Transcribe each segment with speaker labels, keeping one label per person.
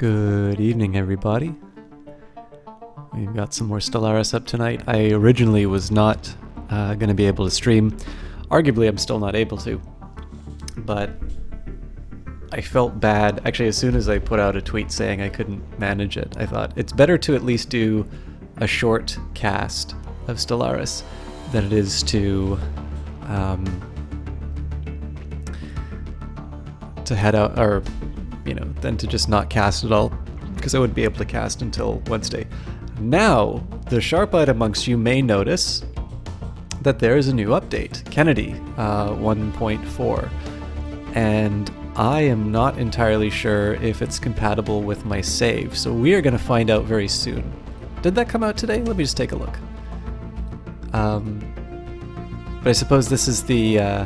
Speaker 1: Good evening, everybody. We've got some more Stellaris up tonight. I originally was not going to be able to stream. Arguably, I'm still not able to. But I felt bad. Actually, as soon as I put out a tweet saying I couldn't manage it, I thought it's better to at least do a short cast of Stellaris than it is to head out, or than to just not cast at all, because I wouldn't be able to cast until Wednesday. Now, the sharp-eyed amongst you may notice that there is a new update, Kennedy 1.4, and I am not entirely sure if it's compatible with my save, so we are going to find out very soon. Did that come out today? Let me just take a look. But I suppose this is the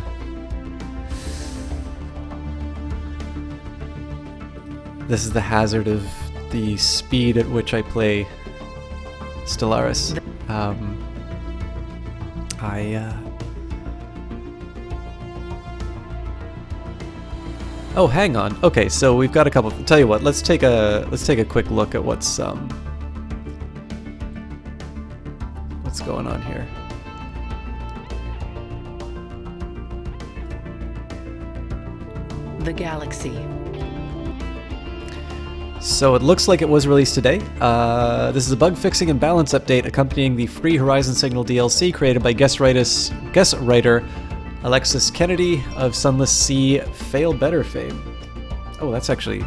Speaker 1: this is the hazard of the speed at which I play Stellaris. Oh, hang on. Okay, so we've got a couple. Tell you what, let's take a quick look at what's going on here.
Speaker 2: The Galaxy.
Speaker 1: So it looks like it was released today. This is a bug fixing and balance update accompanying the free Horizon Signal DLC created by guest writer Alexis Kennedy of Sunless Sea Fail Better fame. Oh, that's actually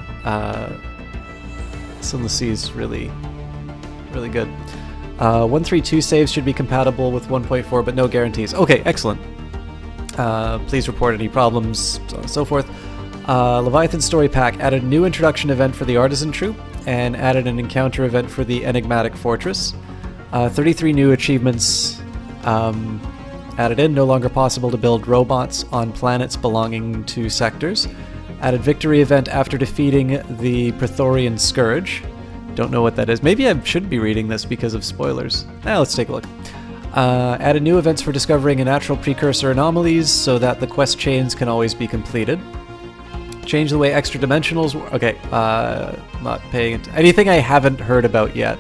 Speaker 1: Sunless Sea is really good. 132 saves should be compatible with 1.4, but no guarantees. Okay, excellent. Please report any problems, so on and so forth. Leviathan Story Pack added a new introduction event for the Artisan Troop and added an encounter event for the Enigmatic Fortress. 33 new achievements added in. No longer possible to build robots on planets belonging to sectors. Added victory event after defeating the Praetorian Scourge. Don't know what that is. Maybe I shouldn't be reading this because of spoilers. Let's take a look. Added new events for discovering a natural precursor anomalies so that the quest chains can always be completed. Change the way extra dimensionals. Okay, not paying it. Anything I haven't heard about yet,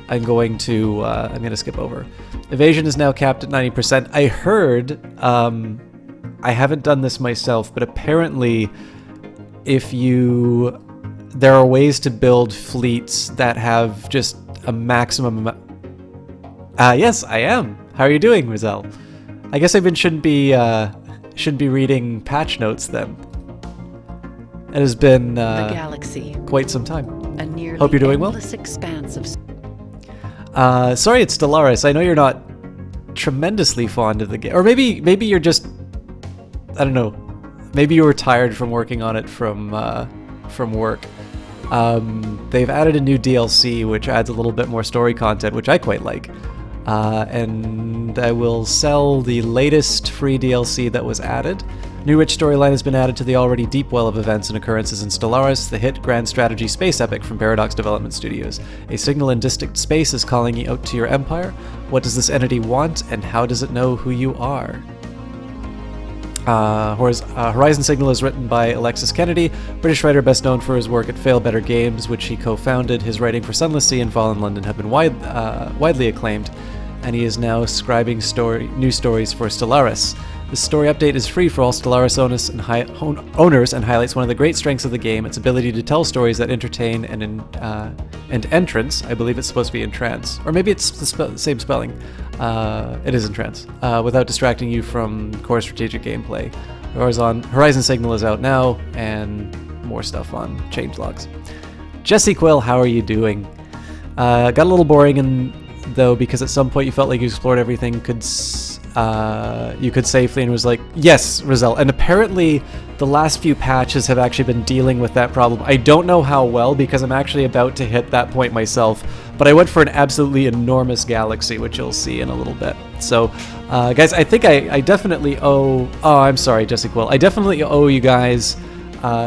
Speaker 1: I'm going to skip over. Evasion is now capped at 90%. I heard, I haven't done this myself, but apparently, there are ways to build fleets that have just a maximum. Yes, I am. How are you doing, Rizal? I guess I shouldn't be reading patch notes then. It has been
Speaker 2: the Galaxy.
Speaker 1: Quite some time.
Speaker 2: A nearly
Speaker 1: Hope you're doing well.
Speaker 2: Expanse of...
Speaker 1: Sorry, it's Stellaris. I know you're not tremendously fond of the game, or maybe you're just, I don't know. Maybe you were tired from working on it from work. They've added a new DLC which adds a little bit more story content, which I quite like. And I will sell the latest free DLC that was added. New rich storyline has been added to the already deep well of events and occurrences in Stellaris, the hit grand strategy space epic from Paradox Development Studios. A signal in distant space is calling you out to your empire. What does this entity want, and how does it know who you are? Horizon Signal is written by Alexis Kennedy, British writer best known for his work at Fail Better Games, which he co-founded. His writing for Sunless Sea and Fallen London have been widely acclaimed, and he is now scribing new stories for Stellaris. This story update is free for all Stellaris owners and highlights one of the great strengths of the game, its ability to tell stories that entertain and entrance. I believe it's supposed to be entrance, or maybe it's the same spelling. It is entrance, without distracting you from core strategic gameplay. Horizon Signal is out now, and more stuff on changelogs. Jesse Quill, how are you doing? Got a little boring though, because at some point you felt like you explored everything you could safely, and was like, yes, Rizal. And apparently the last few patches have actually been dealing with that problem. I don't know how well, because I'm actually about to hit that point myself, but I went for an absolutely enormous galaxy, which you'll see in a little bit. So guys, I think I definitely owe, I'm sorry, Jesse Quill, I definitely owe you guys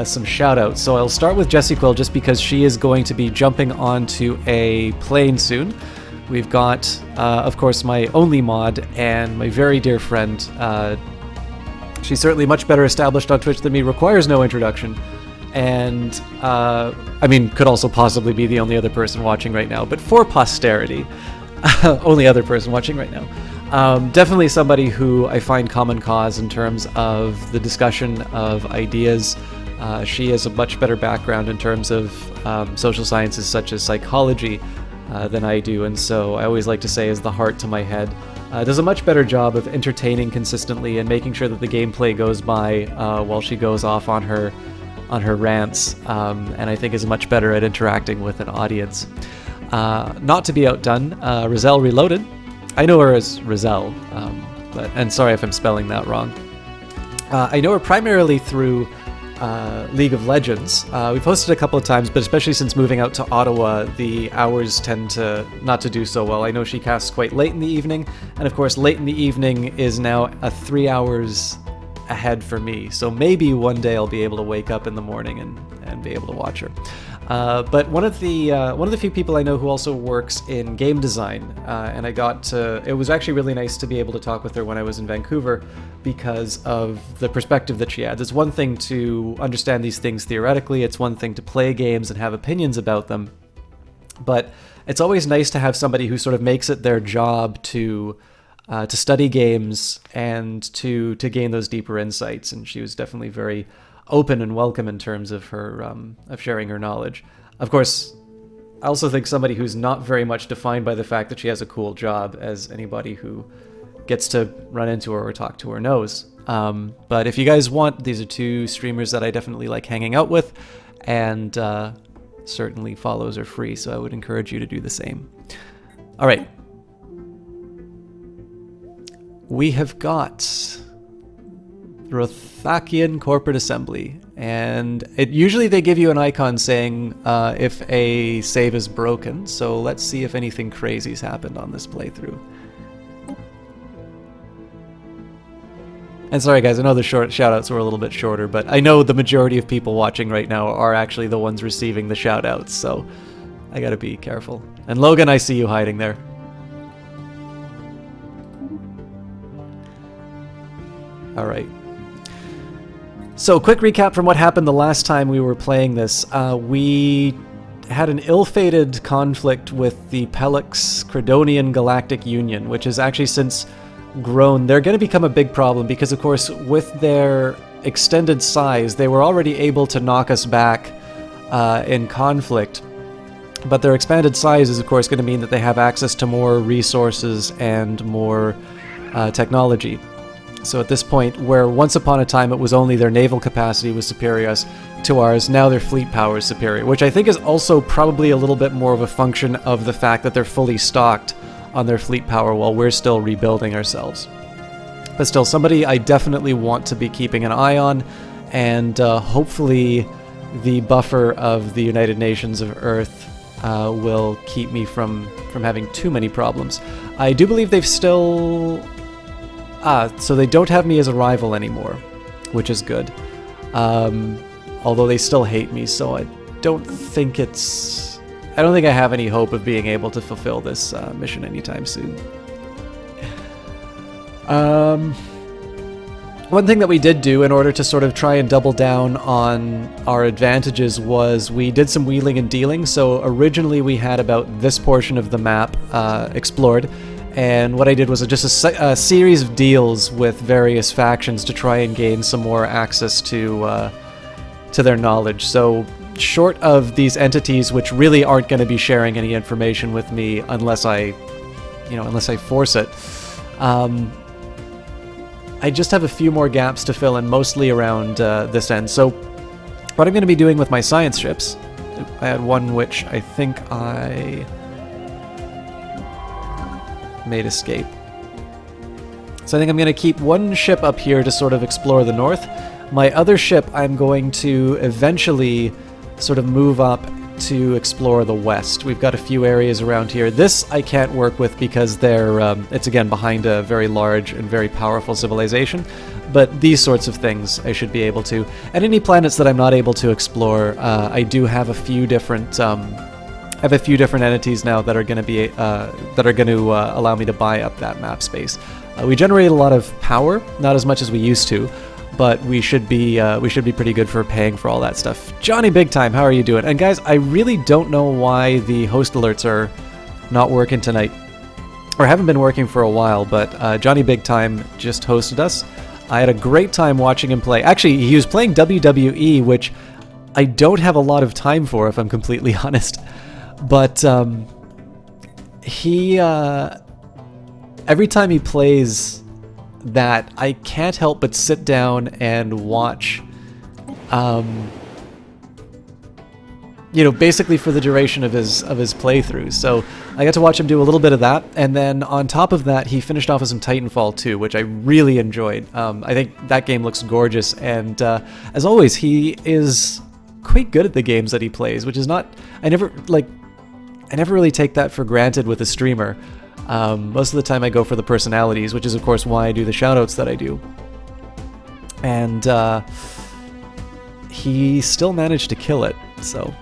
Speaker 1: some shout outs. So I'll start with Jesse Quill, just because she is going to be jumping onto a plane soon. We've got, of course, my only mod and my very dear friend. She's certainly much better established on Twitch than me, requires no introduction, and I mean, could also possibly be the only other person watching right now, but for posterity, only other person watching right now. Definitely somebody who I find common cause in terms of the discussion of ideas. She has a much better background in terms of social sciences such as psychology than I do, and so I always like to say is the heart to my head. Does a much better job of entertaining consistently and making sure that the gameplay goes by while she goes off on her rants, and I think is much better at interacting with an audience. Not to be outdone, Rizal Reloaded. I know her as Rizal, and sorry if I'm spelling that wrong. I know her primarily through League of Legends. We've hosted a couple of times, but especially since moving out to Ottawa, the hours tend to not to do so well. I know she casts quite late in the evening, and of course late in the evening is now 3 hours ahead for me, so maybe one day I'll be able to wake up in the morning and be able to watch her. But one of the few people I know who also works in game design, and it was actually really nice to be able to talk with her when I was in Vancouver because of the perspective that she adds. It's one thing to understand these things theoretically, it's one thing to play games and have opinions about them, but it's always nice to have somebody who sort of makes it their job to study games and to gain those deeper insights, and she was definitely very open and welcome in terms of her of sharing her knowledge. Of course, I also think somebody who's not very much defined by the fact that she has a cool job, as anybody who gets to run into her or talk to her knows. But if you guys want, these are two streamers that I definitely like hanging out with, and certainly follows are free, so I would encourage you to do the same. All right. We have got Rothakian Corporate Assembly, and usually they give you an icon saying if a save is broken, so let's see if anything crazy's happened on this playthrough. And sorry guys, I know the short shoutouts were a little bit shorter, but I know the majority of people watching right now are actually the ones receiving the shoutouts, so I gotta be careful. And Logan, I see you hiding there. Alright. So, quick recap from what happened the last time we were playing this. We had an ill-fated conflict with the Pelix Credonian Galactic Union, which has actually since grown. They're going to become a big problem because, of course, with their extended size, they were already able to knock us back in conflict. But their expanded size is, of course, going to mean that they have access to more resources and more technology. So at this point, where once upon a time it was only their naval capacity was superior to ours, now their fleet power is superior, which I think is also probably a little bit more of a function of the fact that they're fully stocked on their fleet power while we're still rebuilding ourselves. But still, somebody I definitely want to be keeping an eye on, and hopefully the buffer of the United Nations of Earth will keep me from having too many problems. I do believe they've still... so they don't have me as a rival anymore, which is good. Although they still hate me, so I don't think I have any hope of being able to fulfill this mission anytime soon. One thing that we did do in order to sort of try and double down on our advantages was we did some wheeling and dealing. So originally we had about this portion of the map explored. And what I did was just a series of deals with various factions to try and gain some more access to their knowledge. So short of these entities, which really aren't going to be sharing any information with me unless I force it, I just have a few more gaps to fill in, mostly around this end. So what I'm going to be doing with my science ships, I had one which I think I made escape. So I think I'm going to keep one ship up here to sort of explore the north. My other ship I'm going to eventually sort of move up to explore the west. We've got a few areas around here. This I can't work with because it's again behind a very large and very powerful civilization, but these sorts of things I should be able to. And any planets that I'm not able to explore, I do have a few different entities now that are going to allow me to buy up that map space. We generate a lot of power, not as much as we used to, but we should be pretty good for paying for all that stuff. Johnny Big Time, how are you doing? And guys, I really don't know why the host alerts are not working tonight, or haven't been working for a while, but Johnny Big Time just hosted us. I had a great time watching him play. Actually, he was playing WWE, which I don't have a lot of time for, if I'm completely honest. But he every time he plays that, I can't help but sit down and watch, basically for the duration of his playthrough. So I got to watch him do a little bit of that, and then on top of that, he finished off with some Titanfall 2, which I really enjoyed. I think that game looks gorgeous, and as always, he is quite good at the games that he plays, which is not, I never really take that for granted with a streamer. Most of the time I go for the personalities, which is of course why I do the shoutouts that I do. And he still managed to kill it, so.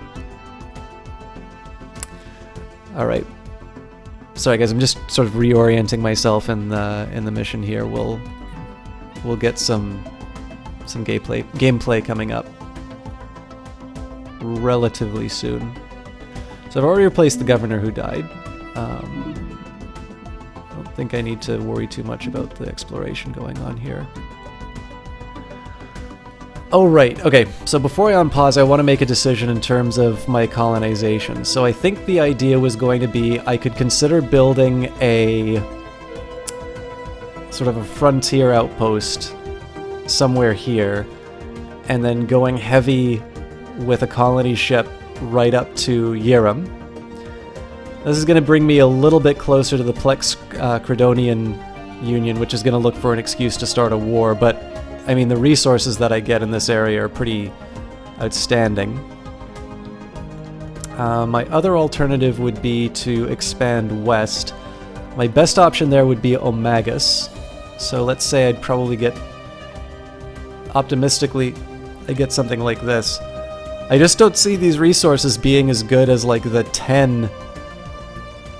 Speaker 1: Alright. Sorry guys, I'm just sort of reorienting myself in the mission here. We'll get some gameplay coming up relatively soon. So I've already replaced the governor who died. I don't think I need to worry too much about the exploration going on here. Oh, right. Okay, so before I unpause, I want to make a decision in terms of my colonization. So I think the idea was going to be I could consider building a sort of a frontier outpost somewhere here, and then going heavy with a colony ship right up to Yirem. This is going to bring me a little bit closer to the Plex Credonian Union, which is going to look for an excuse to start a war, but I mean, the resources that I get in this area are pretty outstanding. My other alternative would be to expand west. My best option there would be Omagus. So let's say I'd probably get, optimistically, I get something like this. I just don't see these resources being as good as like the 10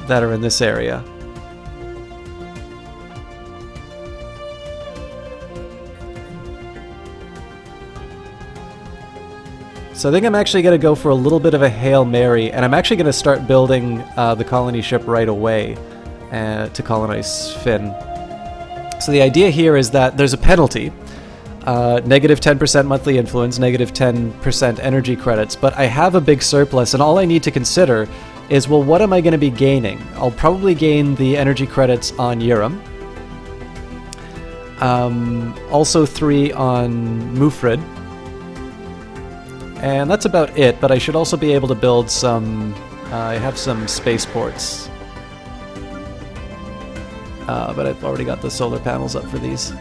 Speaker 1: that are in this area. So I think I'm actually going to go for a little bit of a Hail Mary, and I'm actually going to start building the colony ship right away to colonize Finn. So the idea here is that there's a penalty. Negative 10% monthly influence, negative 10% energy credits, but I have a big surplus, and all I need to consider is, well, what am I going to be gaining? I'll probably gain the energy credits on Yirem. Also 3 on Mufrid. And that's about it, but I should also be able to build some, I have some spaceports. But I've already got the solar panels up for these.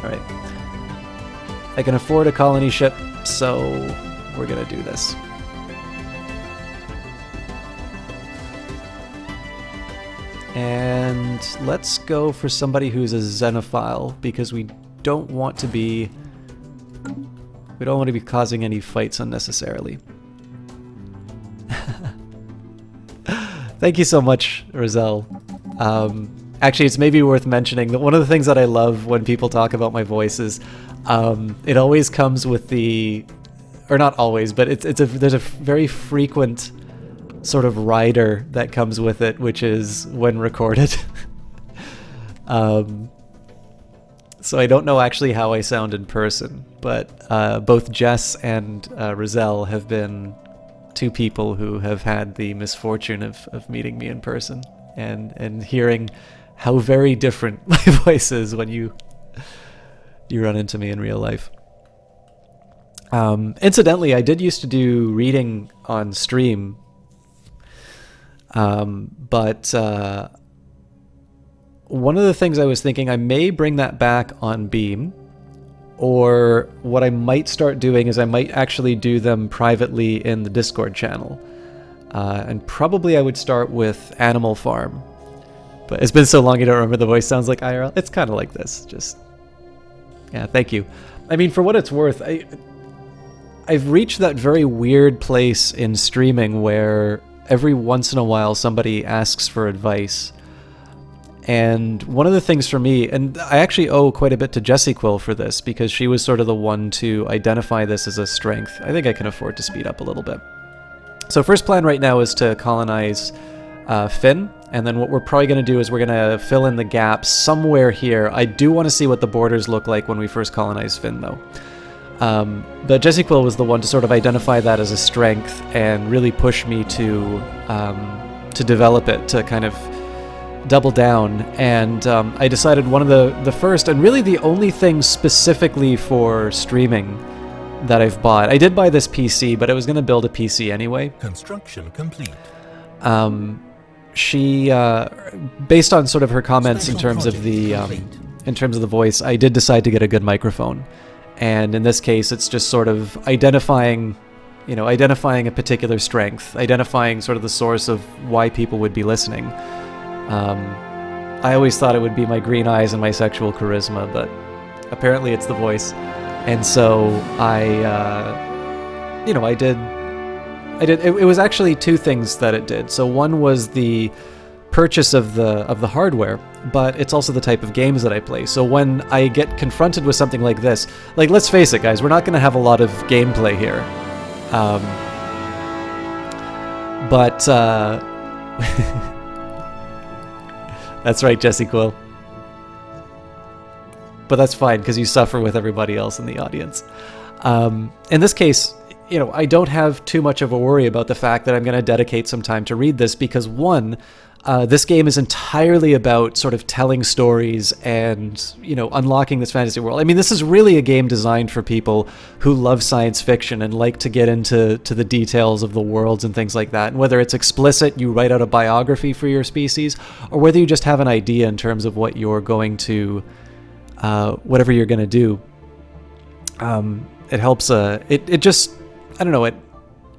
Speaker 1: Alright. I can afford a colony ship, so we're gonna do this. And let's go for somebody who's a xenophile, because we don't want to be causing any fights unnecessarily. Thank you so much, Roselle. Actually, it's maybe worth mentioning that one of the things that I love when people talk about my voice is it always comes with the, or not always, but there's a very frequent sort of rider that comes with it, which is when recorded. So I don't know actually how I sound in person, but both Jess and Roselle have been two people who have had the misfortune of meeting me in person and hearing how very different my voice is when you run into me in real life. Incidentally, I did used to do reading on stream, but one of the things I was thinking, I may bring that back on Beam, or what I might start doing is I might actually do them privately in the Discord channel. And probably I would start with Animal Farm. But it's been so long you don't remember the voice sounds like IRL. It's kind of like this, just... Yeah, thank you. I mean, for what it's worth, I've reached that very weird place in streaming where every once in a while somebody asks for advice. And one of the things for me, and I actually owe quite a bit to Jessie Quill for this, because she was sort of the one to identify this as a strength. I think I can afford to speed up a little bit. So first plan right now is to colonize Finn, and then what we're probably going to do is we're going to fill in the gaps somewhere here. I do want to see what the borders look like when we first colonize Finn, though. But Jessie Quill was the one to sort of identify that as a strength and really push me to develop it, to kind of double down. And I decided one of the first and really the only thing specifically for streaming that I've bought. I did buy this PC, but I was going to build a PC anyway.
Speaker 3: Construction complete.
Speaker 1: She, based on sort of her comments in terms of the voice, I did decide to get a good microphone. And in this case, it's just sort of identifying a particular strength, identifying sort of the source of why people would be listening. I always thought it would be my green eyes and my sexual charisma, but apparently it's the voice. And so I did. It was actually two things that it did. So one was the purchase of the hardware, but it's also the type of games that I play. So when I get confronted with something like this, like, let's face it, guys, we're not going to have a lot of gameplay here. But that's right, Jessie Quill. But that's fine, because you suffer with everybody else in the audience. In this case, I don't have too much of a worry about the fact that I'm going to dedicate some time to read this, because one, this game is entirely about sort of telling stories and, unlocking this fantasy world. I mean, this is really a game designed for people who love science fiction and like to get into the details of the worlds and things like that. And whether it's explicit, you write out a biography for your species, or whether you just have an idea in terms of what you're going to, whatever you're going to do. It helps, it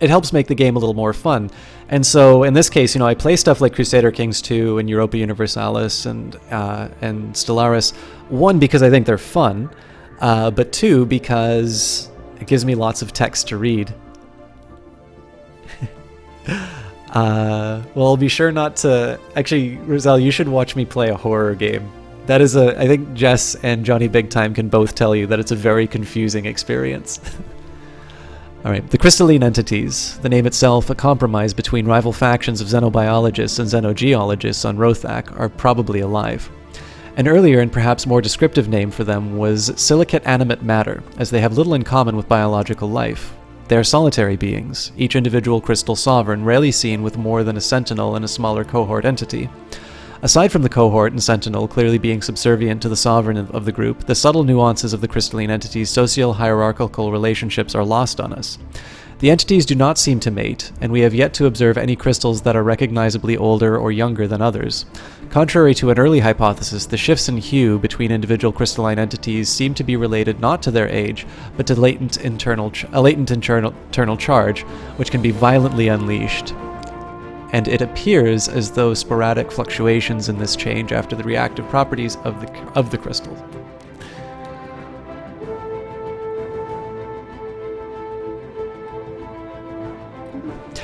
Speaker 1: helps make the game a little more fun. And so in this case, I play stuff like Crusader Kings 2 and Europa Universalis and Stellaris. One, because I think they're fun, but two, because it gives me lots of text to read. Well, I'll be sure not to... Actually, Roselle, you should watch me play a horror game. That is I think Jess and Johnny Big Time can both tell you that it's a very confusing experience. All right, the crystalline entities, the name itself a compromise between rival factions of xenobiologists and xenogeologists on Rothak, are probably alive. An earlier and perhaps more descriptive name for them was silicate animate matter, as they have little in common with biological life. They are solitary beings, each individual crystal sovereign rarely seen with more than a sentinel and a smaller cohort entity. Aside from the cohort and sentinel clearly being subservient to the sovereign of the group, the subtle nuances of the crystalline entities' socio-hierarchical relationships are lost on us. The entities do not seem to mate, and we have yet to observe any crystals that are recognizably older or younger than others. Contrary to an early hypothesis, the shifts in hue between individual crystalline entities seem to be related not to their age, but to a latent internal charge, which can be violently unleashed. And it appears as though sporadic fluctuations in this change after the reactive properties of the crystal.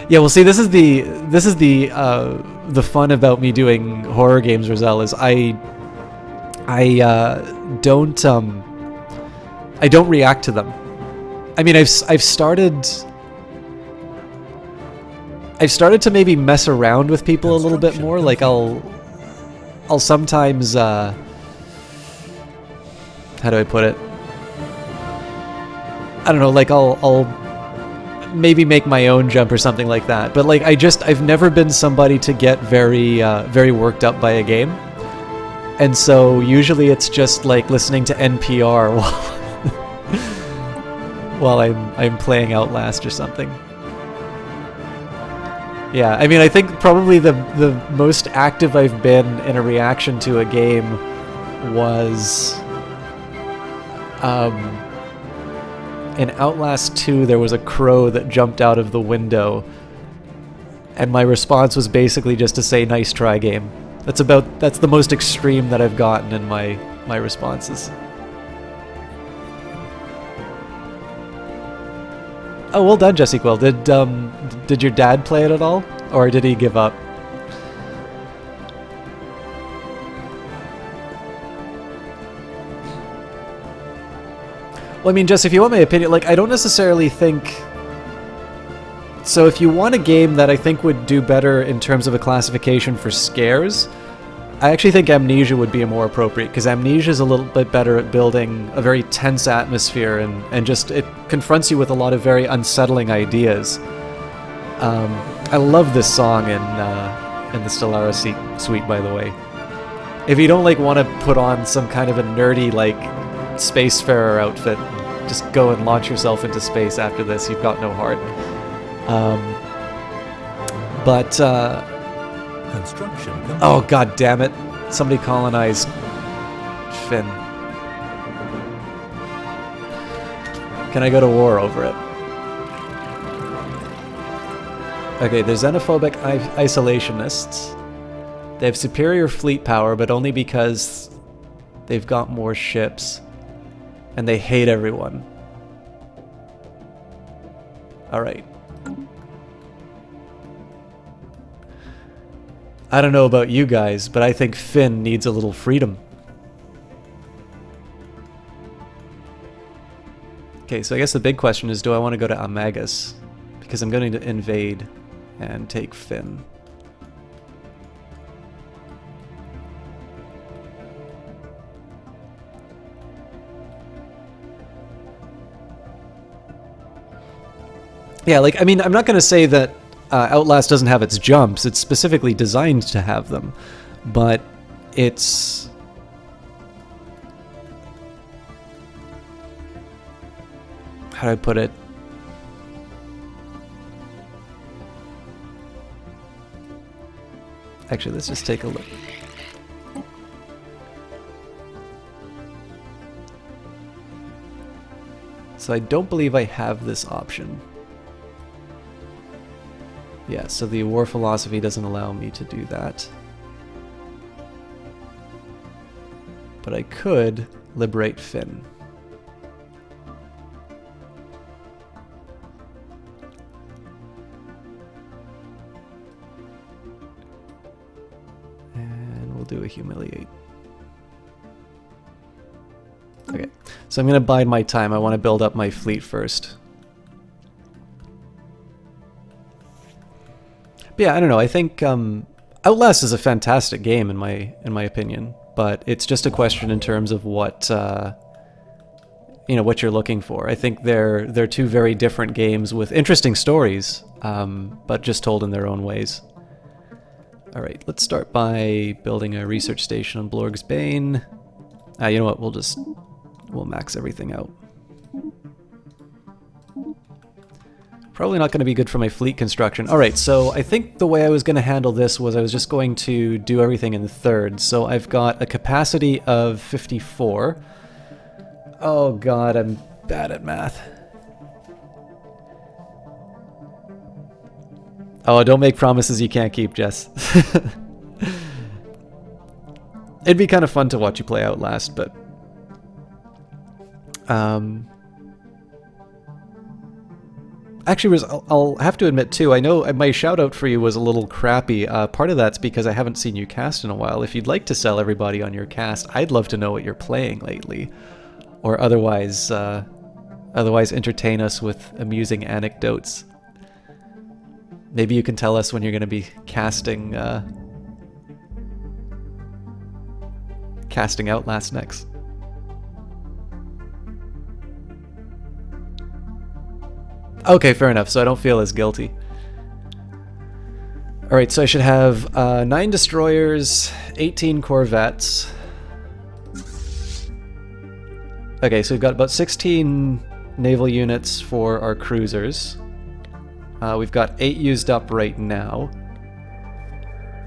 Speaker 1: Yeah, well, see, this is the fun about me doing horror games, Roselle, is I don't react to them. I mean, I've started to maybe mess around with people a little bit more. Like I'll sometimes how do I put it? I don't know, like I'll maybe make my own jump or something like that. But like I've never been somebody to get very worked up by a game. And so usually it's just like listening to NPR while I'm playing Outlast or something. Yeah, I mean, I think probably the most active I've been in a reaction to a game was in Outlast 2, there was a crow that jumped out of the window, and my response was basically just to say, "Nice try, game." That's the most extreme that I've gotten in my responses. Oh, well done, Jessie Quill. Did your dad play it at all? Or did he give up? Well, I mean, Jess, if you want my opinion, like, I don't necessarily think... So if you want a game that I think would do better in terms of a classification for scares, I actually think Amnesia would be more appropriate, because Amnesia is a little bit better at building a very tense atmosphere, and just, it confronts you with a lot of very unsettling ideas. I love this song in the Stellaris suite, by the way. If you don't, like, want to put on some kind of a nerdy, like, spacefarer outfit, just go and launch yourself into space after this, you've got no heart.
Speaker 3: Construction complete.
Speaker 1: Oh, god damn it. Somebody colonized Finn. Can I go to war over it? Okay, they're xenophobic isolationists. They have superior fleet power, but only because they've got more ships. And they hate everyone. Alright. I don't know about you guys, but I think Finn needs a little freedom. Okay, so I guess the big question is, do I want to go to Amagus? Because I'm going to invade and take Finn. Yeah, like, I mean, I'm not going to say that Outlast doesn't have its jumps. It's specifically designed to have them. But it's... How do I put it? Actually, let's just take a look. So I don't believe I have this option. Yeah, so the war philosophy doesn't allow me to do that. But I could liberate Finn. And we'll do a humiliate. Okay, so I'm going to bide my time. I want to build up my fleet first. But yeah, I don't know. I think Outlast is a fantastic game in my opinion, but it's just a question in terms of what what you're looking for. I think they're two very different games with interesting stories, but just told in their own ways. All right, let's start by building a research station on Blorg's Bane. You know what? We'll max everything out. Probably not going to be good for my fleet construction. Alright, so I think the way I was going to handle this was I was just going to do everything in thirds. So I've got a capacity of 54. Oh god, I'm bad at math. Oh, don't make promises you can't keep, Jess. It'd be kind of fun to watch you play Outlast, but... Actually, I'll have to admit, too, I know my shout-out for you was a little crappy. Part of that's because I haven't seen you cast in a while. If you'd like to sell everybody on your cast, I'd love to know what you're playing lately. Or otherwise entertain us with amusing anecdotes. Maybe you can tell us when you're going to be casting Outlast next. Okay, fair enough, so I don't feel as guilty. Alright, so I should have 9 destroyers, 18 corvettes. Okay, so we've got about 16 naval units for our cruisers. We've got 8 used up right now.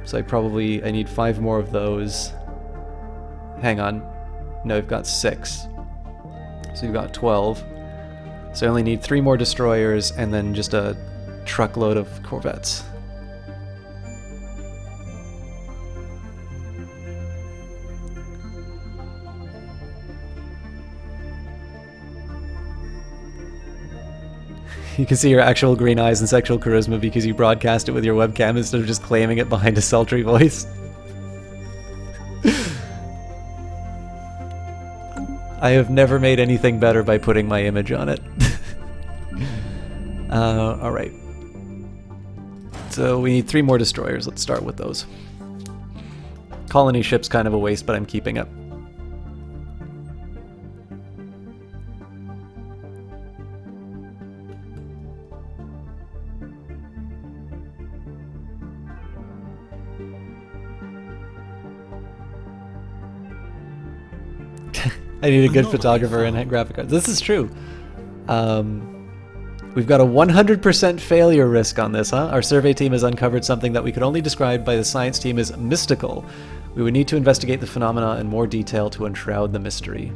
Speaker 1: So I need 5 more of those. Hang on. No, we've got 6. So we've got 12. So I only need 3 more destroyers and then just a truckload of corvettes. You can see your actual green eyes and sexual charisma because you broadcast it with your webcam instead of just claiming it behind a sultry voice. I have never made anything better by putting my image on it. Alright. So we need 3 more destroyers. Let's start with those. Colony ship's kind of a waste, but I'm keeping it. I need a good photographer and graphic artist. This is true. We've got a 100% failure risk on this, huh? Our survey team has uncovered something that we could only describe by the science team as mystical. We would need to investigate the phenomena in more detail to enshroud the mystery.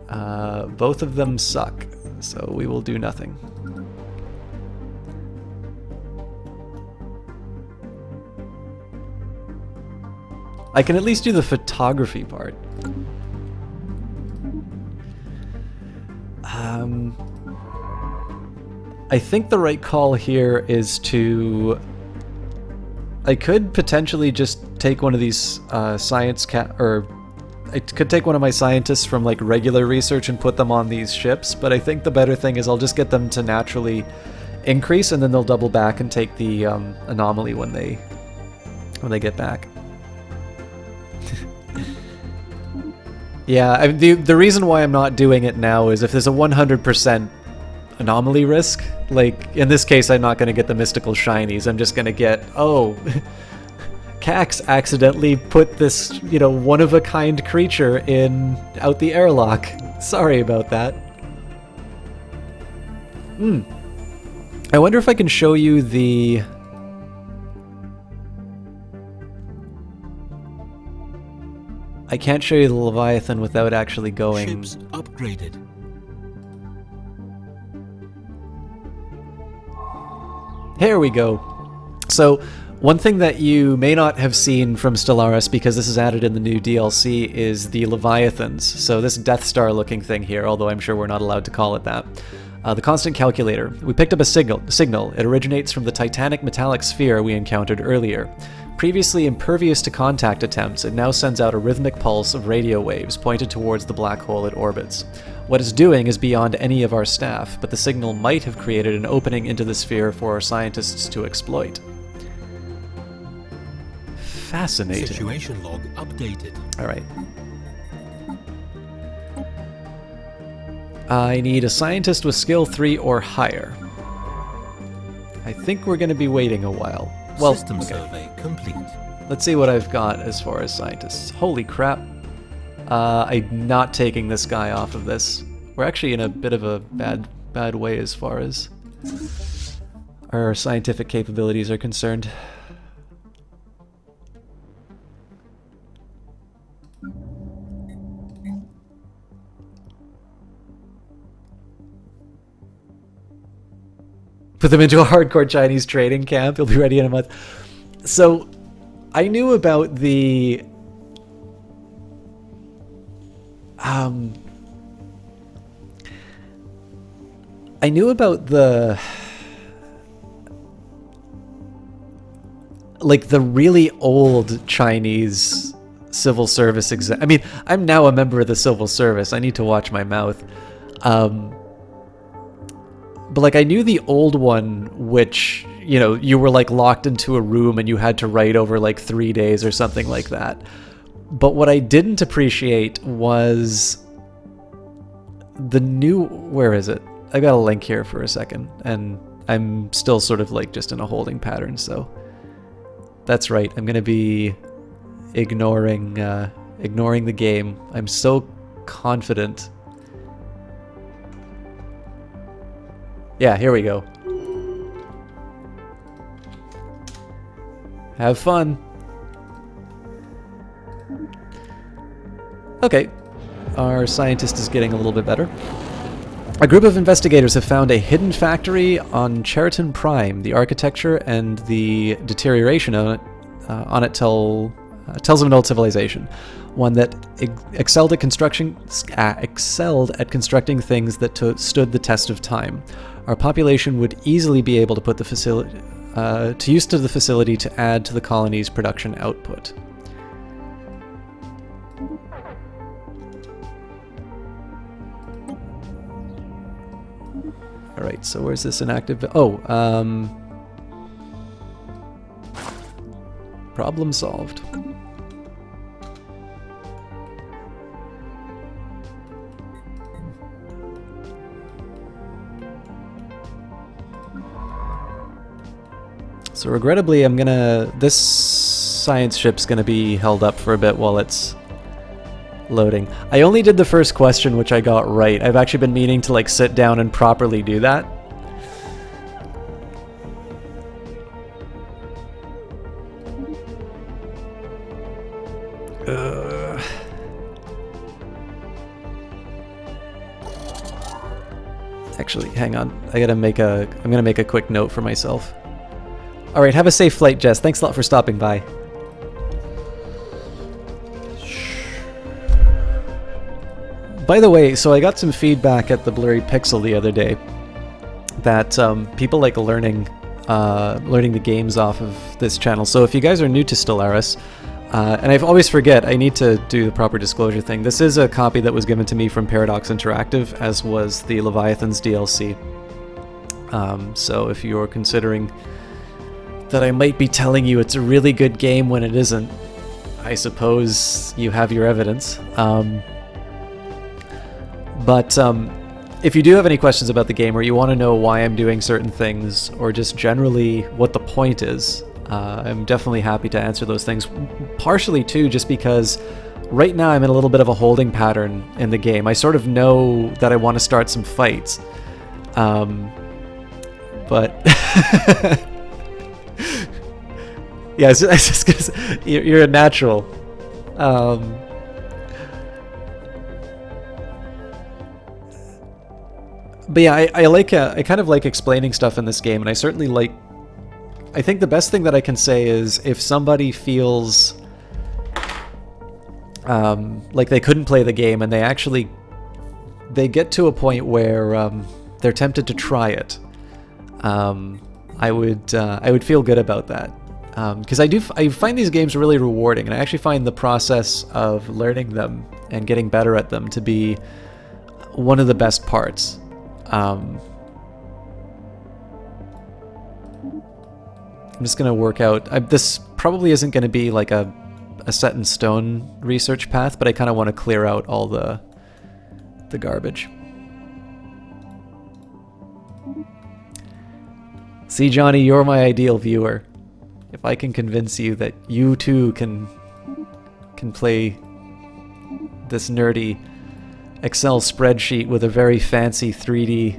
Speaker 1: Both of them suck, so we will do nothing. I can at least do the photography part. I think the right call here is to... I could potentially just take one of these or I could take one of my scientists from like regular research and put them on these ships, but I think the better thing is I'll just get them to naturally increase, and then they'll double back and take the anomaly when they get back. Yeah, the reason why I'm not doing it now is if there's a 100% anomaly risk, like in this case I'm not going to get the mystical shinies, I'm just going to get, oh, Cax accidentally put this, one-of-a-kind creature out the airlock. Sorry about that. I wonder if I can show you the... I can't show you the Leviathan without actually going...
Speaker 3: Ships upgraded.
Speaker 1: Here we go. So, one thing that you may not have seen from Stellaris, because this is added in the new DLC, is the Leviathans. So this Death Star looking thing here, although I'm sure we're not allowed to call it that. The constant calculator. We picked up a signal. It originates from the titanic metallic sphere we encountered earlier. Previously impervious to contact attempts, it now sends out a rhythmic pulse of radio waves pointed towards the black hole it orbits. What it's doing is beyond any of our staff, but the signal might have created an opening into the sphere for our scientists to exploit. Fascinating.
Speaker 3: Situation log updated.
Speaker 1: Alright. I need a scientist with skill 3 or higher. I think we're going to be waiting a while. Well,
Speaker 3: System survey complete.
Speaker 1: Let's see what I've got as far as scientists. Holy crap. I'm not taking this guy off of this. We're actually in a bit of a bad way as far as our scientific capabilities are concerned. Put them into a hardcore Chinese training camp. He'll be ready in a month. So, I knew about the... I knew about the... like, the really old Chinese civil service exam. I mean, I'm now a member of the civil service. I need to watch my mouth. But, like, I knew the old one, which, you were, like, locked into a room and you had to write over, like, 3 days or something like that. But what I didn't appreciate was the new... Where is it? I got a link here for a second, and I'm still sort of, like, just in a holding pattern, so... That's right, I'm gonna be ignoring the game. I'm so confident. Yeah, here we go. Have fun. Okay, our scientist is getting a little bit better. A group of investigators have found a hidden factory on Cheriton Prime. The architecture and the deterioration on it tells of an old civilization, one that excelled at constructing things that stood the test of time. Our population would easily be able to put the facility to use the facility to add to the colony's production output. All right, so where's this inactive? Oh, problem solved. So regrettably, this science ship's gonna be held up for a bit while it's loading. I only did the first question, which I got right. I've actually been meaning to like sit down and properly do that. Actually, hang on. I'm gonna make a quick note for myself. All right, have a safe flight, Jess. Thanks a lot for stopping by. By the way, so I got some feedback at the Blurry Pixel the other day that people like learning the games off of this channel. So if you guys are new to Stellaris, and I always forget, I need to do the proper disclosure thing. This is a copy that was given to me from Paradox Interactive, as was the Leviathans DLC. So if you're considering that I might be telling you it's a really good game when it isn't, I suppose you have your evidence. But if you do have any questions about the game, or you want to know why I'm doing certain things, or just generally what the point is, I'm definitely happy to answer those things. Partially too, just because right now I'm in a little bit of a holding pattern in the game. I sort of know that I want to start some fights, but yeah, it's just because you're a natural. But yeah, I kind of like explaining stuff in this game, and I certainly like. I think the best thing that I can say is if somebody feels like they couldn't play the game and they get to a point where they're tempted to try it, I would feel good about that, because I find these games really rewarding, and I actually find the process of learning them and getting better at them to be one of the best parts. I'm just gonna work out. This probably isn't gonna be like a set in stone research path, but I kind of want to clear out all the garbage. See, Johnny, you're my ideal viewer. If I can convince you that you too can play this nerdy Excel spreadsheet with a very fancy 3D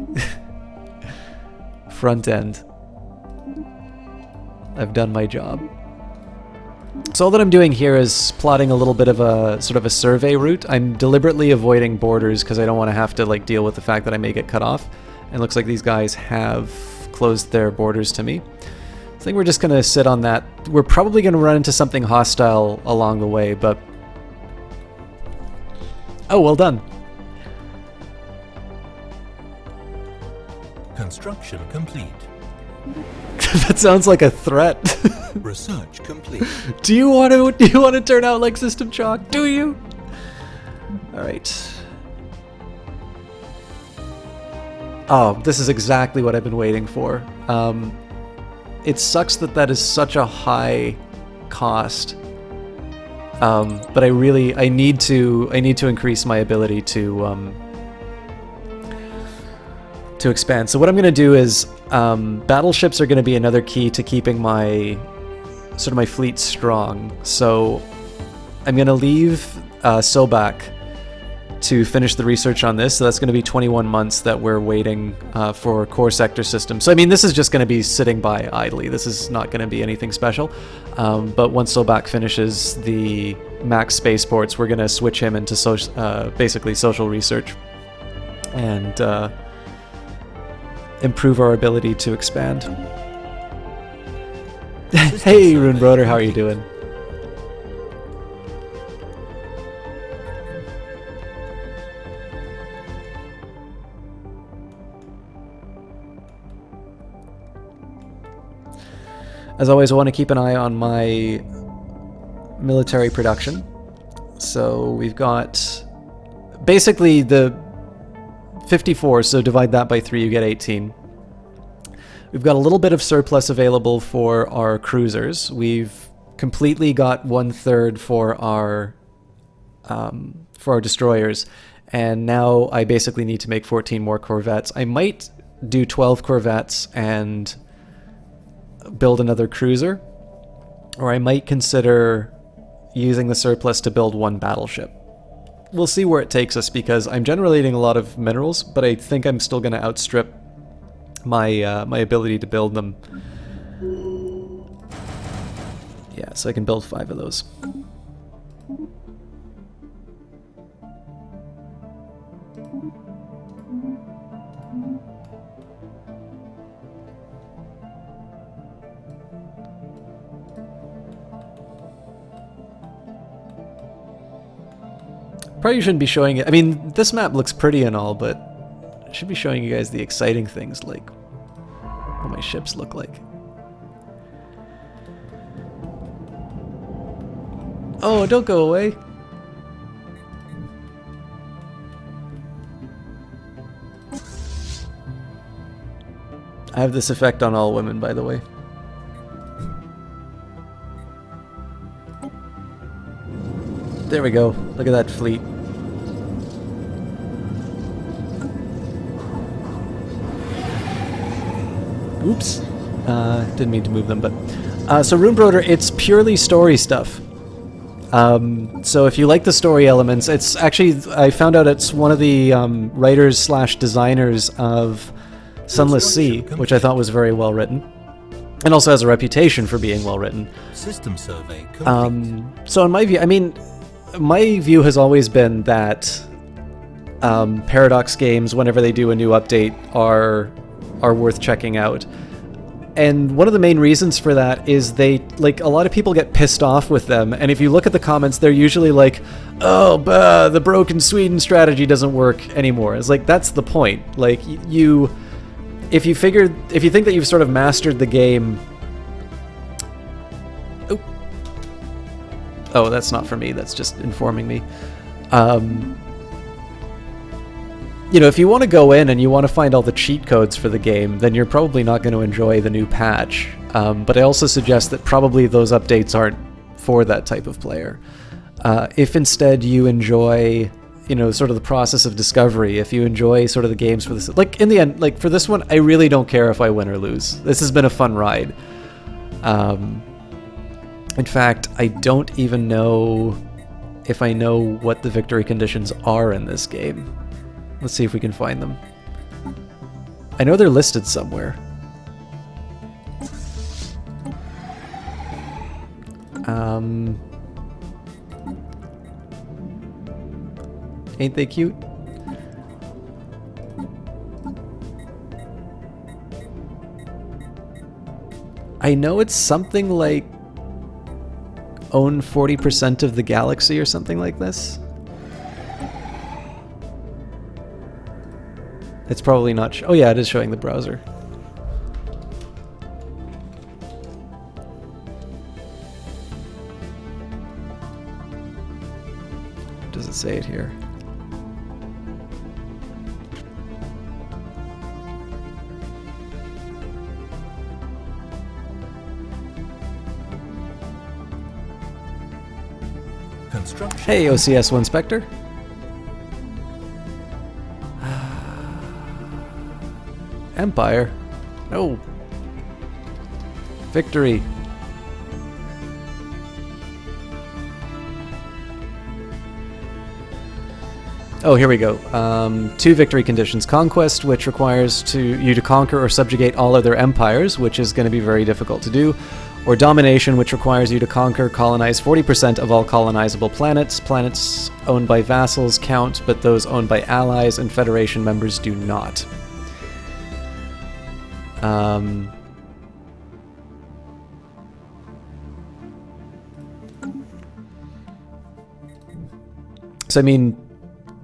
Speaker 1: front end, I've done my job. So all that I'm doing here is plotting a little bit of a sort of a survey route. I'm deliberately avoiding borders because I don't want to have to like deal with the fact that I may get cut off. And it looks like these guys have closed their borders to me. I think we're just going to sit on that. We're probably going to run into something hostile along the way, but... Oh, well done.
Speaker 3: Construction complete.
Speaker 1: That sounds like a threat.
Speaker 3: Research complete.
Speaker 1: Do you want to turn out like System Chalk? Do you? All right. Oh, this is exactly what I've been waiting for. It sucks that is such a high cost. But I need to increase my ability to expand. So what I'm going to do is battleships are going to be another key to keeping my fleet strong. So I'm going to leave Sobak to finish the research on this. So that's going to be 21 months that we're waiting for core sector system. So I mean, this is just going to be sitting by idly. This is not going to be anything special. But once Sobak finishes the max spaceports, we're going to switch him into basically social research and improve our ability to expand. Hey, Runebroder, how are you doing? As always, I want to keep an eye on my military production. So we've got basically the 54, so divide that by 3, you get 18. We've got a little bit of surplus available for our cruisers. We've completely got 1/3 for our destroyers, and now I basically need to make 14 more corvettes. I might do 12 corvettes and build another cruiser, or I might consider using the surplus to build 1 battleship. We'll see where it takes us, because I'm generating a lot of minerals, but I think I'm still going to outstrip my my ability to build them. Yeah, so I can build 5 of those. Probably shouldn't be showing it. I mean, this map looks pretty and all, but I should be showing you guys the exciting things, like what my ships look like. Oh, don't go away. I have this effect on all women, by the way. There we go. Look at that fleet. Oops. Didn't mean to move them, but... so Runebroder, it's purely story stuff. So if you like the story elements, it's actually... I found out it's one of the writers slash designers of Sunless Sea, which I thought was very well written. And also has a reputation for being well written.
Speaker 3: System survey complete.
Speaker 1: So in my view, I mean... My view has always been that Paradox games, whenever they do a new update, are worth checking out. And one of the main reasons for that is a lot of people get pissed off with them, and if you look at the comments, they're usually like, oh, the broken Sweden strategy doesn't work anymore. It's like, that's the point. Like, if you think that you've sort of mastered the game... Oh, that's not for me, that's just informing me. You know, if you want to go in and you want to find all the cheat codes for the game, then you're probably not going to enjoy the new patch. But I also suggest that probably those updates aren't for that type of player. If instead you enjoy, you know, sort of the process of discovery, if you enjoy sort of the games for this... Like, in the end, like, for this one, I really don't care if I win or lose. This has been a fun ride. In fact, I don't even know if I know what the victory conditions are in this game. Let's see if we can find them. I know they're listed somewhere. Ain't they cute? I know it's something like own 40% of the galaxy or something like this. It's probably not... oh yeah, it is showing the browser. Does it say it here? Hey, OCS1 Spectre. Empire. No. Victory. Oh, here we go. 2 victory conditions. Conquest, which requires you to conquer or subjugate all other empires, which is going to be very difficult to do. Or domination, which requires you to conquer, colonize 40% of all colonizable planets. Planets owned by vassals count, but those owned by allies and Federation members do not. So I mean,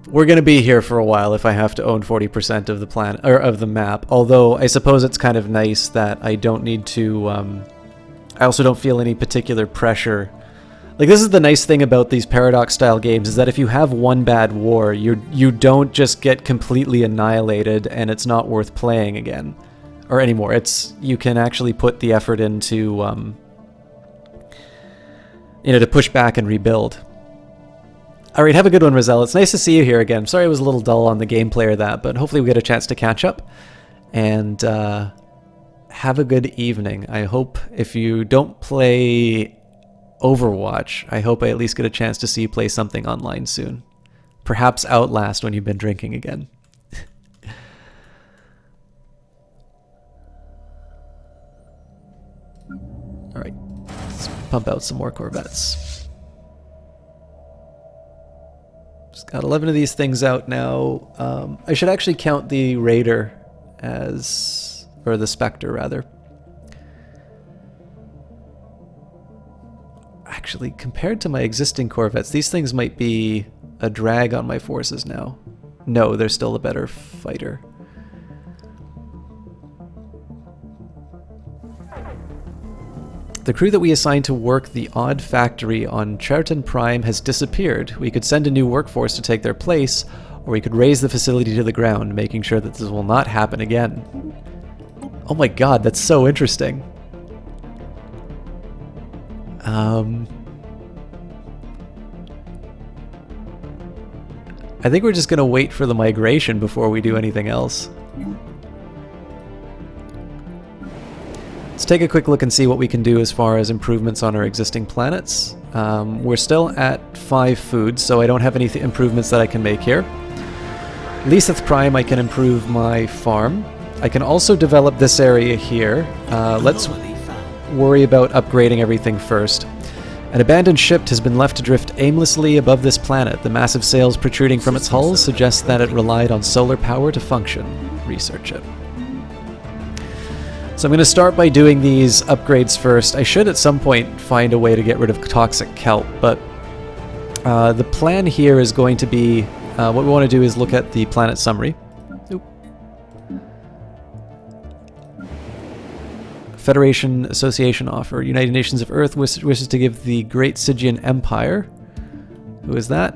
Speaker 1: we're going to be here for a while if I have to own 40% of the planet or of the map. Although I suppose it's kind of nice that I don't need to. I also don't feel any particular pressure Like, this is the nice thing about these Paradox-style games, is that if you have one bad war, you don't just get completely annihilated and it's not worth playing again. Or anymore. You can actually put the effort into, to push back and rebuild. Alright, have a good one, Roselle. It's nice to see you here again. Sorry I was a little dull on the gameplay or that, but hopefully we get a chance to catch up. And, have a good evening. I hope if you don't play Overwatch, I hope I at least get a chance to see you play something online soon. Perhaps Outlast when you've been drinking again. Alright, let's pump out some more Corvettes. Just got 11 of these things out now. I should actually count the Raider as, or the Spectre rather. Actually, compared to my existing Corvettes, these things might be a drag on my forces now. No, they're still a better fighter. The crew that we assigned to work the odd factory on Cherton Prime has disappeared. We could send a new workforce to take their place, or we could raise the facility to the ground, making sure that this will not happen again. Oh my god, that's so interesting. I think we're just going to wait for the migration before we do anything else. Let's take a quick look and see what we can do as far as improvements on our existing planets. We're still at 5 foods, so I don't have any improvements that I can make here. Leaseth Prime, I can improve my farm. I can also develop this area here. Let's worry about upgrading everything first. An abandoned ship has been left to drift aimlessly above this planet. The massive sails protruding from its hull suggest that it relied on solar power to function. Research it. So I'm going to start by doing these upgrades first. I should at some point find a way to get rid of toxic kelp, but the plan here is going to be, what we want to do is look at the planet summary. Oop. Federation Association offer. United Nations of Earth wishes to give the Great Stygian Empire. Who is that?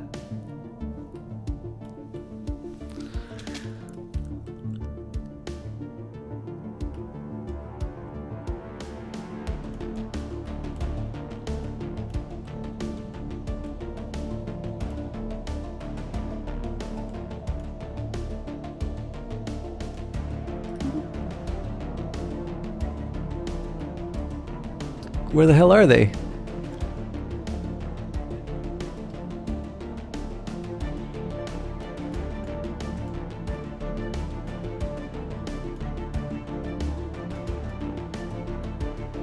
Speaker 1: Where the hell are they?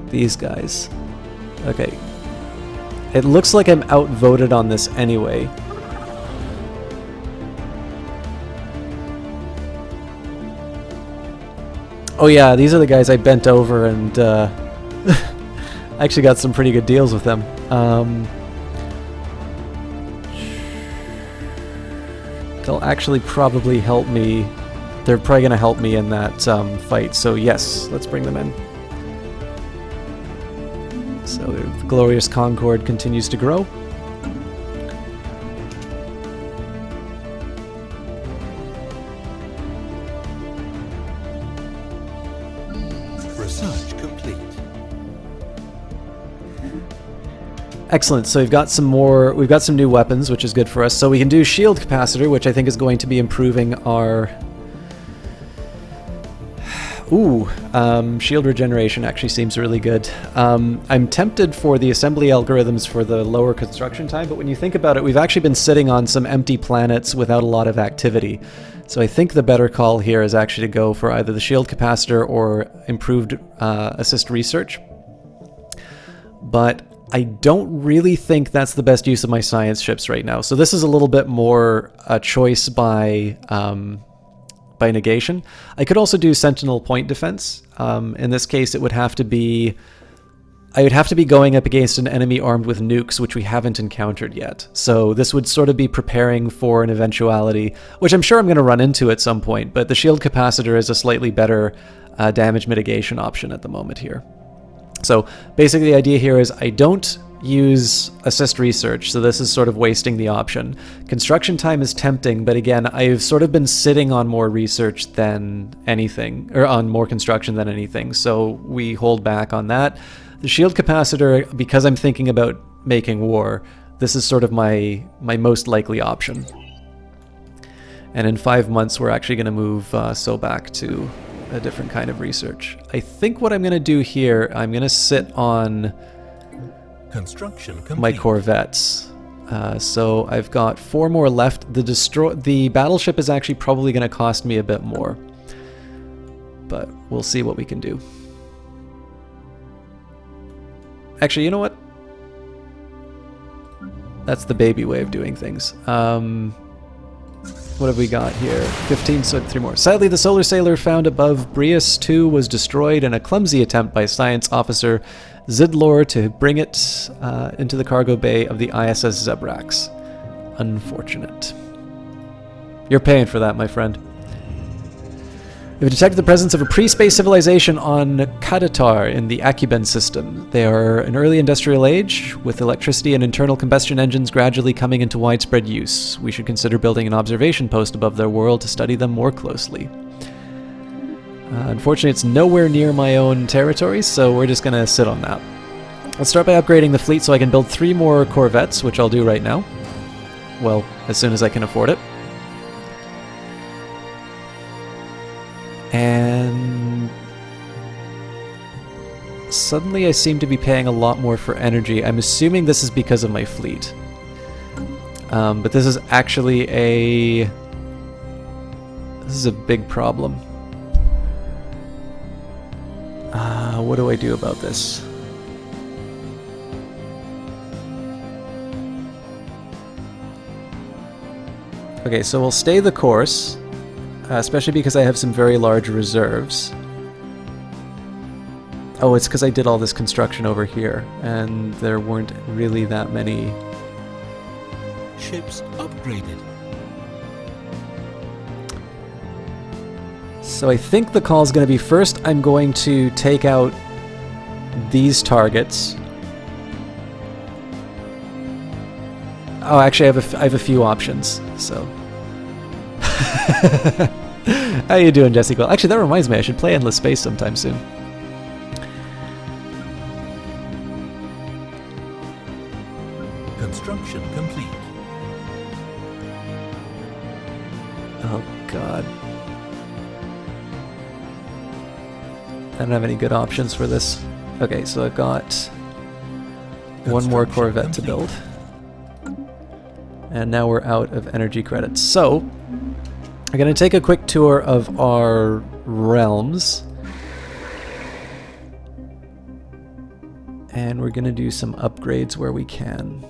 Speaker 1: These guys. Okay. It looks like I'm outvoted on this anyway. Oh yeah, these are the guys I bent over and I actually got some pretty good deals with them. They'll actually probably help me. They're probably going to help me in that fight. So yes, let's bring them in. So the Glorious Concord continues to grow.
Speaker 3: Research complete.
Speaker 1: Excellent. So we've got some new weapons, which is good for us. So we can do shield capacitor, which I think is going to be improving our shield regeneration actually seems really good. I'm tempted for the assembly algorithms for the lower construction time, but when you think about it, we've actually been sitting on some empty planets without a lot of activity. So I think the better call here is actually to go for either the shield capacitor or improved assist research. But I don't really think that's the best use of my science ships right now. So this is a little bit more a choice by negation. I could also do Sentinel Point Defense. In this case, it would have to be... I would have to be going up against an enemy armed with nukes, which we haven't encountered yet. So this would sort of be preparing for an eventuality, which I'm sure I'm going to run into at some point, but the shield capacitor is a slightly better damage mitigation option at the moment here. So basically the idea here is I don't use assist research, so this is sort of wasting the option. Construction time is tempting, but again, I've sort of been sitting on more research than anything, or on more construction than anything, so we hold back on that. The shield capacitor, because I'm thinking about making war, this is sort of my most likely option. And in 5 months, we're actually going to move back to a different kind of research. I think what I'm going to do here, I'm going to sit on
Speaker 3: Construction complete.
Speaker 1: my corvettes. So I've got 4 more left. The battleship is actually probably going to cost me a bit more, but we'll see what we can do. Actually, you know what? That's the baby way of doing things. What have we got here? 15, so 3 more. Sadly, the solar sailor found above Brius 2 was destroyed in a clumsy attempt by science officer Zidlor to bring it into the cargo bay of the ISS Zebrax. Unfortunate. You're paying for that, my friend. We've detected the presence of a pre-space civilization on Kadatar in the Akuben system. They are an early industrial age, with electricity and internal combustion engines gradually coming into widespread use. We should consider building an observation post above their world to study them more closely. Unfortunately, it's nowhere near my own territory, so we're just going to sit on that. Let's start by upgrading the fleet so I can build 3 more corvettes, which I'll do right now. Well, as soon as I can afford it. And suddenly I seem to be paying a lot more for energy. I'm assuming this is because of my fleet. But this is actually a big problem. What do I do about this? Okay, so we'll stay the course. Especially because I have some very large reserves. Oh, it's because I did all this construction over here, and there weren't really that many.
Speaker 3: Ships upgraded.
Speaker 1: So I think the call is going to be, first I'm going to take out these targets. Oh, actually I have a few options, so... How you doing, Jesse? Actually, that reminds me, I should play Endless Space sometime soon.
Speaker 3: Construction complete.
Speaker 1: Oh god. I don't have any good options for this. Okay, so I've got 1 more Corvette to build. And now we're out of energy credits. So, I'm going to take a quick tour of our realms. And we're going to do some upgrades where we can.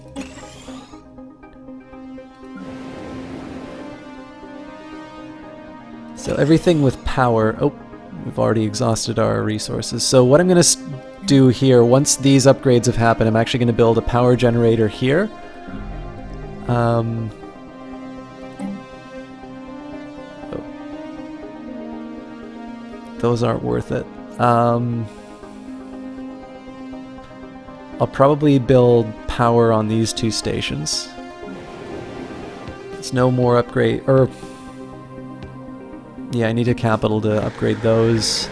Speaker 1: So everything with power... Oh, we've already exhausted our resources. So what I'm going to do here, once these upgrades have happened, I'm actually going to build a power generator here. Those aren't worth it. I'll probably build power on these 2 stations. There's no more upgrade, or... Yeah, I need a capital to upgrade those.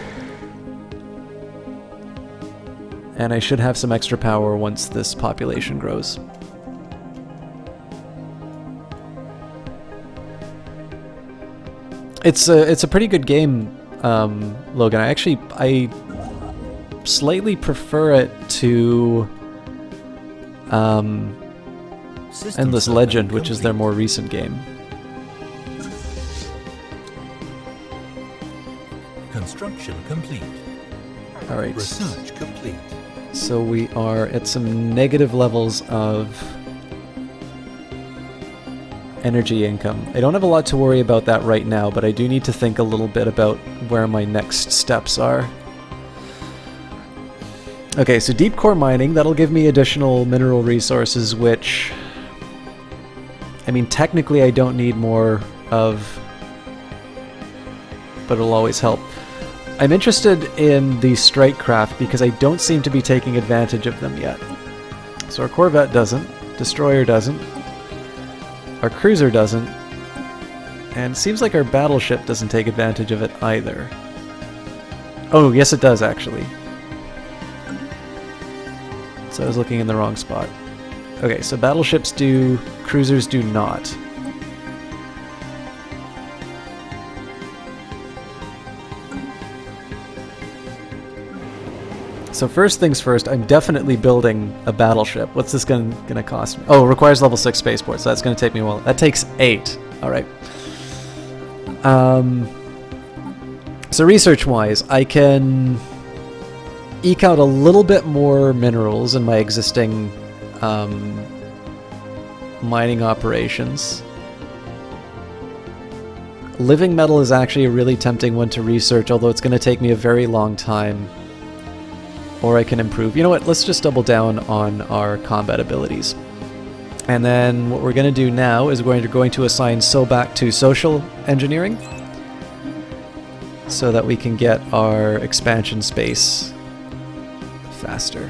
Speaker 1: And I should have some extra power once this population grows. It's a pretty good game, Logan. I slightly prefer it to Endless Legend, which is their more recent game.
Speaker 3: Construction complete.
Speaker 1: All right.
Speaker 3: Research complete.
Speaker 1: So we are at some negative levels of energy income. I don't have a lot to worry about that right now, but I do need to think a little bit about where my next steps are. Okay, so deep core mining, that'll give me additional mineral resources, which... I mean, technically I don't need more of, but it'll always help. I'm interested in the strike craft because I don't seem to be taking advantage of them yet. So our Corvette doesn't. Destroyer doesn't. Our cruiser doesn't. And it seems like our battleship doesn't take advantage of it either. Oh, yes it does actually. So I was looking in the wrong spot. Okay, so battleships do, cruisers do not. So first things first, I'm definitely building a battleship. What's this gonna cost me? Oh, it requires level 6 spaceport, so that's gonna take me a while. That takes 8. Alright. So research-wise, I can eke out a little bit more minerals in my existing mining operations. Living metal is actually a really tempting one to research, although it's going to take me a very long time. Or I can improve. You know what? Let's just double down on our combat abilities. And then what we're going to do now is we're going to assign back to social engineering so that we can get our expansion space faster.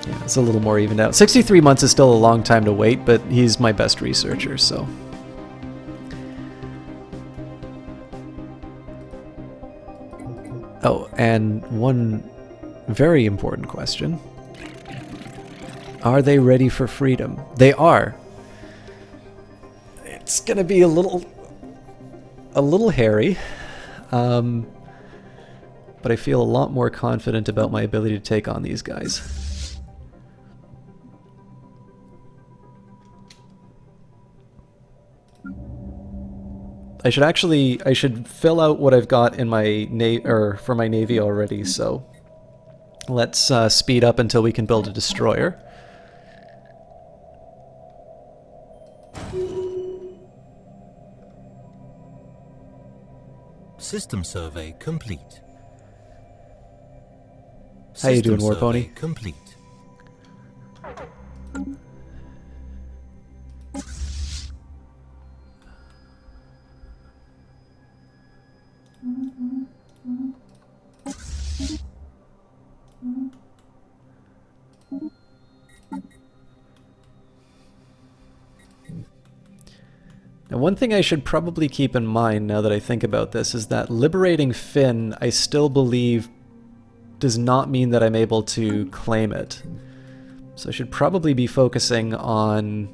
Speaker 1: Yeah, it's a little more evened out. 63 months is still a long time to wait, but he's my best researcher, so... Oh, and one very important question. Are they ready for freedom? They are. It's gonna be a little hairy, but I feel a lot more confident about my ability to take on these guys. I should fill out what I've got in my for my navy already, so let's speed up until we can build a destroyer.
Speaker 3: System survey complete.
Speaker 1: How you doing,
Speaker 3: System
Speaker 1: Warpony?
Speaker 3: survey complete.
Speaker 1: Now, one thing I should probably keep in mind now that I think about this is that liberating Finn, I still believe, does not mean that I'm able to claim it. So I should probably be focusing on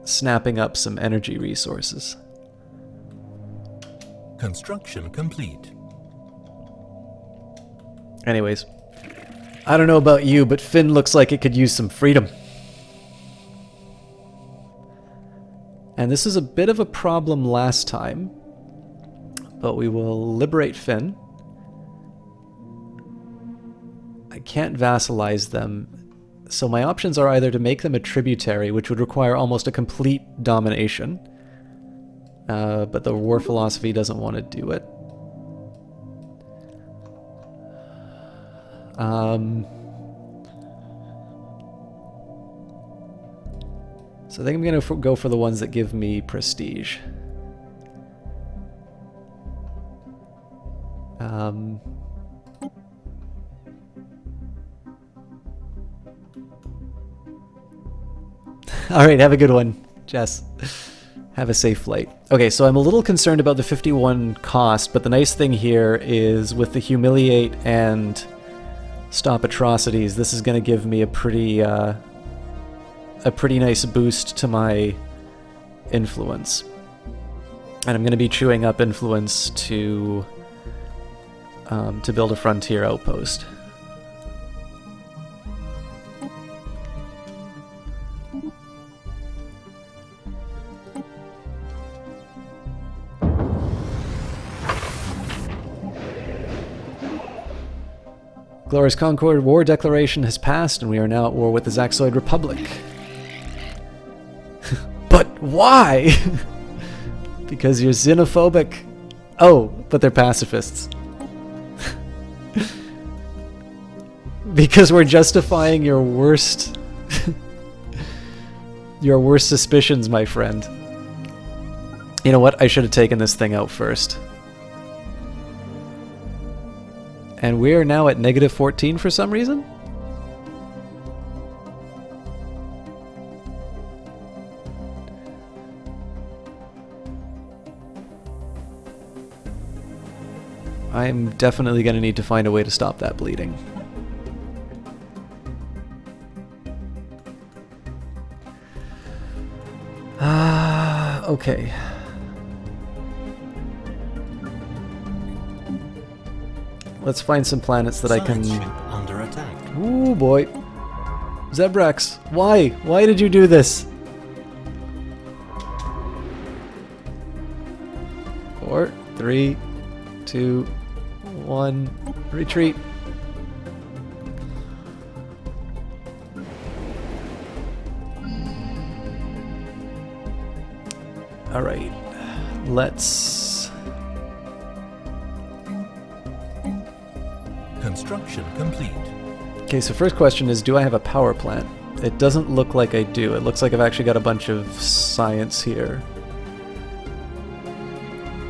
Speaker 1: snapping up some energy resources.
Speaker 3: Construction complete.
Speaker 1: Anyways, I don't know about you, but Finn looks like it could use some freedom. And this is a bit of a problem last time, but we will liberate Finn. I can't vassalize them, so my options are either to make them a tributary, which would require almost a complete domination, but the war philosophy doesn't want to do it. So I think I'm going to go for the ones that give me prestige. Alright, have a good one, Jess. Have a safe flight. Okay, so I'm a little concerned about the 51 cost, but the nice thing here is with the humiliate and stop atrocities, this is going to give me a pretty nice boost to my influence. And I'm going to be chewing up influence to build a frontier outpost. Glorious Concord War Declaration has passed, and we are now at war with the Zaxoid Republic. But why? Because you're xenophobic. Oh, but they're pacifists. Because we're justifying your worst... your worst suspicions, my friend. You know what? I should have taken this thing out first. And we are now at -14 for some reason? I'm definitely going to need to find a way to stop that bleeding. Okay. Let's find some planets that I can...
Speaker 3: Science ship under attack.
Speaker 1: Ooh, boy. Zebrax, why? Why did you do this? 4, 3, 2, 1, retreat. All right, let's...
Speaker 3: Construction complete.
Speaker 1: Okay, so first question is, do I have a power plant? It doesn't look like I do. It looks like I've actually got a bunch of science here.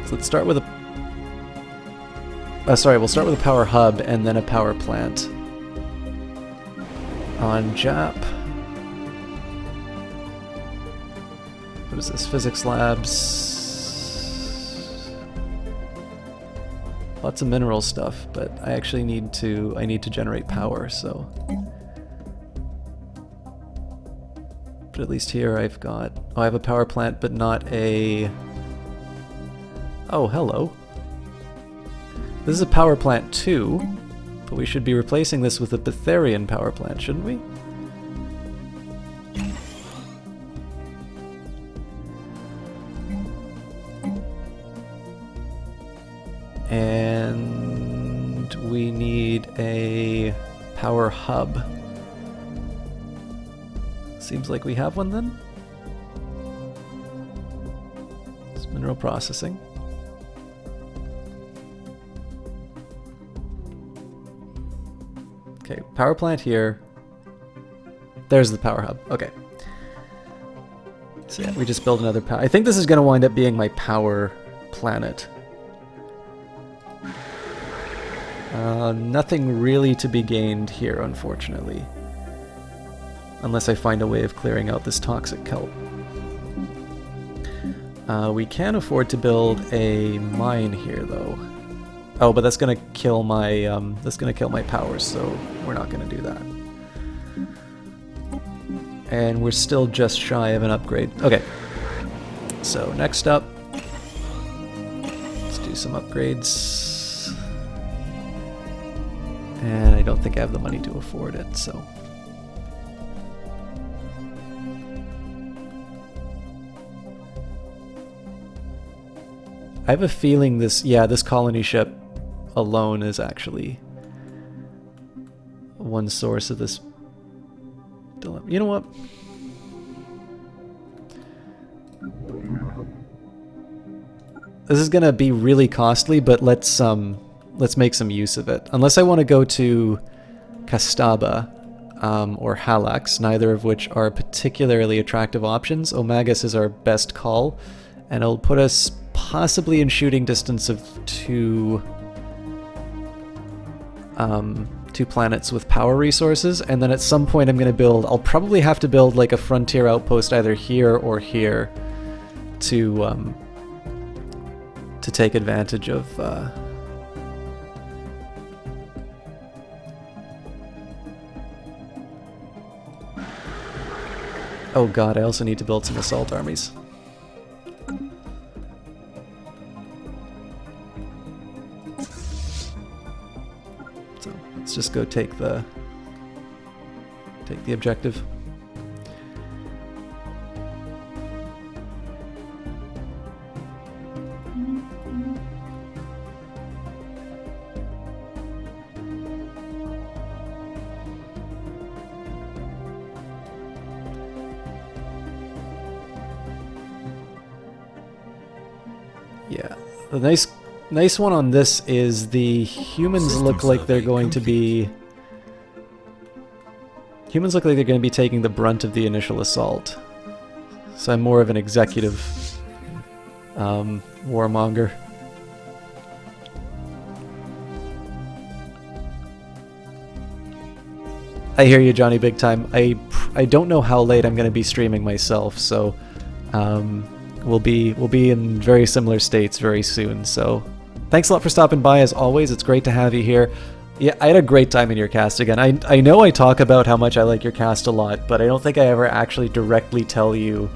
Speaker 1: So let's start with a... sorry, we'll start with a power hub and then a power plant. On Jap. What is this? Physics labs. Lots of mineral stuff, but I actually need to generate power, so. But at least here I've got, oh, I have a power plant, but not a, oh, hello. This is a power plant too, but we should be replacing this with a Betharian power plant, shouldn't we? And we need a power hub. Seems like we have one then. It's mineral processing. Okay, power plant here. There's the power hub. Okay. So yeah, we just build another power. I think this is going to wind up being my power planet. Nothing really to be gained here, unfortunately. Unless I find a way of clearing out this toxic kelp. We can afford to build a mine here, though. Oh, but that's gonna kill my powers, so we're not gonna do that. And we're still just shy of an upgrade. Okay. So next up, let's do some upgrades. And I don't think I have the money to afford it, so. I have a feeling this colony ship alone is actually one source of this dilemma. You know what? This is gonna be really costly, but let's make some use of it. Unless I want to go to Castaba or Halax, neither of which are particularly attractive options. Omagus is our best call, and it'll put us possibly in shooting distance of two planets with power resources, and then at some point I'll probably have to build like a frontier outpost either here or here to take advantage of oh god, I also need to build some assault armies. So let's just go take the objective. Yeah, the nice one on this is the humans look like they're going to be... Humans look like they're going to be taking the brunt of the initial assault. So I'm more of an executive warmonger. I hear you, Johnny, big time. I don't know how late I'm going to be streaming myself, so we'll be in very similar states very soon. So thanks a lot for stopping by. As always, it's great to have you here. Yeah, I had a great time in your cast again. I know I talk about how much I like your cast a lot, but I don't think I ever actually directly tell you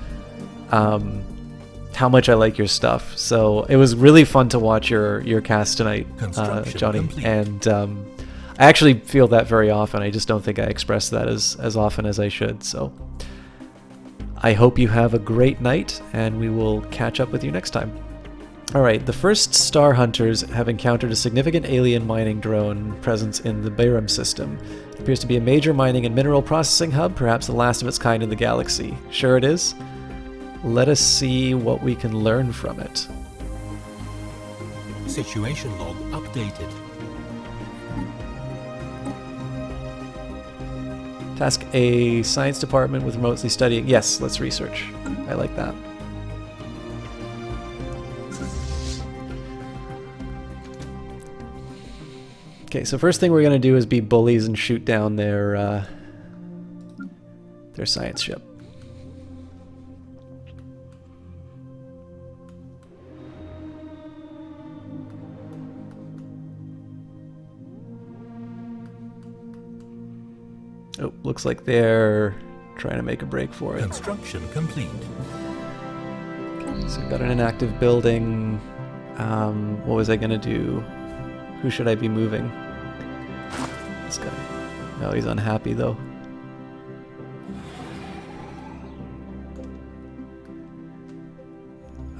Speaker 1: how much I like your stuff. So it was really fun to watch your cast tonight, Johnny.
Speaker 3: Complete.
Speaker 1: And I actually feel that very often. I just don't think I express that as often as I should. So I hope you have a great night, and we will catch up with you next time. Alright, the first Star Hunters have encountered a significant alien mining drone presence in the Bayram system. It appears to be a major mining and mineral processing hub, perhaps the last of its kind in the galaxy. Sure it is? Let us see what we can learn from it.
Speaker 3: Situation log updated.
Speaker 1: Task A, science department with remotely studying. Yes, let's research. I like that. Okay, so first thing we're gonna do is be bullies and shoot down their science ship. Oh, looks like they're trying to make a break for it.
Speaker 3: Construction complete.
Speaker 1: So I've got an inactive building. What was I gonna do? Who should I be moving? This guy. No, he's unhappy though.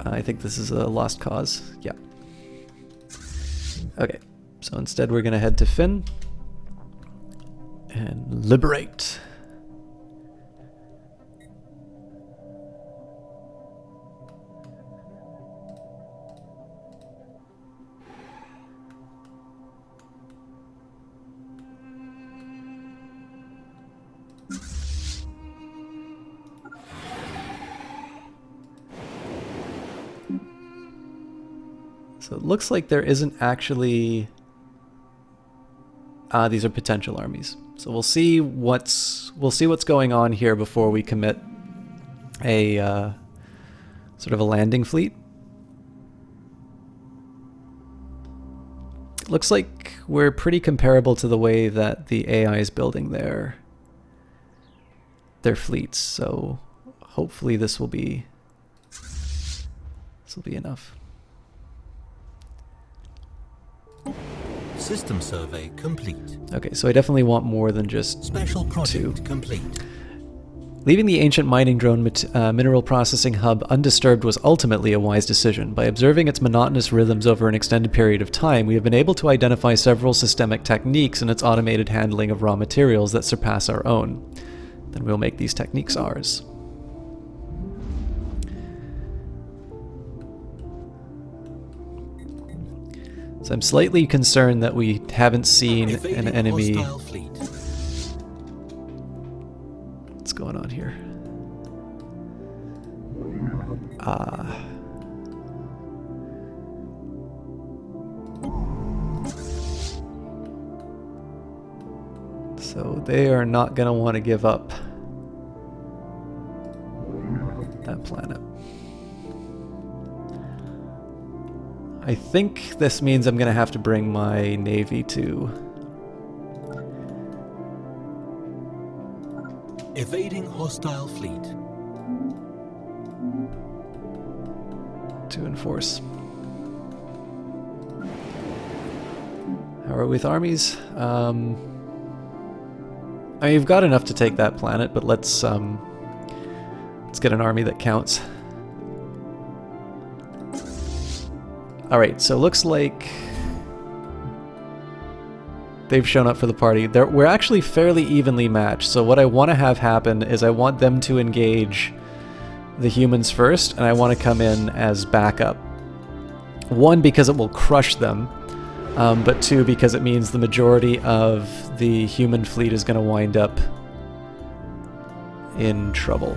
Speaker 1: I think this is a lost cause. Yeah. Okay, so instead we're gonna head to Finn and liberate. So it looks like there isn't actually... these are potential armies. So we'll see what's going on here before we commit a sort of a landing fleet. It looks like we're pretty comparable to the way that the AI is building their fleets. So hopefully this will be enough.
Speaker 3: System survey complete.
Speaker 1: Okay, so I definitely want more than just
Speaker 3: Special project
Speaker 1: 2.
Speaker 3: complete.
Speaker 1: Leaving the ancient mining drone mineral processing hub undisturbed was ultimately a wise decision. By observing its monotonous rhythms over an extended period of time, we have been able to identify several systemic techniques in its automated handling of raw materials that surpass our own. Then we'll make these techniques ours. So I'm slightly concerned that we haven't seen an
Speaker 3: Evading
Speaker 1: enemy.
Speaker 3: hostile fleet.
Speaker 1: What's going on here? So they are not going to want to give up that planet. I think this means I'm going to have to bring my navy to...
Speaker 3: Evading hostile fleet.
Speaker 1: to enforce. How are we with armies? I mean, you've got enough to take that planet, but let's get an army that counts. Alright, so looks like they've shown up for the party. We're actually fairly evenly matched, so what I want to have happen is I want them to engage the humans first, and I want to come in as backup. One, because it will crush them, but two, because it means the majority of the human fleet is going to wind up in trouble.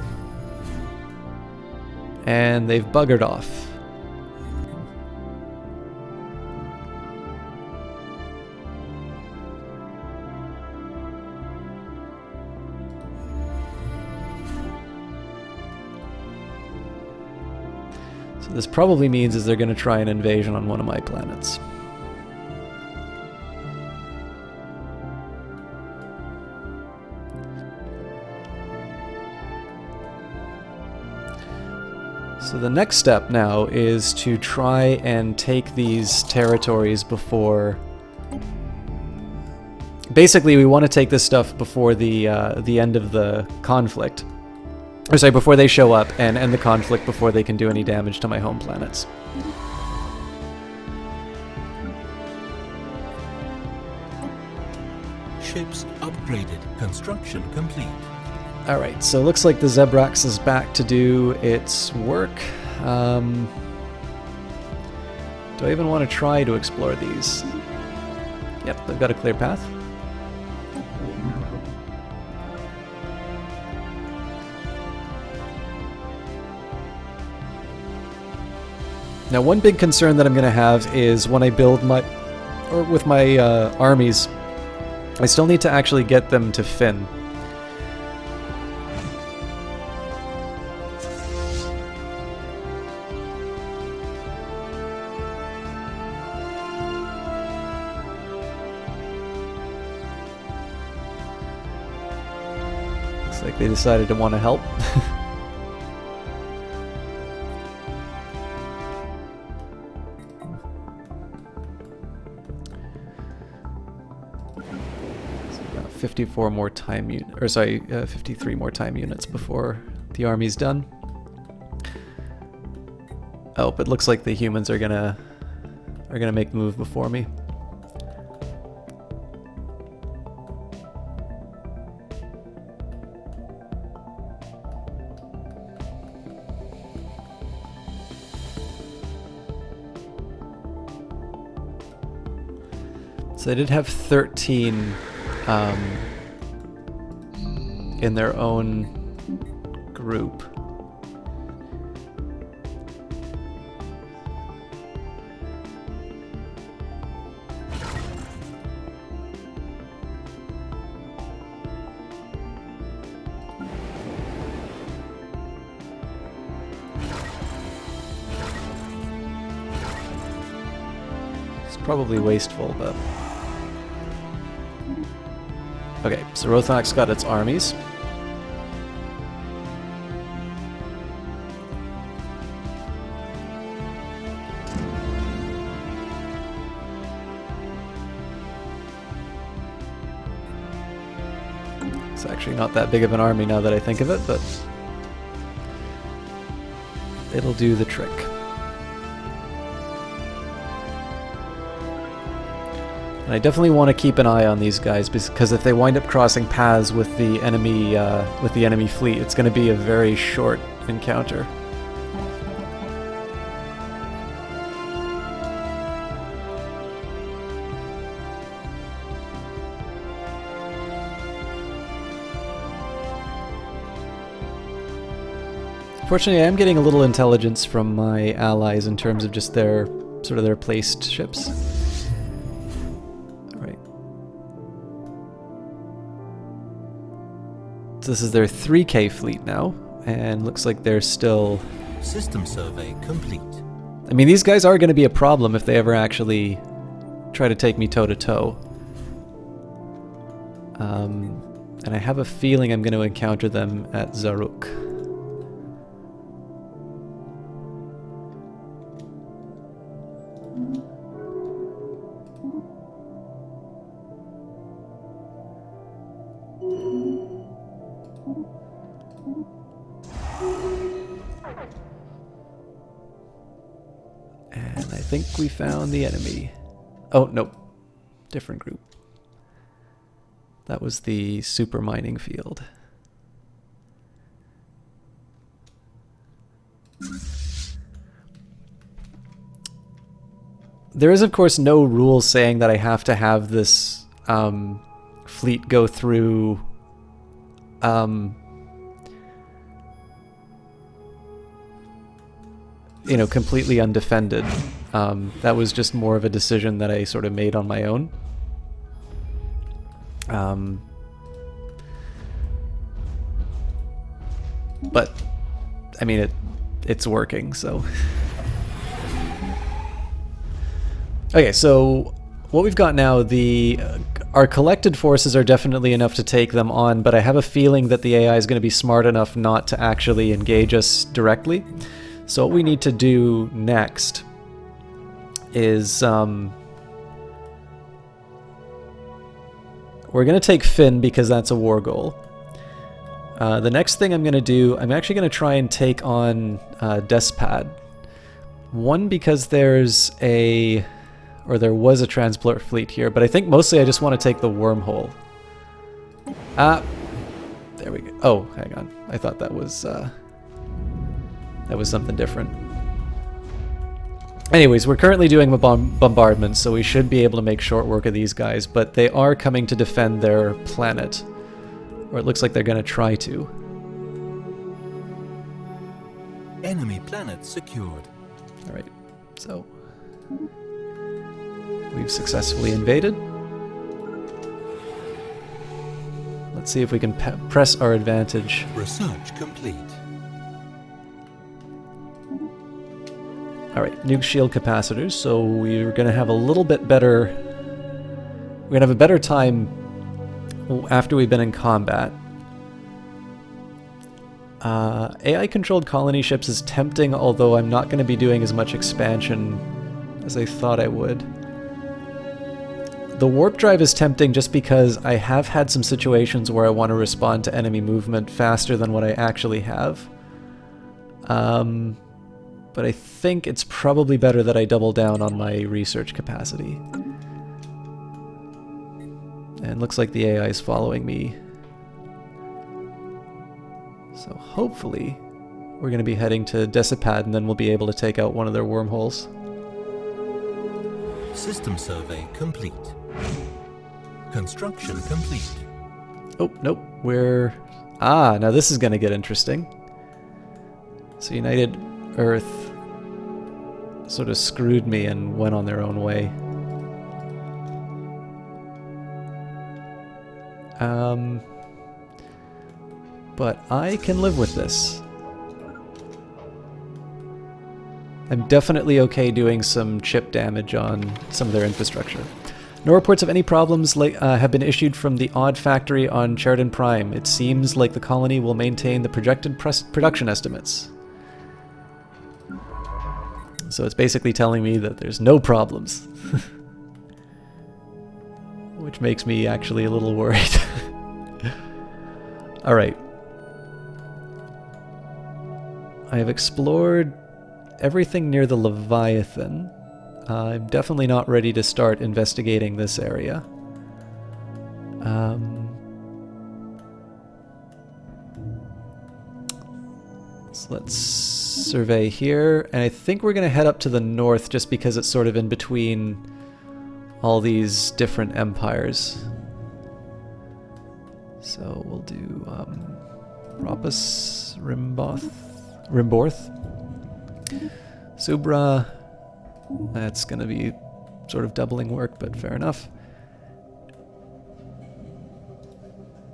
Speaker 1: And they've buggered off. So this probably means is they're going to try an invasion on one of my planets. So the next step now is to try and take these territories before... Basically, we want to take this stuff before the end of the conflict. Or sorry, before they show up, and end the conflict before they can do any damage to my home planets.
Speaker 3: Ships upgraded. Construction complete.
Speaker 1: Alright, so it looks like the Zebrax is back to do its work. Do I even want to try to explore these? Yep, they've got a clear path. Now, one big concern that I'm going to have is when I build my... or with my armies, I still need to actually get them to fin. Looks like they decided to want to help. So we've got 54 more time or sorry, 53 more time units before the army's done. Oh, but looks like the humans are gonna make the move before me. So they did have 13 in their own group. It's probably wasteful, but... Okay, so Rothak's got its armies. It's actually not that big of an army now that I think of it, but it'll do the trick. And I definitely want to keep an eye on these guys, because if they wind up crossing paths with the enemy fleet, it's going to be a very short encounter. Fortunately, I am getting a little intelligence from my allies in terms of just their placed ships. This is their 3K fleet now, and looks like they're still...
Speaker 3: System survey complete.
Speaker 1: I mean, these guys are going to be a problem if they ever actually try to take me toe-to-toe. And I have a feeling I'm going to encounter them at Zaruk. And I think we found the enemy. Oh, nope. Different group. That was the super mining field. There is, of course, no rule saying that I have to have this fleet go through you know, completely undefended. That was just more of a decision that I sort of made on my own. But I mean, it's working, so Okay, so what we've got now, our collected forces are definitely enough to take them on, but I have a feeling that the AI is going to be smart enough not to actually engage us directly. So what we need to do next is we're going to take Finn because that's a war goal. The next thing I'm going to do, I'm actually going to try and take on Despad. One, because there was a transport fleet here, but I think mostly I just want to take the wormhole. There we go. Oh, hang on. I thought that was something different. Anyways, we're currently doing a bombardment, so we should be able to make short work of these guys, but they are coming to defend their planet. Or it looks like they're going to try to.
Speaker 3: Enemy planet secured.
Speaker 1: Alright, so we've successfully invaded. Let's see if we can press our advantage.
Speaker 3: Research complete.
Speaker 1: Alright, nuke shield capacitors, so we're going to have a little bit better... We're going to have a better time after we've been in combat. AI-controlled colony ships is tempting, although I'm not going to be doing as much expansion as I thought I would. The warp drive is tempting just because I have had some situations where I want to respond to enemy movement faster than what I actually have. But I think it's probably better that I double down on my research capacity. And looks like the AI is following me. So hopefully we're going to be heading to Decipad and then we'll be able to take out one of their wormholes.
Speaker 3: System survey complete. Construction complete.
Speaker 1: Oh, nope. We're... Ah, now this is going to get interesting. So United Earth sort of screwed me and went on their own way. But I can live with this. I'm definitely okay doing some chip damage on some of their infrastructure. No reports of any problems have been issued from the Odd Factory on Sheridan Prime. It seems like the colony will maintain the projected production estimates. So it's basically telling me that there's no problems. Which makes me actually a little worried. Alright. I have explored everything near the Leviathan. I'm definitely not ready to start investigating this area. So let's survey here, and I think we're going to head up to the north just because it's sort of in between all these different empires. So we'll do Ropus, Rimborth, Subra. That's going to be sort of doubling work, but fair enough.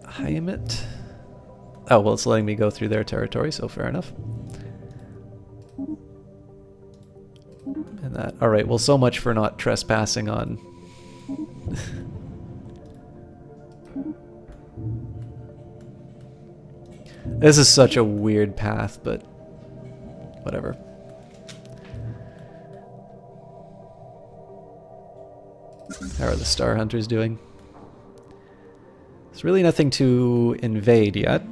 Speaker 1: Hayamit. Oh, well, it's letting me go through their territory, so fair enough. And that. Alright, well, so much for not trespassing on. This is such a weird path, but whatever. How are the Star Hunters doing? There's really nothing to invade yet.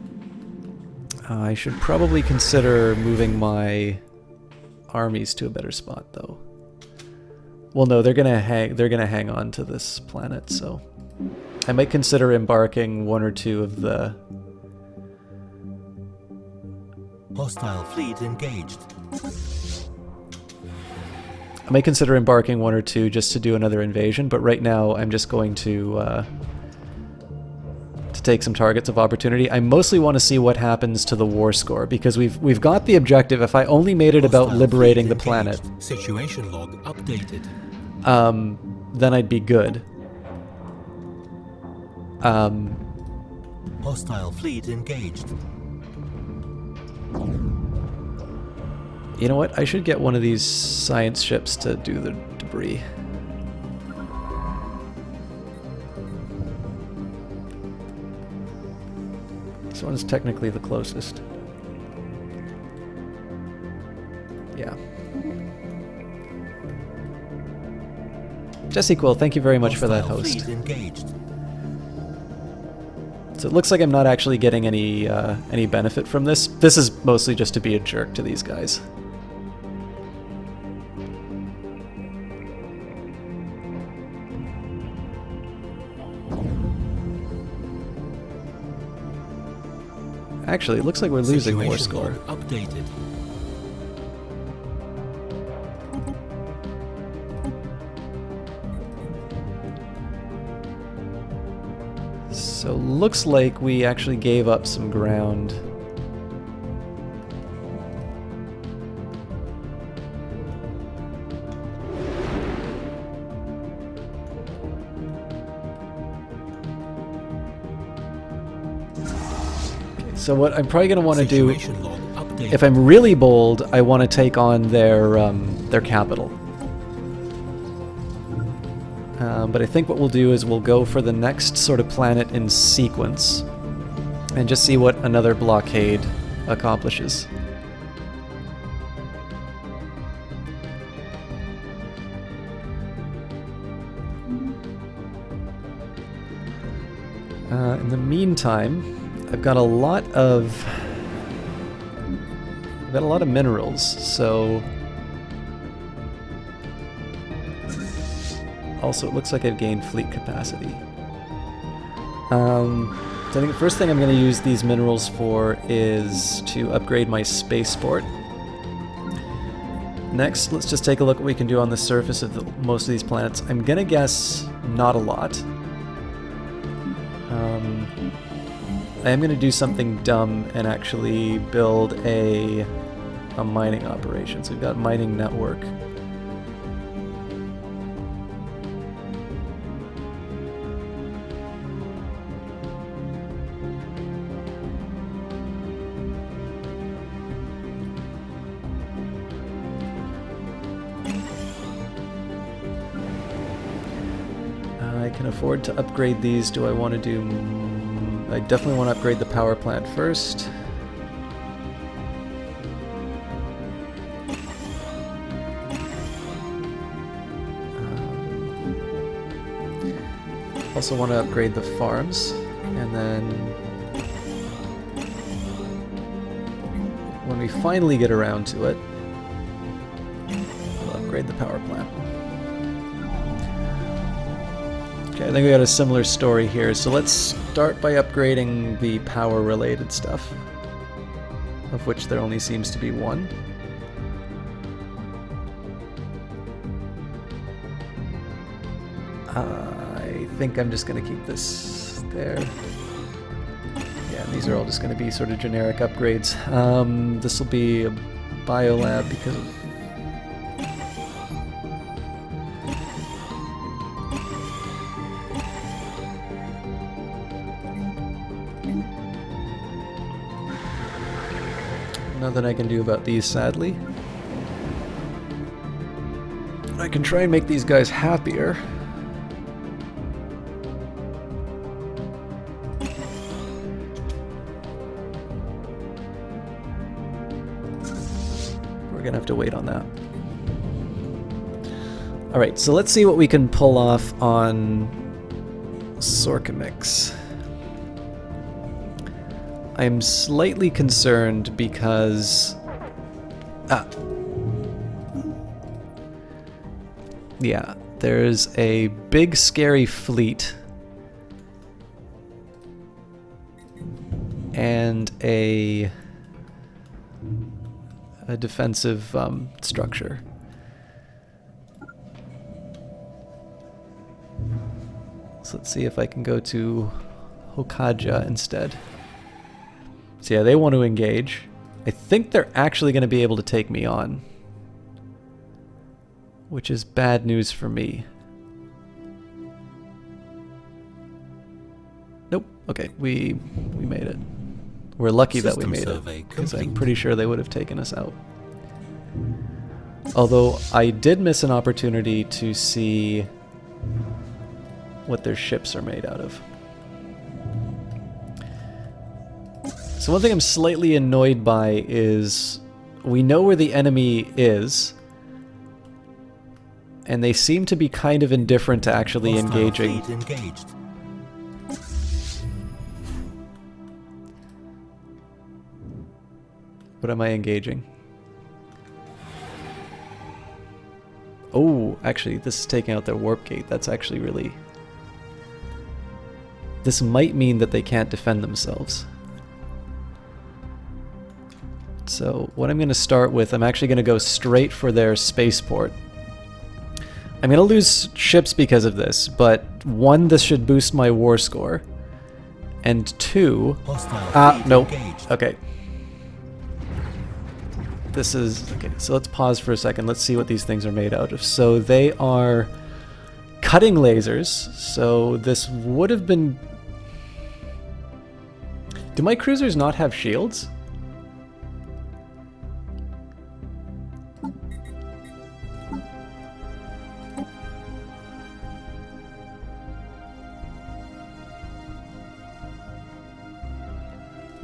Speaker 1: I should probably consider moving my armies to a better spot, though. Well, no, they're gonna hang on to this planet, so I might consider embarking one or two of the...
Speaker 3: Hostile fleet engaged.
Speaker 1: I might consider embarking one or two just to do another invasion, but right now I'm just going to take some targets of opportunity. I mostly want to see what happens to the war score, because we've got the objective. If I only made it about liberating the planet,
Speaker 3: Situation log updated.
Speaker 1: then I'd be good.
Speaker 3: Hostile fleet engaged.
Speaker 1: You know what? I should get one of these science ships to do the debris. This one's technically the closest. Yeah. Jesse Quill, thank you very much for that
Speaker 3: Hostile
Speaker 1: host.
Speaker 3: fleet engaged.
Speaker 1: So it looks like I'm not actually getting any benefit from this. This is mostly just to be a jerk to these guys. Actually, it looks like we're losing war
Speaker 3: Situation
Speaker 1: score.
Speaker 3: log updated.
Speaker 1: So looks like we actually gave up some ground. Okay, so what I'm probably going to want to do,
Speaker 3: Situation log updated.
Speaker 1: if I'm really bold, I want to take on their capital. But I think what we'll do is we'll go for the next sort of planet in sequence and just see what another blockade accomplishes. In the meantime, I've got a lot of minerals, so also it looks like I've gained fleet capacity. So I think the first thing I'm going to use these minerals for is to upgrade my spaceport. Next, let's just take a look what we can do on the surface of most of these planets. I'm going to guess not a lot. I am going to do something dumb and actually build a mining operation. So we've got mining network. I can afford to upgrade these. Do I want to do... I definitely want to upgrade the power plant first. Also want to upgrade the farms, and then when we finally get around to it, we'll upgrade the power plant. Okay, I think we got a similar story here, so let's start by upgrading the power-related stuff, of which there only seems to be one. I think I'm just going to keep this there. Yeah, these are all just going to be sort of generic upgrades. This will be a biolab because of... Nothing I can do about these, sadly. I can try and make these guys happier. We're gonna have to wait on that. Alright, so let's see what we can pull off on Sorkamix. I'm slightly concerned because... Yeah, there's a big scary fleet and a defensive structure. So let's see if I can go to Hokaja instead. So yeah, they want to engage. I think they're actually going to be able to take me on, which is bad news for me. Nope. Okay, we made it. We're lucky that we made it, because I'm pretty sure they would have taken us out. Although I did miss an opportunity to see what their ships are made out of. So one thing I'm slightly annoyed by is we know where the enemy is, and they seem to be kind of indifferent to actually
Speaker 3: Hostile
Speaker 1: engaging.
Speaker 3: fleet engaged.
Speaker 1: What am I engaging? Oh, actually, this is taking out their warp gate. That's actually really... This might mean that they can't defend themselves. So what I'm going to start with, I'm actually going to go straight for their spaceport. I'm going to lose ships because of this, but one, this should boost my war score. And two...
Speaker 3: Hostile fleet
Speaker 1: nope.
Speaker 3: engaged.
Speaker 1: Okay. This is... Okay, so let's pause for a second. Let's see what these things are made out of. So they are cutting lasers. So this would have been... Do my cruisers not have shields?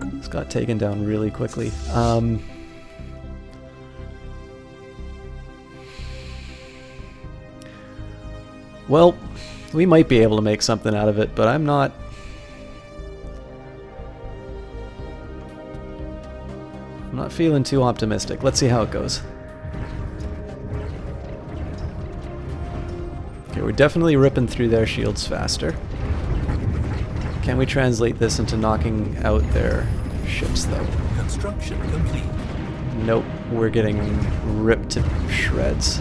Speaker 1: This got taken down really quickly. Well, we might be able to make something out of it, but I'm not feeling too optimistic. Let's see how it goes. Okay, we're definitely ripping through their shields faster. Can we translate this into knocking out their ships, though?
Speaker 3: Construction complete.
Speaker 1: Nope, we're getting ripped to shreds.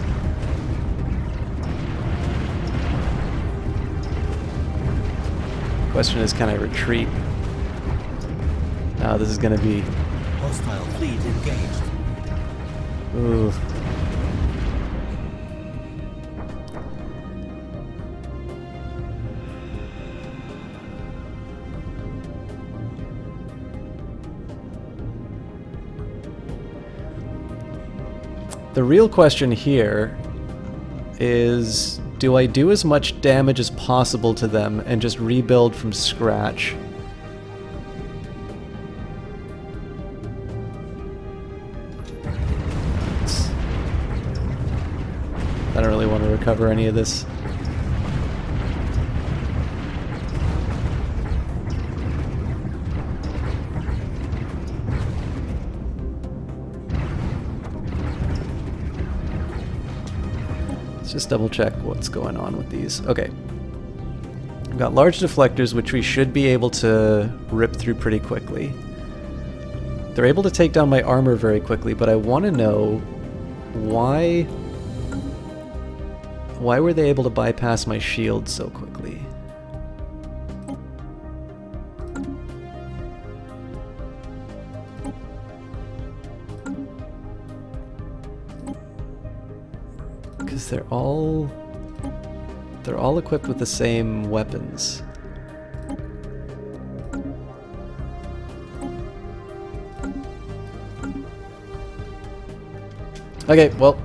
Speaker 1: Question is, can I retreat? No, this is gonna be...
Speaker 3: Hostile fleet engaged.
Speaker 1: Ooh. The real question here is, do I do as much damage as possible to them and just rebuild from scratch? I don't really want to recover any of this. Let's just double check what's going on with these. Okay. We've got large deflectors, which we should be able to rip through pretty quickly. They're able to take down my armor very quickly, but I want to know why were they able to bypass my shield so quickly? Because they're all equipped with the same weapons. Okay, well,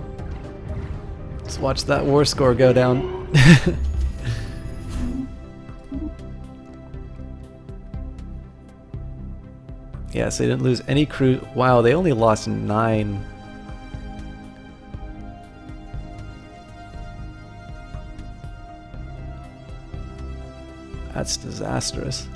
Speaker 1: let's watch that war score go down. Yes, they didn't lose any crew. Wow, they only lost 9. That's disastrous.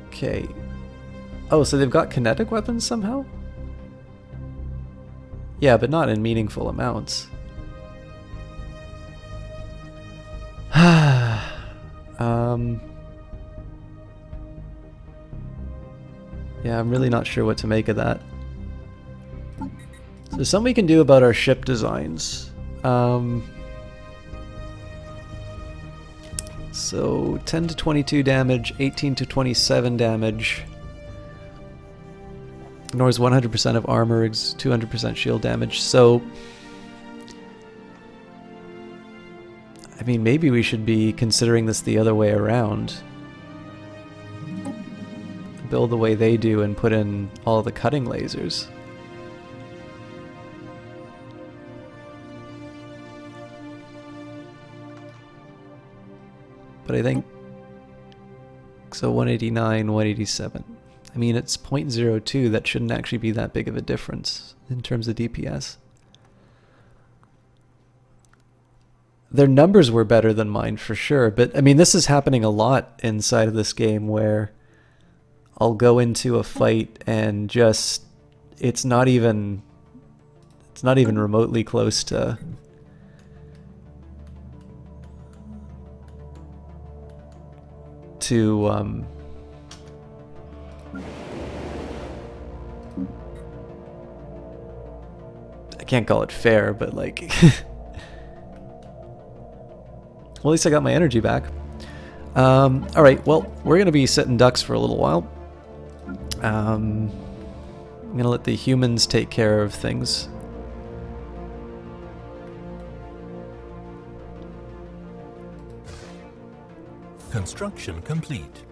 Speaker 1: Okay. Oh, so they've got kinetic weapons somehow? Yeah, but not in meaningful amounts. Yeah, I'm really not sure what to make of that. So there's something we can do about our ship designs. So 10 to 22 damage, 18 to 27 damage. Ignores 100% of armor, 200% shield damage. So, I mean, maybe we should be considering this the other way around. Build the way they do and put in all the cutting lasers. But I think... So 189, 187. I mean, it's 0.02. That shouldn't actually be that big of a difference in terms of DPS. Their numbers were better than mine for sure, but I mean, this is happening a lot inside of this game where I'll go into a fight and just it's not even remotely close to I can't call it fair, but like well, at least I got my energy back. Alright, well, we're going to be sitting ducks for a little while. I'm going to let the humans take care of things.
Speaker 3: Construction complete.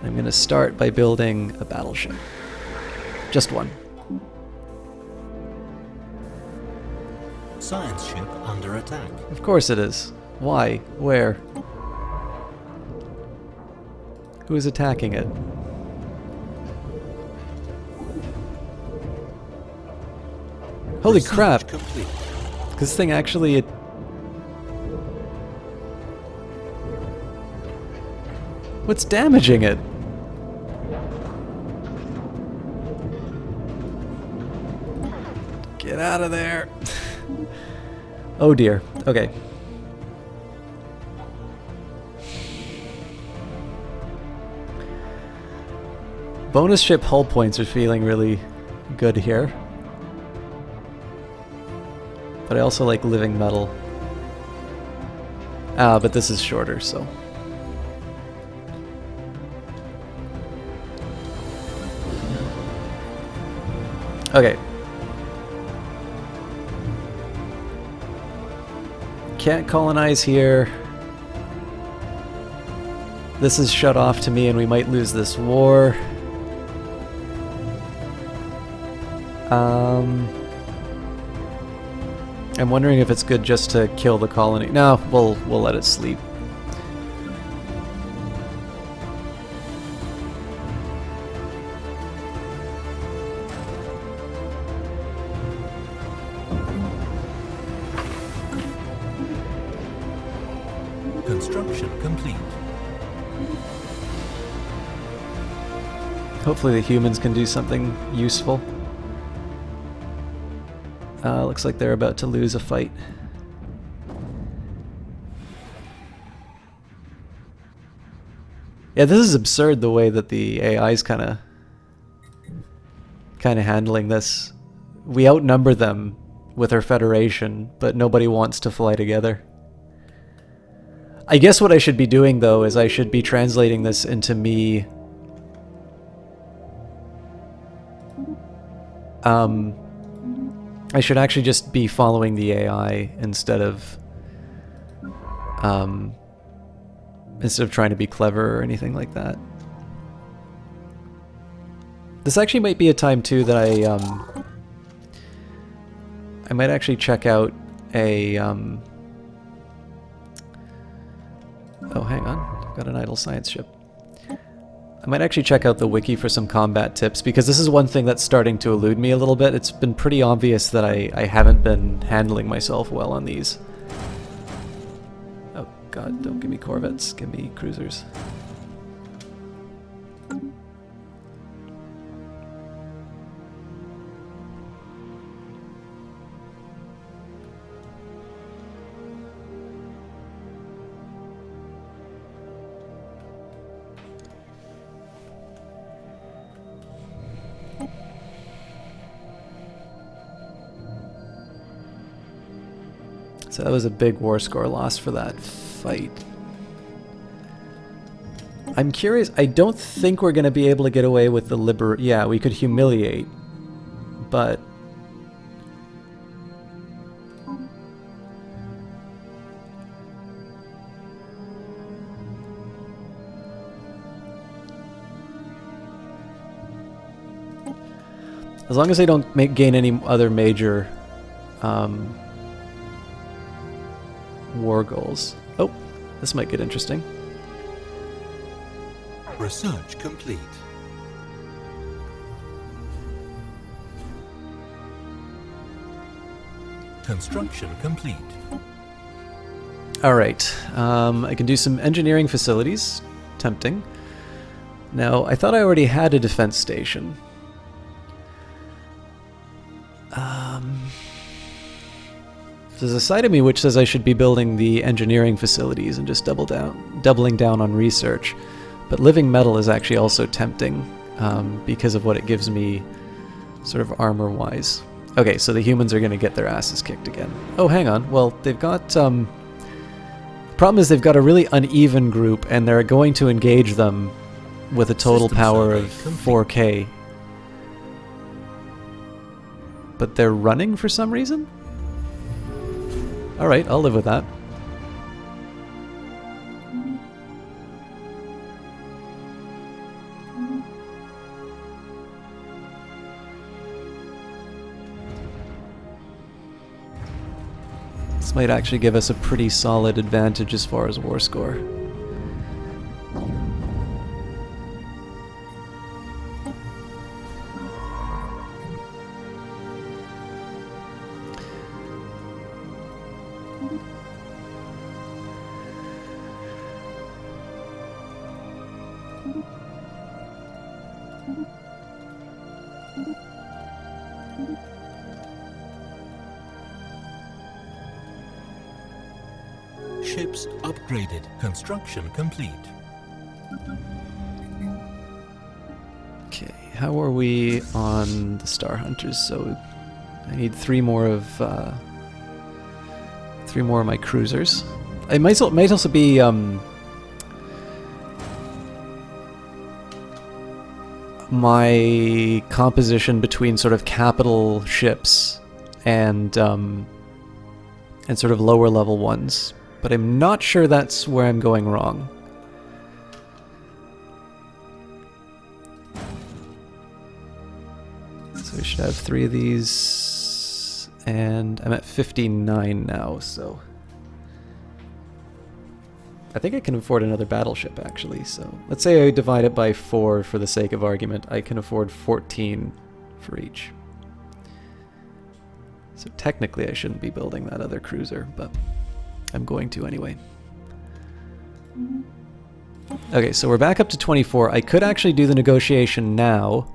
Speaker 1: I'm going to start by building a battleship. Just one.
Speaker 3: Science ship under attack.
Speaker 1: Of course it is. Why? Where? Who is attacking it? Holy
Speaker 3: Research
Speaker 1: crap!
Speaker 3: complete.
Speaker 1: This thing actually... What's damaging it? Get out of there! Oh dear. Okay. Bonus ship hull points are feeling really good here. But I also like living metal. Ah, but this is shorter, so... Okay. Can't colonize here. This is shut off to me and we might lose this war. I'm wondering if it's good just to kill the colony. No, we'll let it sleep.
Speaker 3: Construction complete.
Speaker 1: Hopefully the humans can do something useful. Looks like they're about to lose a fight. Yeah, this is absurd the way that the AI's kind of handling this. We outnumber them with our Federation, but nobody wants to fly together. I guess what I should be doing though is I should be translating this into me I should actually just be following the AI instead of trying to be clever or anything like that. This actually might be a time too that I might actually check out a oh, hang on, I've got an idle science ship. I might actually check out the wiki for some combat tips, because this is one thing that's starting to elude me a little bit. It's been pretty obvious that I haven't been handling myself well on these. Oh god, don't give me corvettes, give me cruisers. So that was a big war score loss for that fight. I'm curious, I don't think we're going to be able to get away with the yeah, we could humiliate, but... As long as they don't gain any other major war goals. Oh, this might get interesting.
Speaker 3: Research complete. Construction complete.
Speaker 1: Alright, I can do some engineering facilities. Tempting. Now, I thought I already had a defense station. There's a side of me which says I should be building the engineering facilities and just doubling down on research. But living metal is actually also tempting because of what it gives me sort of armor-wise. Okay, so the humans are going to get their asses kicked again. Oh, hang on. Well, they've got... the problem is they've got a really uneven group, and they're going to engage them with a total power of 4K. But they're running for some reason? Alright, I'll live with that. This might actually give us a pretty solid advantage as far as war score.
Speaker 3: Ships upgraded. Construction complete.
Speaker 1: Okay, how are we on the Star Hunters? So I need three more of my cruisers. It might also be my composition between sort of capital ships and sort of lower level ones. But I'm not sure that's where I'm going wrong. So we should have 3 of these, and I'm at 59 now, so I think I can afford another battleship actually. So let's say I divide it by 4 for the sake of argument. I can afford 14 for each. So technically I shouldn't be building that other cruiser, but I'm going to anyway. Okay, so we're back up to 24. I could actually do the negotiation now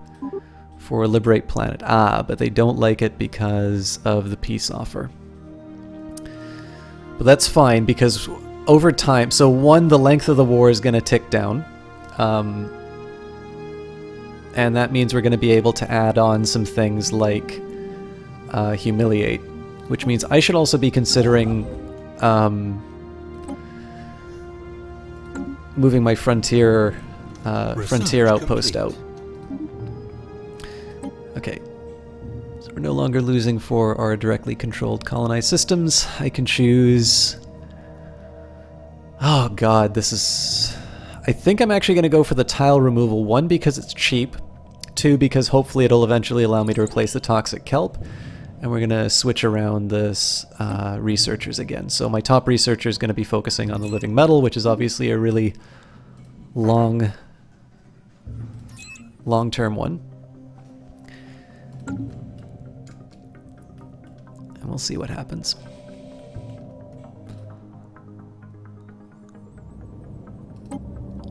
Speaker 1: for Liberate Planet. But they don't like it because of the peace offer. But that's fine because over time... So one, the length of the war is going to tick down. And that means we're going to be able to add on some things like Humiliate. Which means I should also be considering... moving my frontier outpost out. Okay, so we're no longer losing for our directly controlled colonized systems. I can choose... Oh god, this is... I think I'm actually going to go for the tile removal. 1, because it's cheap. 2, because hopefully it'll eventually allow me to replace the toxic kelp. And we're going to switch around this researchers again. So my top researcher is going to be focusing on the living metal, which is obviously a really long-term one. And we'll see what happens.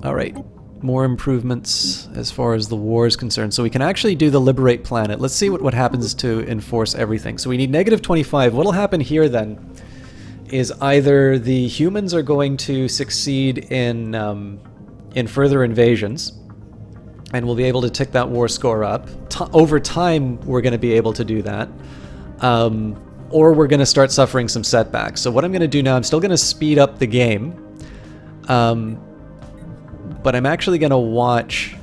Speaker 1: Alright, more improvements as far as the war is concerned. So we can actually do the Liberate Planet. Let's see what happens to enforce everything. So we need -25. What'll happen here then is either the humans are going to succeed in further invasions, and we'll be able to tick that war score up. Over time, we're going to be able to do that. Or we're going to start suffering some setbacks. So what I'm going to do now, I'm still going to speed up the game. But I'm actually going to watch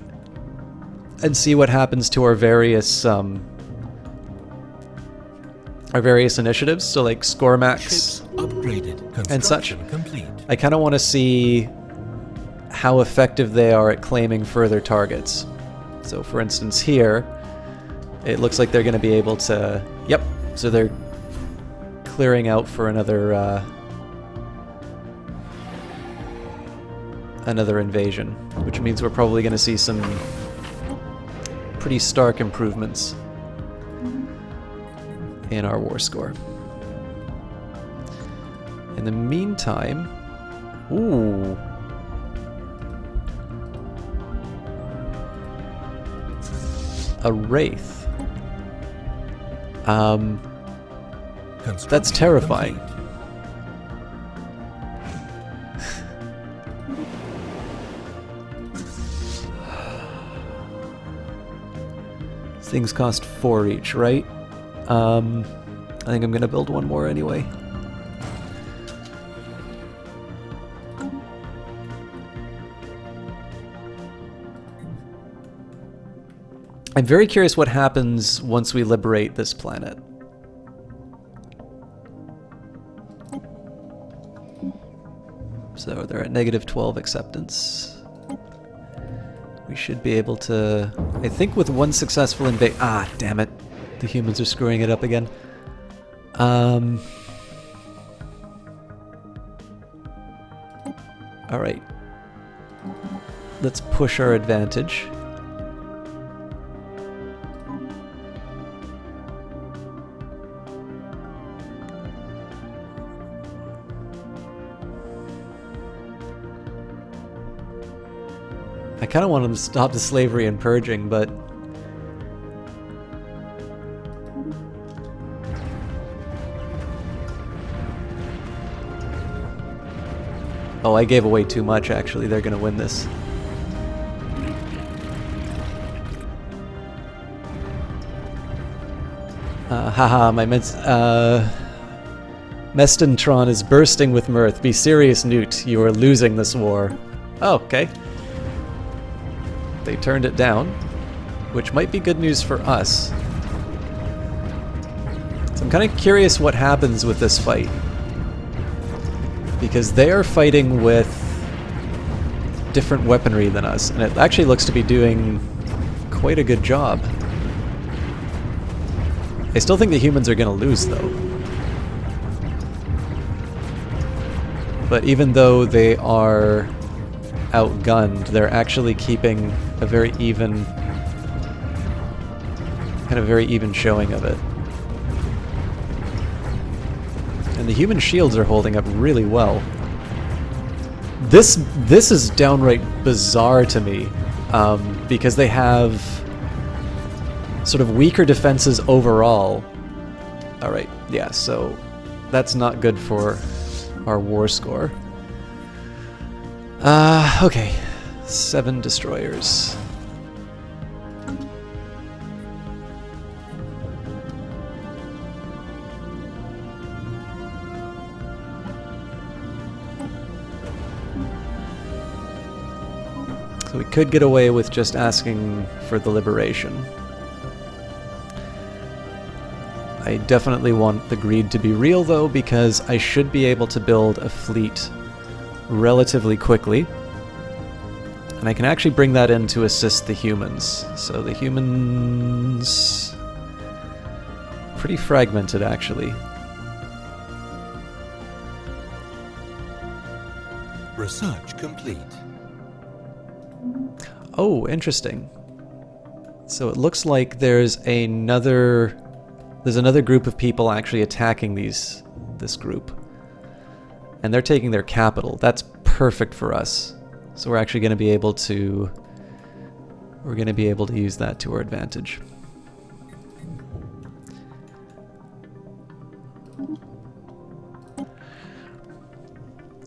Speaker 1: and see what happens to our various initiatives. So like score max and such.
Speaker 3: Complete.
Speaker 1: I kind of want to see how effective they are at claiming further targets. So for instance here, it looks like they're going to be able to... Yep, so they're clearing out for another another invasion, which means we're probably going to see some pretty stark improvements in our war score. In the meantime, ooh. A wraith. That's terrifying. Things cost 4 each, right? I think I'm gonna build one more anyway. I'm very curious what happens once we liberate this planet. So they're at -12 acceptance. We should be able to... I think with one successful invade... Ah, damn it. The humans are screwing it up again. Alright. Let's push our advantage. I kind of want them to stop the slavery and purging, but... Oh, I gave away too much, actually. They're gonna win this. Haha, my Mestentron is bursting with mirth. Be serious, Newt. You are losing this war. Oh, okay. They turned it down, which might be good news for us. So I'm kind of curious what happens with this fight. Because they are fighting with different weaponry than us, and it actually looks to be doing quite a good job. I still think the humans are going to lose, though. But even though they are outgunned, they're actually keeping a very even, showing of it. And the human shields are holding up really well. This is downright bizarre to me, because they have sort of weaker defenses overall. Alright, yeah, so that's not good for our war score. Okay. 7 destroyers. So we could get away with just asking for the liberation. I definitely want the greed to be real, though, because I should be able to build a fleet relatively quickly. And I can actually bring that in to assist the humans. So the humans... pretty fragmented, actually.
Speaker 3: Research complete.
Speaker 1: Oh, interesting. So it looks like there's another group of people actually attacking this group. And they're taking their capital. That's perfect for us. So we're actually going to be able to use that to our advantage.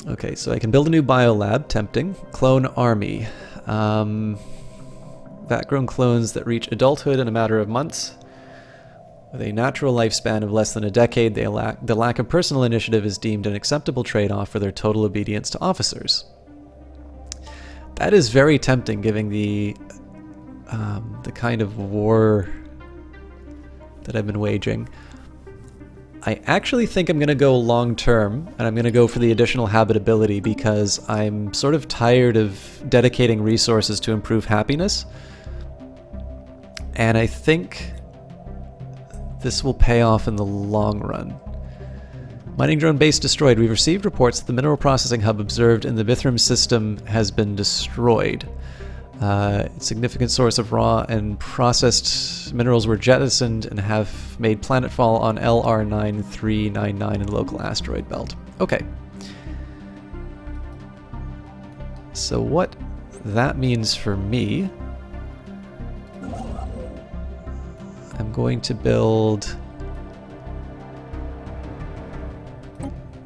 Speaker 1: Okay, so I can build a new biolab, tempting. Clone army. Vat-grown clones that reach adulthood in a matter of months. With a natural lifespan of less than a decade, the lack of personal initiative is deemed an acceptable trade-off for their total obedience to officers. That is very tempting, given the kind of war that I've been waging. I actually think I'm going to go long-term, and I'm going to go for the additional habitability because I'm sort of tired of dedicating resources to improve happiness. And I think this will pay off in the long run. Mining drone base destroyed. We've received reports that the mineral processing hub observed in the Bithram system has been destroyed. Significant source of raw and processed minerals were jettisoned and have made planetfall on LR9399 in the local asteroid belt. Okay. So what that means for me, I'm going to build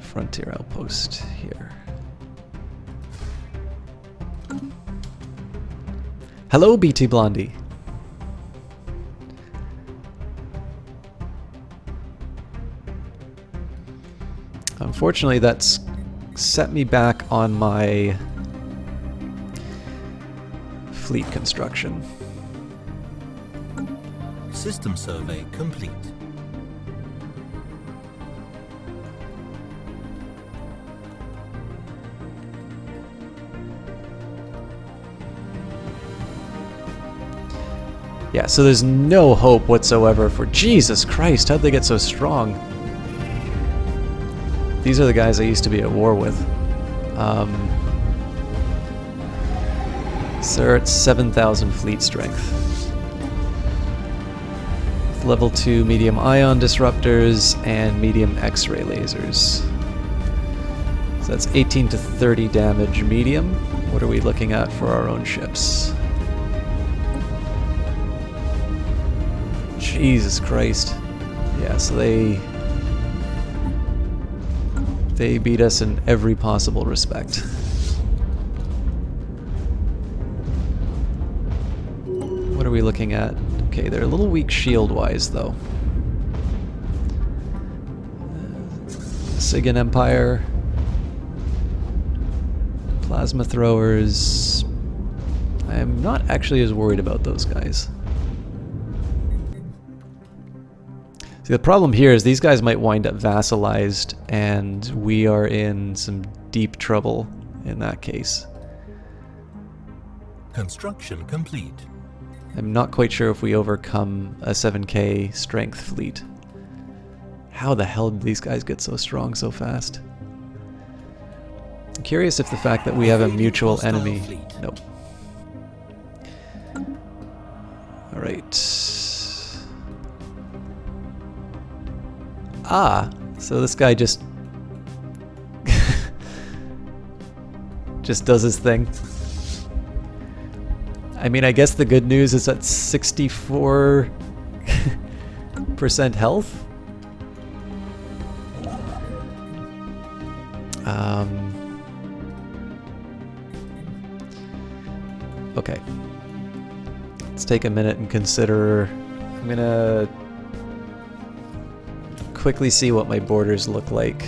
Speaker 1: frontier outpost here. Hello, BT Blondie. Unfortunately, that's set me back on my fleet construction.
Speaker 3: System survey complete.
Speaker 1: Yeah, so there's no hope whatsoever for... Jesus Christ, how'd they get so strong? These are the guys I used to be at war with. So they're at 7,000 fleet strength. With level 2 medium ion disruptors and medium X-ray lasers. So that's 18 to 30 damage medium. What are we looking at for our own ships? Jesus Christ. Yeah, so they beat us in every possible respect. What are we looking at? Okay, they're a little weak shield-wise, though. Sigan Empire. Plasma throwers. I'm not actually as worried about those guys. See, the problem here is these guys might wind up vassalized, and we are in some deep trouble in that case.
Speaker 3: Construction complete.
Speaker 1: I'm not quite sure if we overcome a 7k strength fleet. How the hell did these guys get so strong so fast? I'm curious if the fact that we have a mutual enemy... Nope. Alright. Ah, so this guy just does his thing. I mean, I guess the good news is at 64% health. Okay. Let's take a minute and consider. I'm gonna quickly see what my borders look like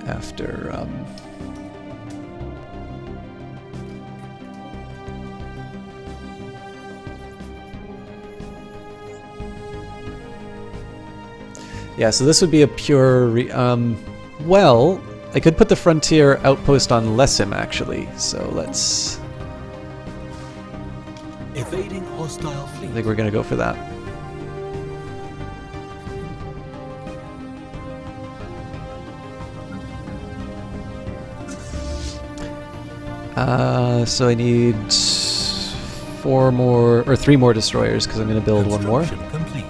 Speaker 1: after yeah, so this would be a pure well, I could put the frontier outpost on Lessim actually, so let's...
Speaker 3: Evading hostile fleet.
Speaker 1: I think we're gonna go for that. So I need 3 more destroyers because I'm gonna build one more.
Speaker 3: Complete.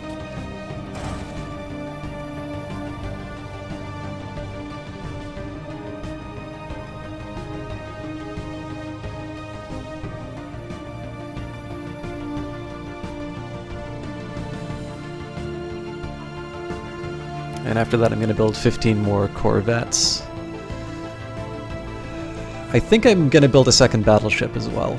Speaker 1: And after that I'm going to build 15 more corvettes. I think I'm going to build a second battleship as well.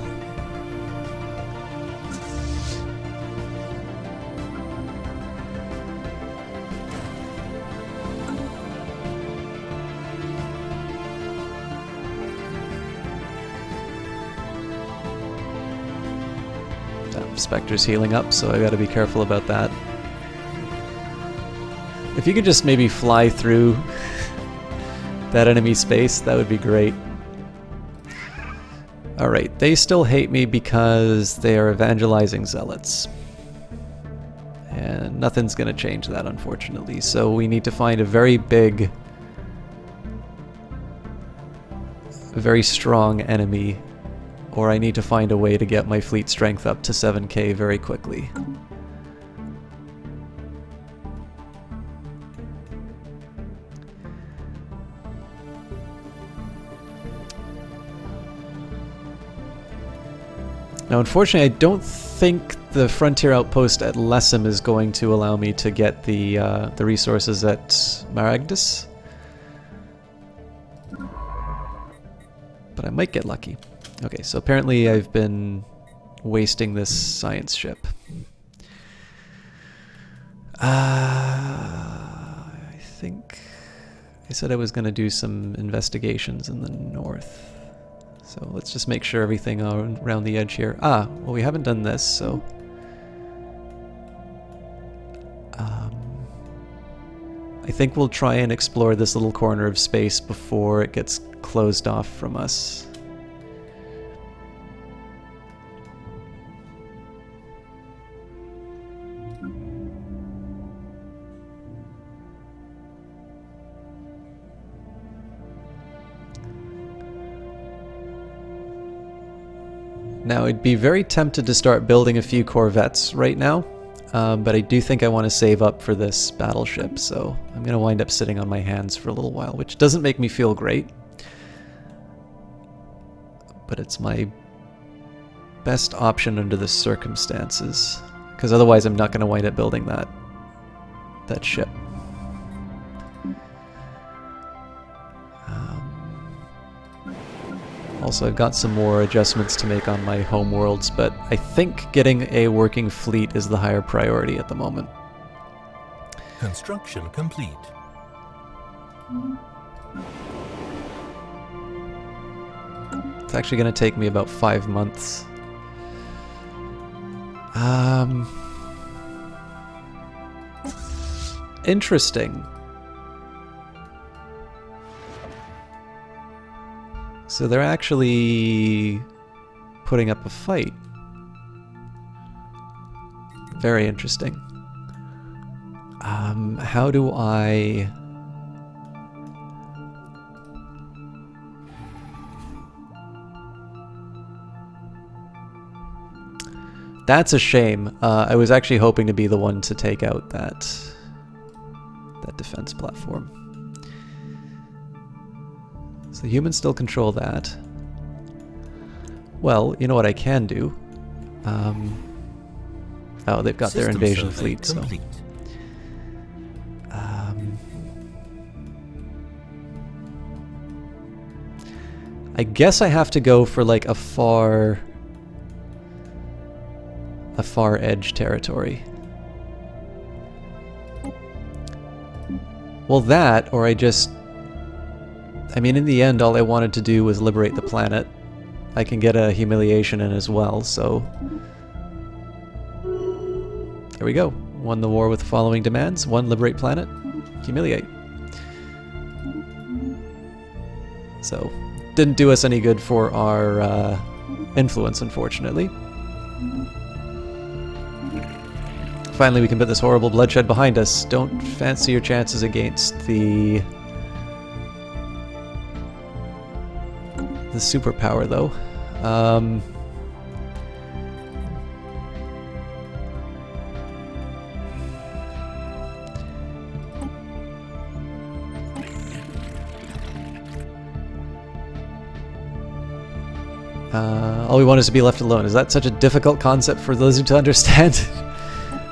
Speaker 1: Spectre's healing up, so I got to be careful about that. If you could just maybe fly through that enemy space, that would be great. Alright, they still hate me because they are evangelizing zealots. And nothing's going to change that, unfortunately. So we need to find a very big, very strong enemy, or I need to find a way to get my fleet strength up to 7k very quickly. Now, unfortunately, I don't think the frontier outpost at Lessem is going to allow me to get the resources at Maragdus. But I might get lucky. Okay, so apparently I've been wasting this science ship. I think I said I was going to do some investigations in the north. So let's just make sure everything around the edge here. Ah, well, we haven't done this, so... I think we'll try and explore this little corner of space before it gets closed off from us. Now, I'd be very tempted to start building a few corvettes right now, but I do think I want to save up for this battleship, so I'm going to wind up sitting on my hands for a little while, which doesn't make me feel great. But it's my best option under the circumstances, because otherwise I'm not going to wind up building that ship. Also, I've got some more adjustments to make on my home worlds, but I think getting a working fleet is the higher priority at the moment.
Speaker 3: Construction complete.
Speaker 1: It's actually going to take me about 5 months. Interesting. So they're actually putting up a fight. Very interesting. How do I... That's a shame. I was actually hoping to be the one to take out that defense platform. So humans still control that. Well, you know what I can do? Oh, they've got their invasion fleet, so... I guess I have to go for like a far edge territory. Well, that, or I just... I mean, in the end, all I wanted to do was liberate the planet. I can get a humiliation in as well, so... There we go. Won the war with the following demands. 1, liberate planet. Humiliate. So, didn't do us any good for our influence, unfortunately. Finally, we can put this horrible bloodshed behind us. Don't fancy your chances against the superpower, though. All we want is to be left alone. Is that such a difficult concept for those to understand?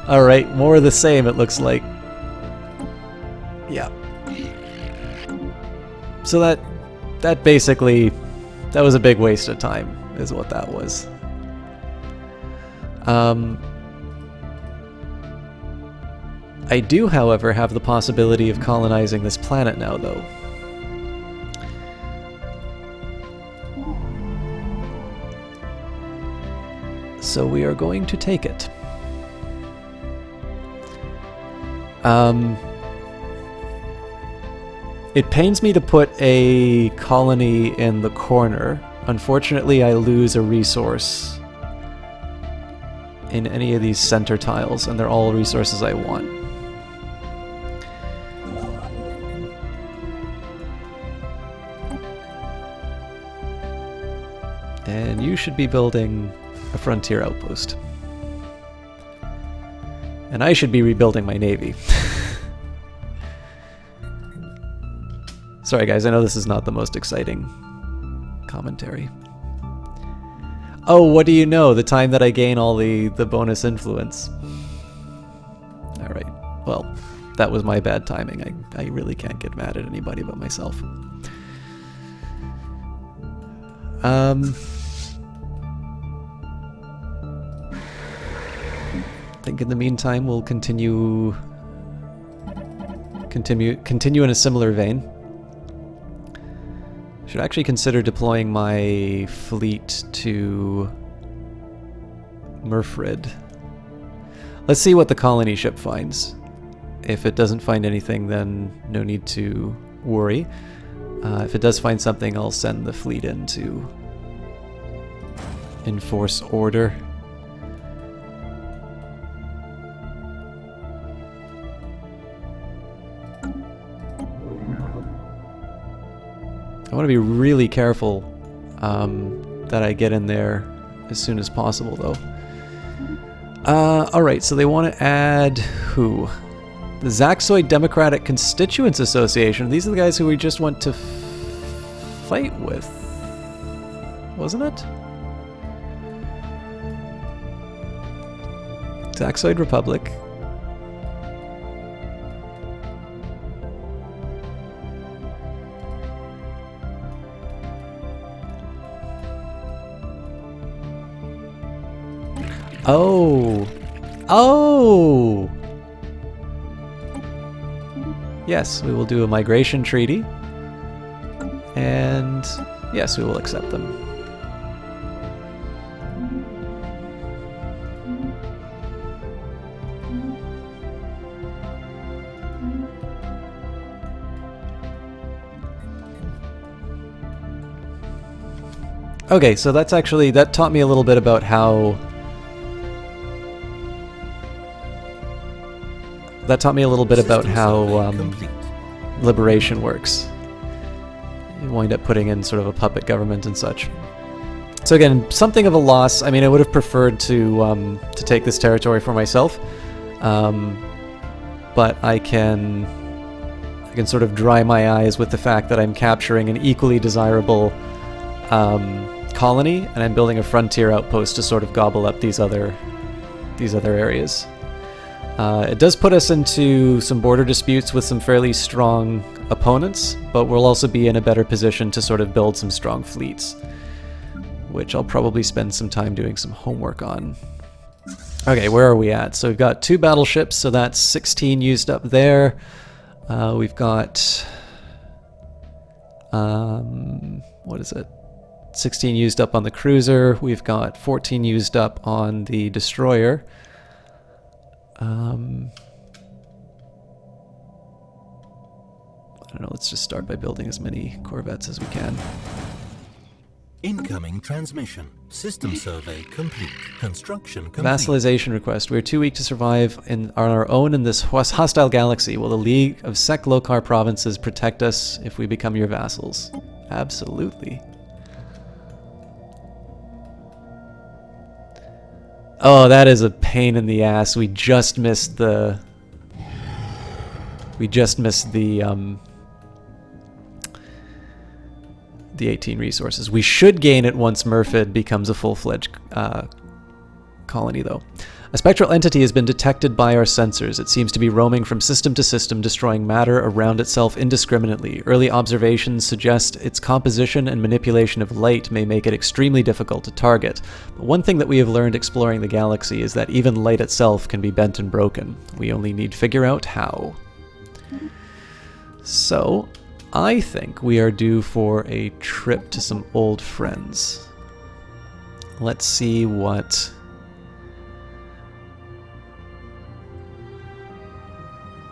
Speaker 1: Alright, more of the same, it looks like. Yeah. So that basically... That was a big waste of time, is what that was. I do, however, have the possibility of colonizing this planet now, though. So we are going to take it. It pains me to put a colony in the corner. Unfortunately, I lose a resource in any of these center tiles, and they're all resources I want. And you should be building a frontier outpost. And I should be rebuilding my navy. Sorry guys, I know this is not the most exciting commentary. Oh, what do you know? The time that I gain all the bonus influence. Alright, well, that was my bad timing. I really can't get mad at anybody but myself. I think in the meantime we'll continue in a similar vein. Should actually consider deploying my fleet to Murfrid. Let's see what the colony ship finds. If it doesn't find anything, then no need to worry. If it does find something, I'll send the fleet in to enforce order. I want to be really careful that I get in there as soon as possible, though. Alright, so they want to add who? The Zaxoid Democratic Constituents Association. These are the guys who we just went to fight with, wasn't it? Zaxoid Republic. Oh! Oh! Yes, we will do a migration treaty. And yes, we will accept them. Okay, so that taught me a little bit about how liberation works. You wind up putting in sort of a puppet government and such. So again, something of a loss. I mean, I would have preferred to take this territory for myself, but I can sort of dry my eyes with the fact that I'm capturing an equally desirable colony, and I'm building a frontier outpost to sort of gobble up these other areas. It does put us into some border disputes with some fairly strong opponents, but we'll also be in a better position to sort of build some strong fleets, which I'll probably spend some time doing some homework on. Okay, where are we at? So we've got 2 battleships, so that's 16 used up there. We've got... what is it? 16 used up on the cruiser. We've got 14 used up on the destroyer. I don't know, let's just start by building as many corvettes as we can.
Speaker 3: Incoming transmission. System survey complete. Construction complete.
Speaker 1: Vassalization request. We are too weak to survive on our own in this hostile galaxy. Will the League of Sek-Lokar provinces protect us if we become your vassals? Absolutely. Oh, that is a pain in the ass. We just missed the 18 resources. We should gain it once Murfid becomes a full-fledged colony, though. A spectral entity has been detected by our sensors. It seems to be roaming from system to system, destroying matter around itself indiscriminately. Early observations suggest its composition and manipulation of light may make it extremely difficult to target. But one thing that we have learned exploring the galaxy is that even light itself can be bent and broken. We only need to figure out how. So, I think we are due for a trip to some old friends. Let's see what...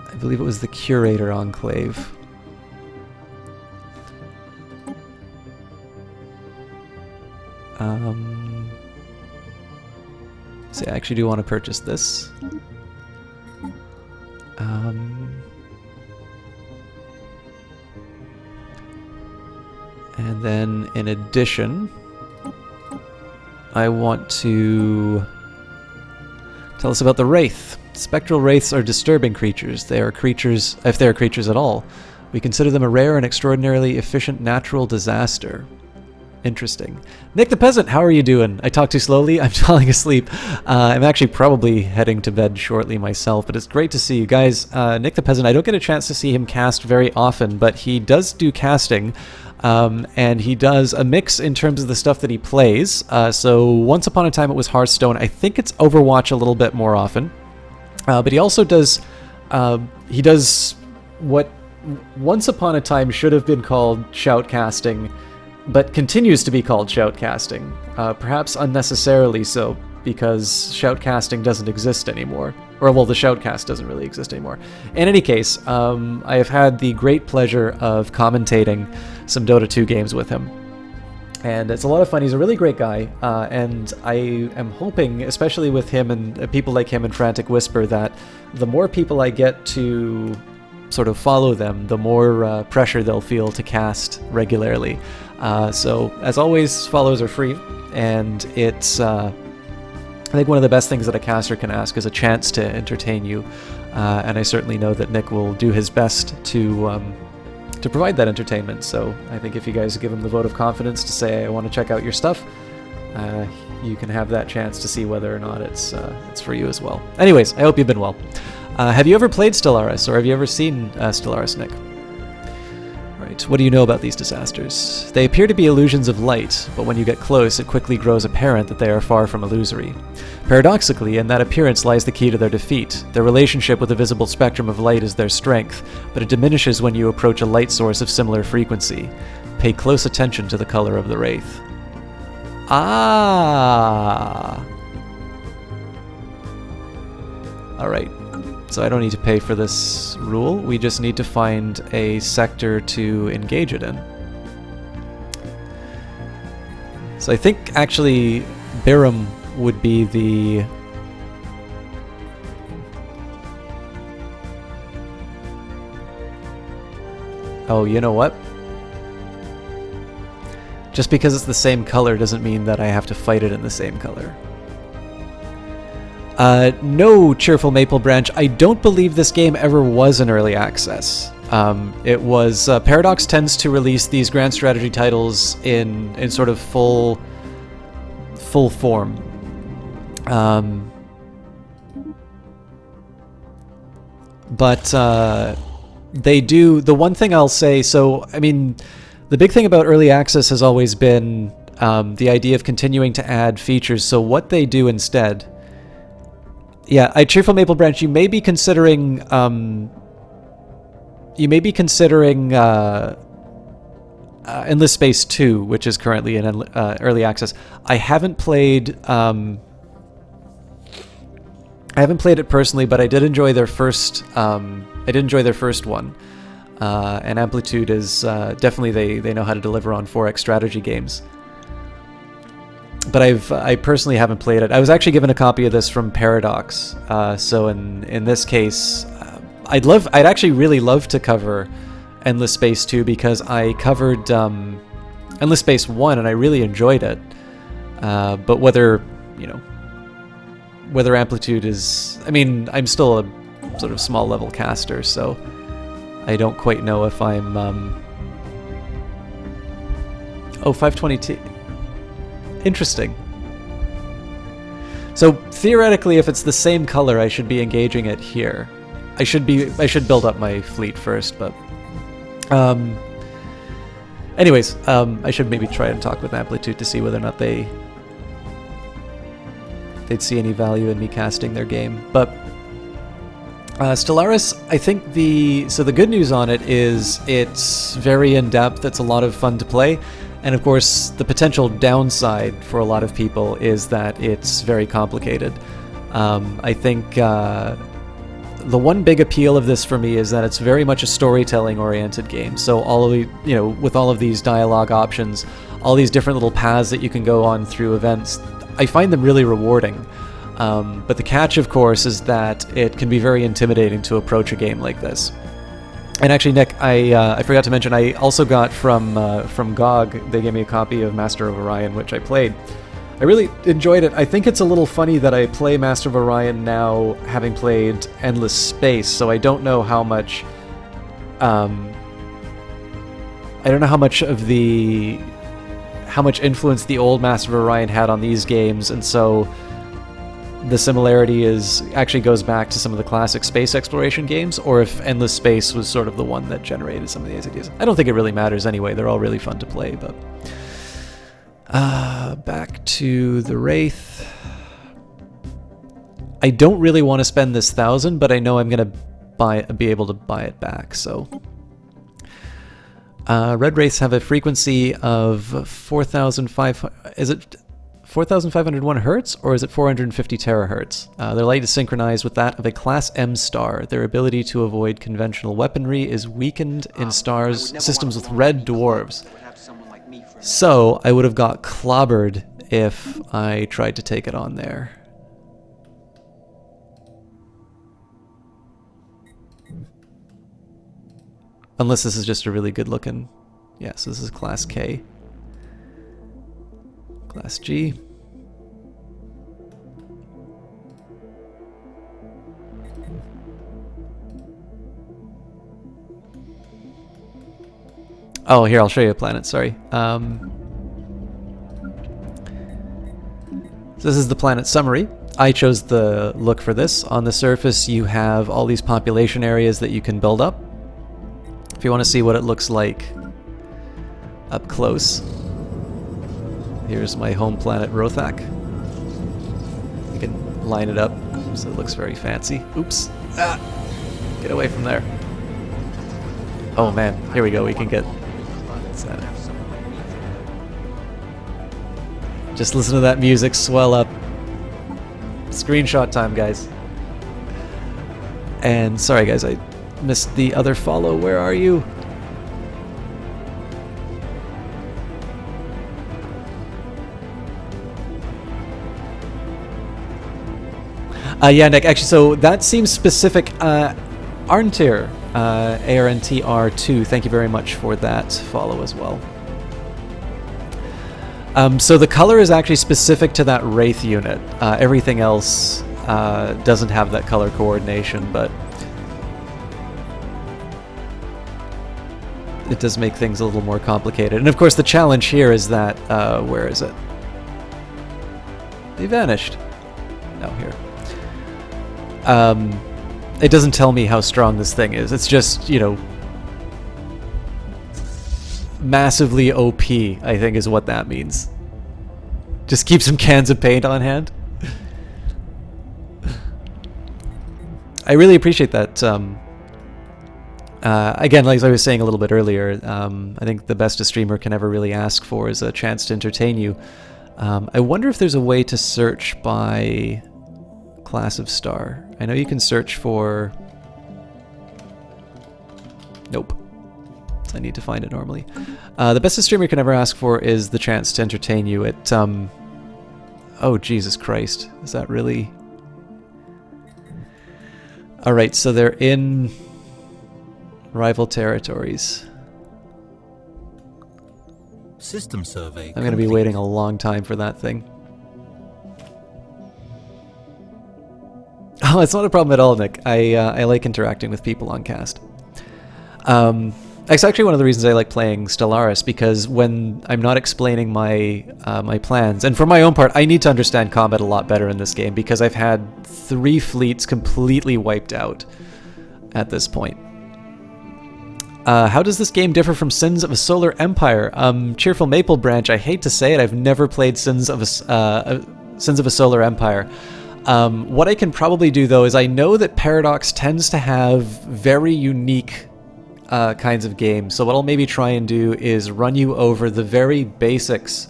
Speaker 1: I believe it was the Curator Enclave. See, I actually do want to purchase this. And then, in addition, I want to tell us about the Wraith. Spectral Wraiths are disturbing creatures. They are creatures, if they are creatures at all. We consider them a rare and extraordinarily efficient natural disaster. Interesting. Nick the Peasant, how are you doing? I talk too slowly. I'm falling asleep. I'm actually probably heading to bed shortly myself, but it's great to see you guys. Nick the Peasant, I don't get a chance to see him cast very often, but he does do casting, and he does a mix in terms of the stuff that he plays. So once upon a time it was Hearthstone. I think it's Overwatch a little bit more often. But he also does, what once upon a time should have been called shoutcasting, but continues to be called shoutcasting, perhaps unnecessarily so, because shoutcasting doesn't exist anymore. Or, well, the shoutcast doesn't really exist anymore. In any case, I have had the great pleasure of commentating some Dota 2 games with him. And it's a lot of fun. He's a really great guy, and I am hoping, especially with him and people like him and Frantic Whisper, that the more people I get to sort of follow them, the more pressure they'll feel to cast regularly. So, as always, follows are free, and it's, I think one of the best things that a caster can ask is a chance to entertain you, and I certainly know that Nick will do his best to provide that entertainment. So I think if you guys give him the vote of confidence to say, I want to check out your stuff, you can have that chance to see whether or not it's for you as well. Anyways, I hope you've been well. Have you ever played Stellaris, or have you ever seen Stellaris, Nick? Right, what do you know about these disasters? They appear to be illusions of light, but when you get close, it quickly grows apparent that they are far from illusory. Paradoxically, in that appearance lies the key to their defeat. Their relationship with the visible spectrum of light is their strength, but it diminishes when you approach a light source of similar frequency. Pay close attention to the color of the Wraith. Ah! Alright. So I don't need to pay for this rule, we just need to find a sector to engage it in. So I think actually Biram would be the... Oh, you know what? Just because it's the same color doesn't mean that I have to fight it in the same color. No, Cheerful Maple Branch. I don't believe this game ever was in early access. It was... Paradox tends to release these grand strategy titles in sort of full form. But they do... The one thing I'll say... So, I mean, the big thing about early access has always been the idea of continuing to add features. So what they do instead... Yeah, Cheerful Maple Branch, you may be considering Endless Space 2, which is currently in early access. I haven't played it personally, but I did enjoy their first one. And Amplitude is definitely they know how to deliver on 4X strategy games. But I personally haven't played it. I was actually given a copy of this from Paradox. So in this case, I'd actually really love to cover Endless Space 2 because I covered Endless Space 1 and I really enjoyed it. But whether Amplitude is... I mean, I'm still a sort of small level caster, so I don't quite know if I'm... Oh, 522... Interesting. So theoretically, if it's the same color, I should be engaging it here. I should build up my fleet first, but anyways, I should maybe try and talk with Amplitude to see whether or not they'd see any value in me casting their game. But Stellaris, I think the good news on it is it's very in depth. It's a lot of fun to play. And of course, the potential downside for a lot of people is that it's very complicated. I think the one big appeal of this for me is that it's very much a storytelling-oriented game. So all of the, with all of these dialogue options, all these different little paths that you can go on through events, I find them really rewarding. But the catch, of course, is that it can be very intimidating to approach a game like this. And actually, Nick, I forgot to mention, I also got from GOG, they gave me a copy of Master of Orion, which I played. I really enjoyed it. I think it's a little funny that I play Master of Orion now, having played Endless Space, so I don't know how much... I don't know how much influence the old Master of Orion had on these games, and so the similarity actually goes back to some of the classic space exploration games, or if Endless Space was sort of the one that generated some of these ideas. I don't think it really matters anyway. They're all really fun to play, but back to the Wraith. I don't really want to spend this 1,000, but I know I'm gonna be able to buy it back. So Red Wraiths have a frequency of 4,500. Is it 4,501 hertz, or is it 450 terahertz? Their light is synchronized with that of a Class M star. Their ability to avoid conventional weaponry is weakened in systems with red dwarves. So I would have got clobbered if I tried to take it on there. Unless this is just a really good looking... Yes, this is Class K. Class G. Oh, here, I'll show you a planet, sorry. So this is the planet summary. I chose the look for this. On the surface, you have all these population areas that you can build up. If you want to see what it looks like up close, here's my home planet, Rothak. You can line it up so it looks very fancy. Oops. Ah! Get away from there. Oh man, here we go. We can get... Just listen to that music swell up. Screenshot time, guys. And sorry guys, I missed the other follow. Where are you? Yeah, Nick, actually, so that seems specific. Arntir, ARNTR2, thank you very much for that follow as well. So the color is actually specific to that Wraith unit. Everything else doesn't have that color coordination, but it does make things a little more complicated. And of course the challenge here is that, where is it? They vanished. No, here. It doesn't tell me how strong this thing is. It's just, you know, massively OP, I think is what that means. Just keep some cans of paint on hand. I really appreciate that. Again, like I was saying a little bit earlier, I think the best a streamer can ever really ask for is a chance to entertain you. I wonder if there's a way to search by class of star. I know you can search for... Nope. I need to find it normally. The best a streamer can ever ask for is the chance to entertain you. It, oh, Jesus Christ. Is that really... Alright, so they're in rival territories.
Speaker 3: System survey.
Speaker 1: I'm going to be waiting a long time for that thing. Oh, it's not a problem at all, Nick. I like interacting with people on cast. It's actually one of the reasons I like playing Stellaris, because when I'm not explaining my my plans, and for my own part, I need to understand combat a lot better in this game, because I've had 3 fleets completely wiped out at this point. How does this game differ from Sins of a Solar Empire? Cheerful Maple Branch, I hate to say it, I've never played Sins of a Solar Empire. What I can probably do, though, is I know that Paradox tends to have very unique kinds of games. So what I'll maybe try and do is run you over the very basics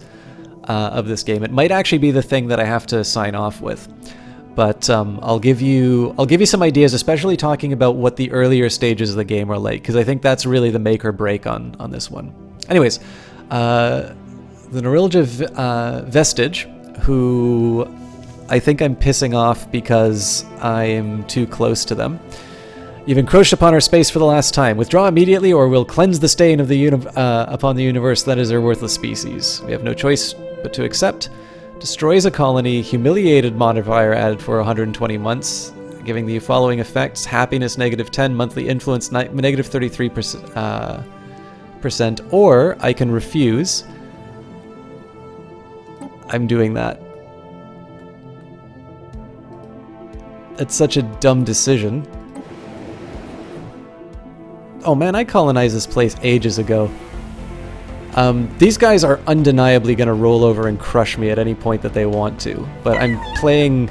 Speaker 1: of this game. It might actually be the thing that I have to sign off with. But I'll give you some ideas, especially talking about what the earlier stages of the game are like, because I think that's really the make or break on this one. Anyways, the Norilja Vestige, who I think I'm pissing off because I am too close to them. You've encroached upon our space for the last time. Withdraw immediately, or we'll cleanse the stain of the upon the universe that is our worthless species. We have no choice but to accept. Destroys a colony. Humiliated modifier added for 120 months, giving the following effects: happiness -10, monthly influence -33%. Or I can refuse. I'm doing that. It's such a dumb decision. Oh man, I colonized this place ages ago. These guys are undeniably going to roll over and crush me at any point that they want to. But I'm playing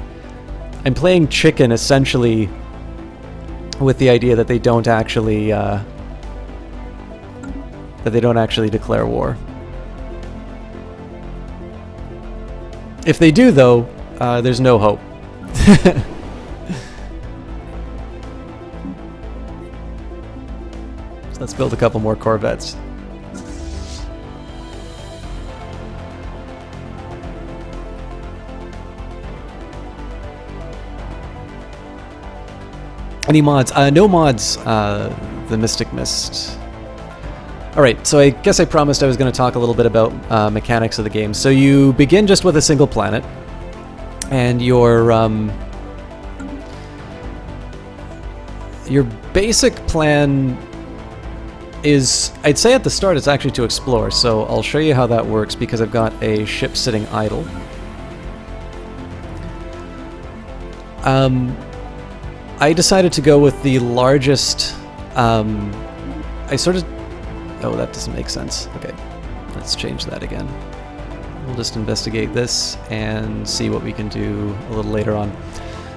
Speaker 1: chicken essentially with the idea that they don't actually declare war. If they do, though, there's no hope. So let's build a couple more Corvettes. Any mods? No mods, the Mystic Mist. Alright, so I guess I promised I was going to talk a little bit about mechanics of the game. So you begin just with a single planet, and your basic plan is, I'd say at the start, it's actually to explore. So I'll show you how that works because I've got a ship sitting idle. I decided to go with the largest, oh, that doesn't make sense. Okay, let's change that again. We'll just investigate this and see what we can do a little later on.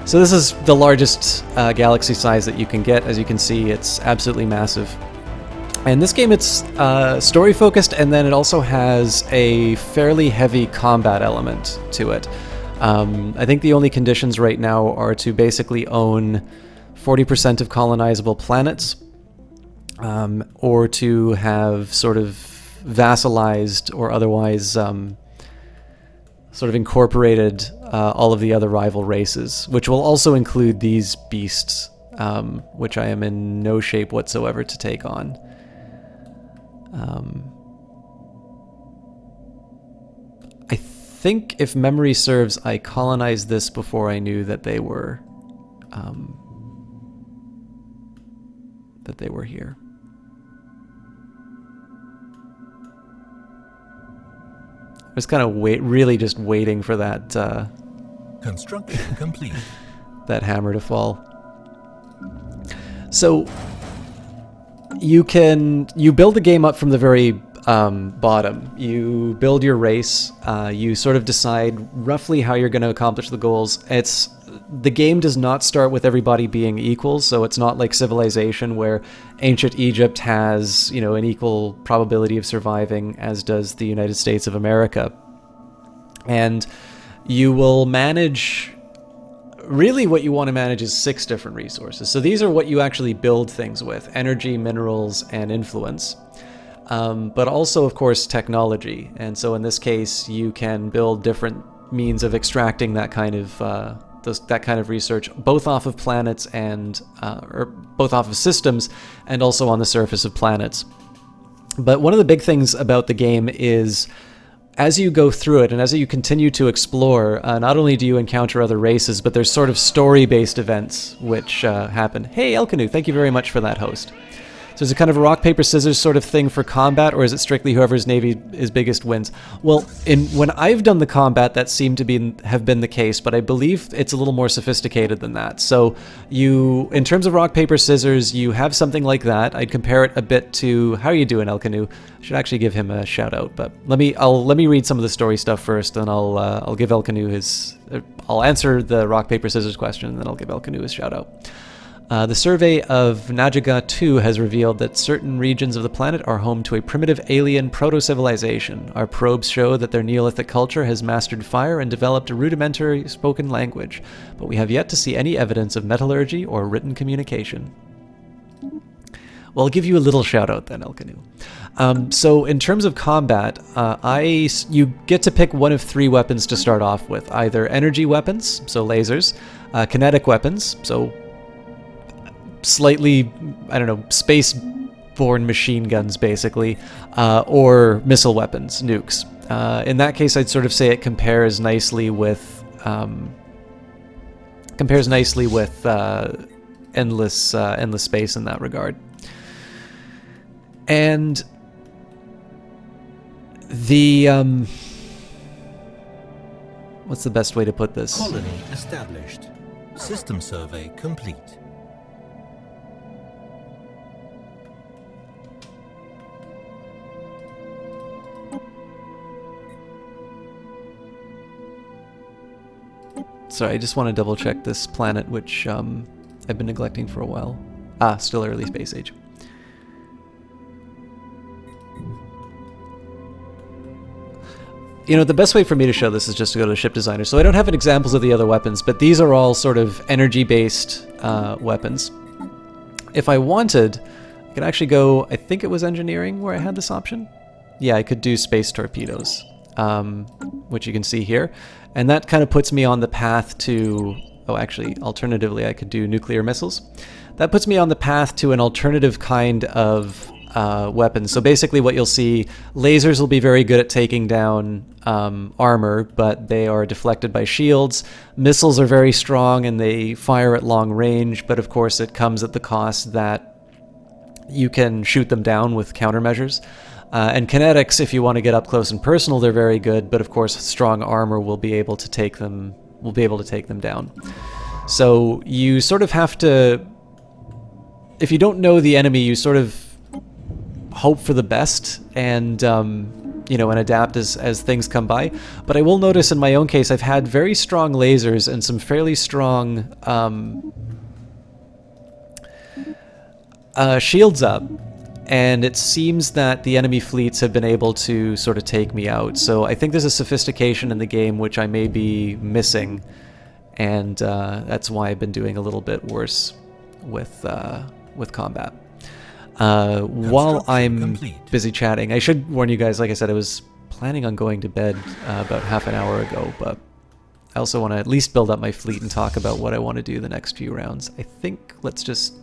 Speaker 1: So this is the largest galaxy size that you can get. As you can see, it's absolutely massive. And this game, it's story focused, and then it also has a fairly heavy combat element to it. I think the only conditions right now are to basically own 40% of colonizable planets, or to have sort of vassalized or otherwise sort of incorporated all of the other rival races, which will also include these beasts, which I am in no shape whatsoever to take on. I think, if memory serves, I colonized this before I knew that they were here. I was kind of really just waiting for that
Speaker 3: Construction complete.
Speaker 1: that hammer to fall. So you build the game up from the very bottom. You build your race. You sort of decide roughly how you're going to accomplish the goals. The game does not start with everybody being equal, so it's not like Civilization where ancient Egypt has, an equal probability of surviving, as does the United States of America. And you will manage, really what you want to manage is 6 different resources. So these are what you actually build things with: energy, minerals, and influence. But also, of course, technology. And so in this case, you can build different means of extracting that kind of research, both off of planets and or both off of systems, and also on the surface of planets. But one of the big things about the game is, as you go through it and as you continue to explore, not only do you encounter other races, but there's sort of story-based events which happen. Hey, Elkanu, thank you very much for that, host. So is it kind of a rock, paper, scissors sort of thing for combat, or is it strictly whoever's navy is biggest wins? Well, when I've done the combat, that seemed to have been the case, but I believe it's a little more sophisticated than that. So in terms of rock, paper, scissors, you have something like that. I'd compare it a bit to, how are you doing, Elkanu? I should actually give him a shout out, but let me read some of the story stuff first, and I'll give Elkanu I'll answer the rock, paper, scissors question, and then I'll give Elkanu his shout out. The survey of Najaga 2 has revealed that certain regions of the planet are home to a primitive alien proto-civilization. Our probes show that their Neolithic culture has mastered fire and developed a rudimentary spoken language, but we have yet to see any evidence of metallurgy or written communication. Well, I'll give you a little shout out then, Elkanu. So in terms of combat, you get to pick one of 3 weapons to start off with. Either energy weapons, so lasers, kinetic weapons, so slightly, I don't know, space-borne machine guns basically, or missile weapons, nukes. In that case, I'd sort of say it compares nicely with endless space in that regard. And the what's the best way to put this?
Speaker 3: Colony established. System survey complete.
Speaker 1: Sorry, I just want to double check this planet, which I've been neglecting for a while. Still early space age. You know, the best way for me to show this is just to go to ship designer. So I don't have examples of the other weapons, but these are all sort of energy-based weapons. If I wanted, I could actually go, I think it was engineering where I had this option. Yeah, I could do space torpedoes, which you can see here. And that kind of puts me on the path to, oh, actually, alternatively, I could do nuclear missiles. That puts me on the path to an alternative kind of weapons. So basically what you'll see, lasers will be very good at taking down armor, but they are deflected by shields. Missiles are very strong and they fire at long range, but of course it comes at the cost that you can shoot them down with countermeasures. And kinetics, if you want to get up close and personal, they're very good, but of course strong armor will be able to take them down. So you sort of have to, if you don't know the enemy, you sort of hope for the best and you know, and adapt as things come by. But I will notice in my own case, I've had very strong lasers and some fairly strong shields up, and it seems that the enemy fleets have been able to sort of take me out. So I think there's a sophistication in the game which I may be missing, and that's why I've been doing a little bit worse with combat. While I'm busy chatting, I should warn you guys, like I said, I was planning on going to bed about half an hour ago, but I also want to at least build up my fleet and talk about what I want to do the next few rounds. I think let's just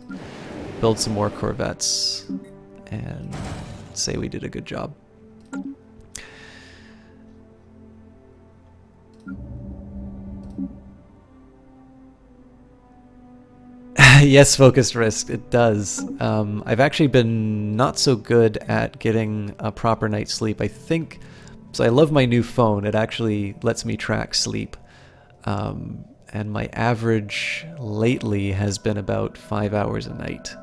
Speaker 1: build some more corvettes and say we did a good job. Yes, focused risk, it does. I've actually been not so good at getting a proper night's sleep. I think, so I love my new phone. It actually lets me track sleep. And my average lately has been about 5 hours a night.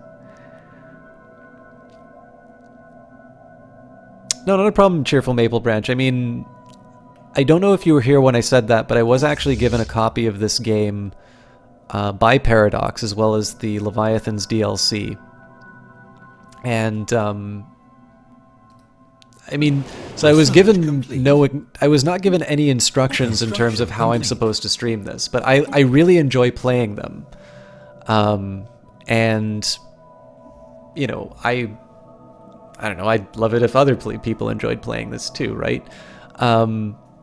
Speaker 1: No, not a problem, Cheerful Maple Branch. I mean, I don't know if you were here when I said that, but I was actually given a copy of this game by Paradox, as well as the Leviathan's DLC. And, I mean, so I was given I was not given any instructions in terms of how I'm supposed to stream this, but I really enjoy playing them. And, you know, I don't know, I'd love it if other people enjoyed playing this too, right?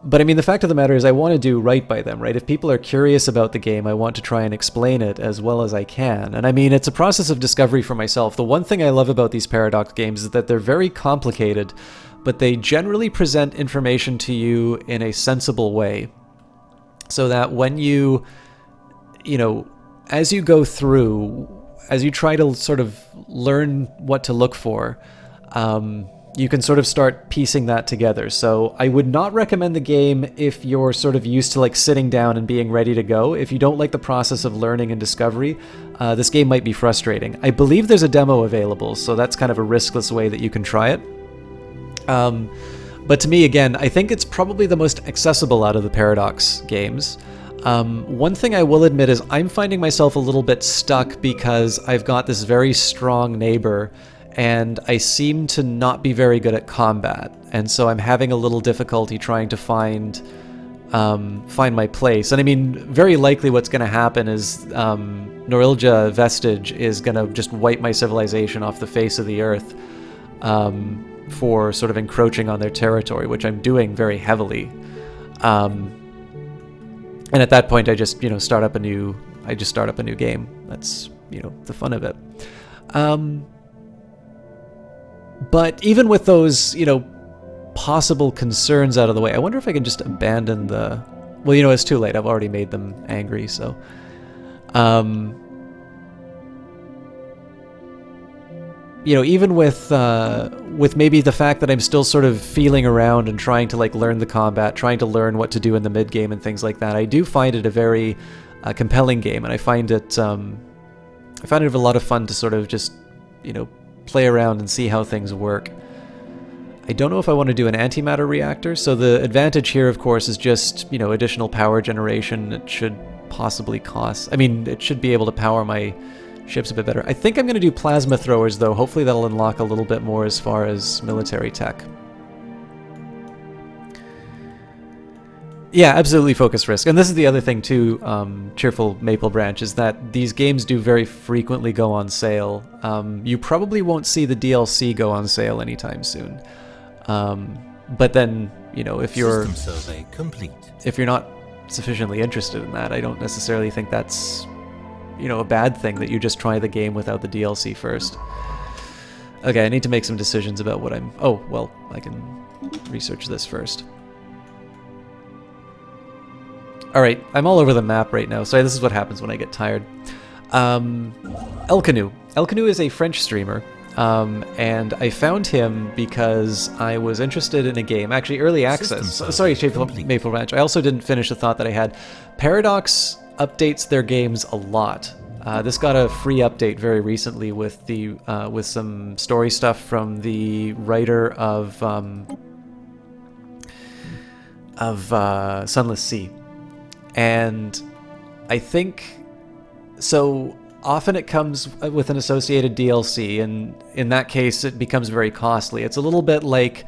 Speaker 1: But I mean, the fact of the matter is I want to do right by them, right? If people are curious about the game, I want to try and explain it as well as I can. And I mean, it's a process of discovery for myself. The one thing I love about these Paradox games is that they're very complicated, but they generally present information to you in a sensible way. So that when you know, as you go through, as you try to sort of learn what to look for, you can sort of start piecing that together. So I would not recommend the game if you're sort of used to like sitting down and being ready to go. If you don't like the process of learning and discovery, this game might be frustrating. I believe there's a demo available, so that's kind of a riskless way that you can try it. But to me, again, I think it's probably the most accessible out of the Paradox games. One thing I will admit is I'm finding myself a little bit stuck because I've got this very strong neighbor and I seem to not be very good at combat, and so I'm having a little difficulty trying to find find my place. And I mean, very likely what's going to happen is Norilja Vestige is going to just wipe my civilization off the face of the earth for sort of encroaching on their territory, which I'm doing very heavily. And at that point, I just start up a new game. That's the fun of it. But even with those possible concerns out of the way, I wonder if I can just abandon the... Well, it's too late. I've already made them angry, so... even with maybe the fact that I'm still sort of feeling around and trying to learn the combat, trying to learn what to do in the mid game and things like that, I do find it a very compelling game, and I find it a lot of fun to sort of just play around and see how things work. I don't know if I want to do an antimatter reactor, so the advantage here, of course, is just additional power generation. It should possibly cost... I mean, it should be able to power my ships a bit better. I think I'm going to do plasma throwers, though. Hopefully that'll unlock a little bit more as far as military tech. Yeah, absolutely focus risk. And this is the other thing, too, Cheerful Maple Branch, is that these games do very frequently go on sale. You probably won't see the DLC go on sale anytime soon. But then, if you're...
Speaker 3: System survey complete.
Speaker 1: If you're not sufficiently interested in that, I don't necessarily think that's... a bad thing that you just try the game without the DLC first. Okay, I need to make some decisions about what I'm... Oh, well, I can research this first. Alright, I'm all over the map right now. Sorry, this is what happens when I get tired. Elcanu. Elcanu is a French streamer, and I found him because I was interested in a game, actually early access. Sorry, Maple Ranch. I also didn't finish the thought that I had. Paradox updates their games a lot. This got a free update very recently with the with some story stuff from the writer of Sunless Sea, and I think so. Often it comes with an associated DLC, and in that case, it becomes very costly. It's a little bit like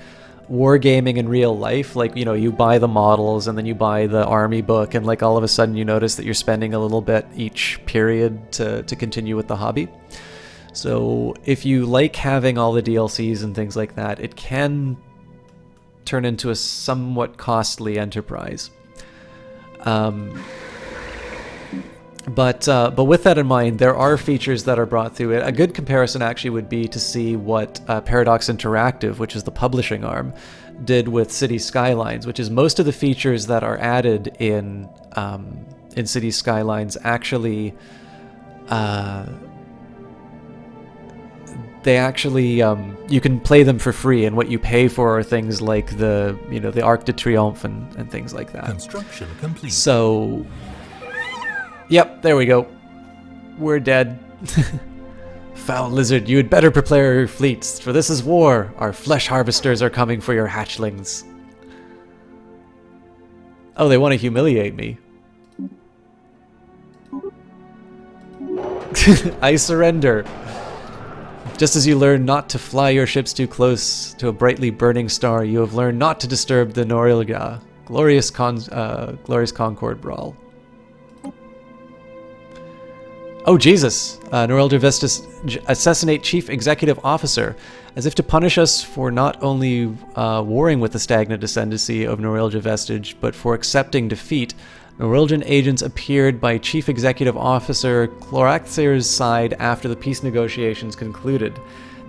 Speaker 1: wargaming in real life, you buy the models and then you buy the army book, and all of a sudden you notice that you're spending a little bit each period to continue with the hobby. So if you like having all the DLCs and things like that, it can turn into a somewhat costly enterprise. But with that in mind, there are features that are brought through it. A good comparison actually would be to see what Paradox Interactive, which is the publishing arm, did with City Skylines, which is most of the features that are added in City Skylines actually you can play them for free, and what you pay for are things like the Arc de Triomphe and things like that.
Speaker 3: Construction complete.
Speaker 1: So... Yep, there we go. We're dead. Foul lizard, you had better prepare your fleets, for this is war. Our flesh harvesters are coming for your hatchlings. Oh, they want to humiliate me. I surrender. Just as you learn not to fly your ships too close to a brightly burning star, you have learned not to disturb the Norilja. Glorious Concord Brawl. Oh, Jesus! Norilja Vestige assassinate Chief Executive Officer, as if to punish us for not only warring with the stagnant ascendancy of Norilja Vestige, but for accepting defeat. Noriljan agents appeared by Chief Executive Officer Cloraxir's side after the peace negotiations concluded.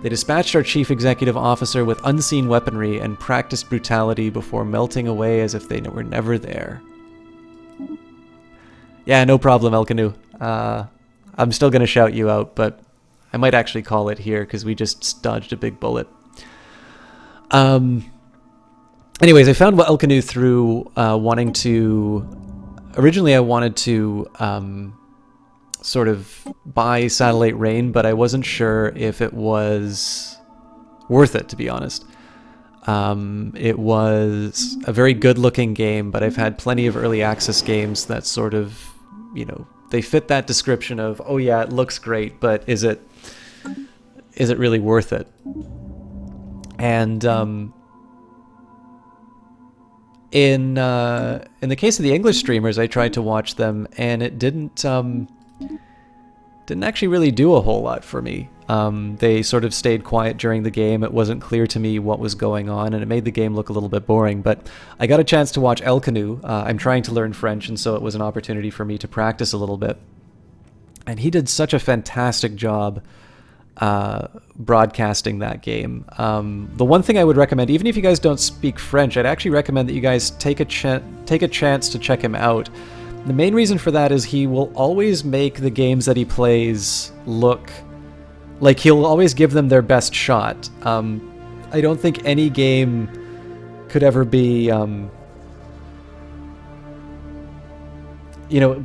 Speaker 1: They dispatched our Chief Executive Officer with unseen weaponry and practiced brutality before melting away as if they were never there. Yeah, no problem, Elcanu. I'm still going to shout you out, but I might actually call it here because we just dodged a big bullet. Anyways, I found Elcanu through wanting to... Originally, I wanted to sort of buy Satellite Rain, but I wasn't sure if it was worth it, to be honest. It was a very good-looking game, but I've had plenty of early access games that sort of, they fit that description of, oh yeah, it looks great, but is it really worth it? And In the case of the English streamers, I tried to watch them, and it didn't actually really do a whole lot for me. They sort of stayed quiet during the game. It wasn't clear to me what was going on, and it made the game look a little bit boring. But I got a chance to watch El Canu. I'm trying to learn French, and so it was an opportunity for me to practice a little bit. And he did such a fantastic job broadcasting that game. The one thing I would recommend, even if you guys don't speak French, I'd actually recommend that you guys take a chance to check him out. The main reason for that is he will always make the games that he plays look like he'll always give them their best shot. I don't think any game could ever be,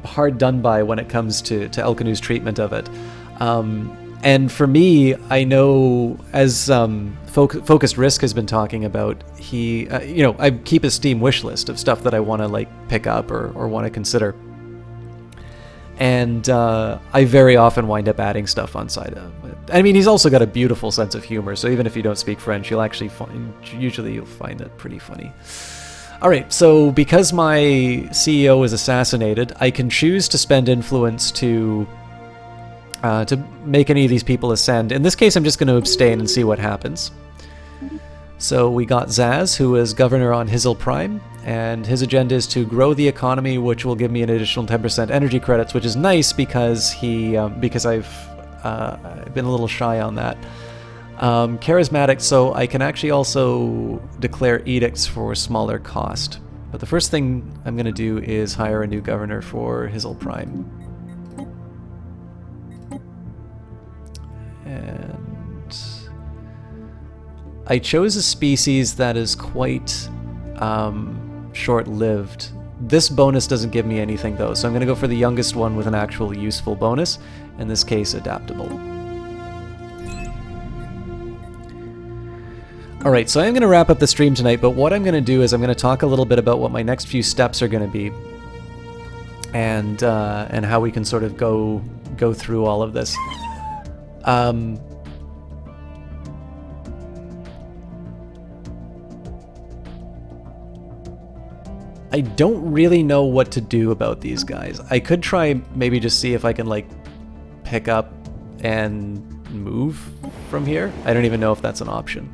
Speaker 1: hard done by when it comes to El Canu's treatment of it. And for me, I know, as Focused Risk has been talking about, I keep a Steam wish list of stuff that I want to pick up or want to consider. And I very often wind up adding stuff on side of it. I mean, he's also got a beautiful sense of humor, so even if you don't speak French, you'll find it pretty funny. All right, so because my CEO is assassinated, I can choose to spend influence to make any of these people ascend. In this case, I'm just going to abstain and see what happens. So we got Zaz, who is governor on Hizzle Prime, and his agenda is to grow the economy, which will give me an additional 10% energy credits, which is nice because I've been a little shy on that. Charismatic, so I can actually also declare edicts for smaller cost. But the first thing I'm going to do is hire a new governor for Hizzle Prime. And I chose a species that is quite short-lived. This bonus doesn't give me anything though, so I'm going to go for the youngest one with an actual useful bonus, in this case adaptable. Alright, so I'm going to wrap up the stream tonight, but what I'm going to do is I'm going to talk a little bit about what my next few steps are going to be, and how we can sort of go through all of this. I don't really know what to do about these guys. I could try maybe just see if I can pick up and move from here. I don't even know if that's an option.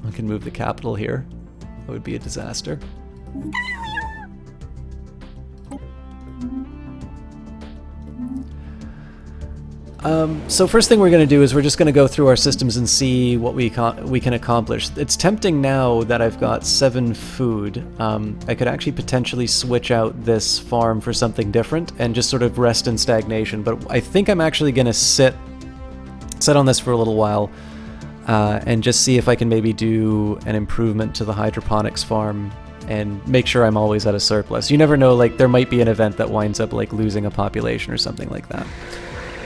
Speaker 1: I can move the capital here. That would be a disaster. So first thing we're going to do is we're just going to go through our systems and see what we can accomplish. It's tempting now that I've got 7 food. I could actually potentially switch out this farm for something different and just sort of rest in stagnation, but I think I'm actually going to sit on this for a little while and just see if I can maybe do an improvement to the hydroponics farm and make sure I'm always at a surplus. You never know, there might be an event that winds up losing a population or something like that.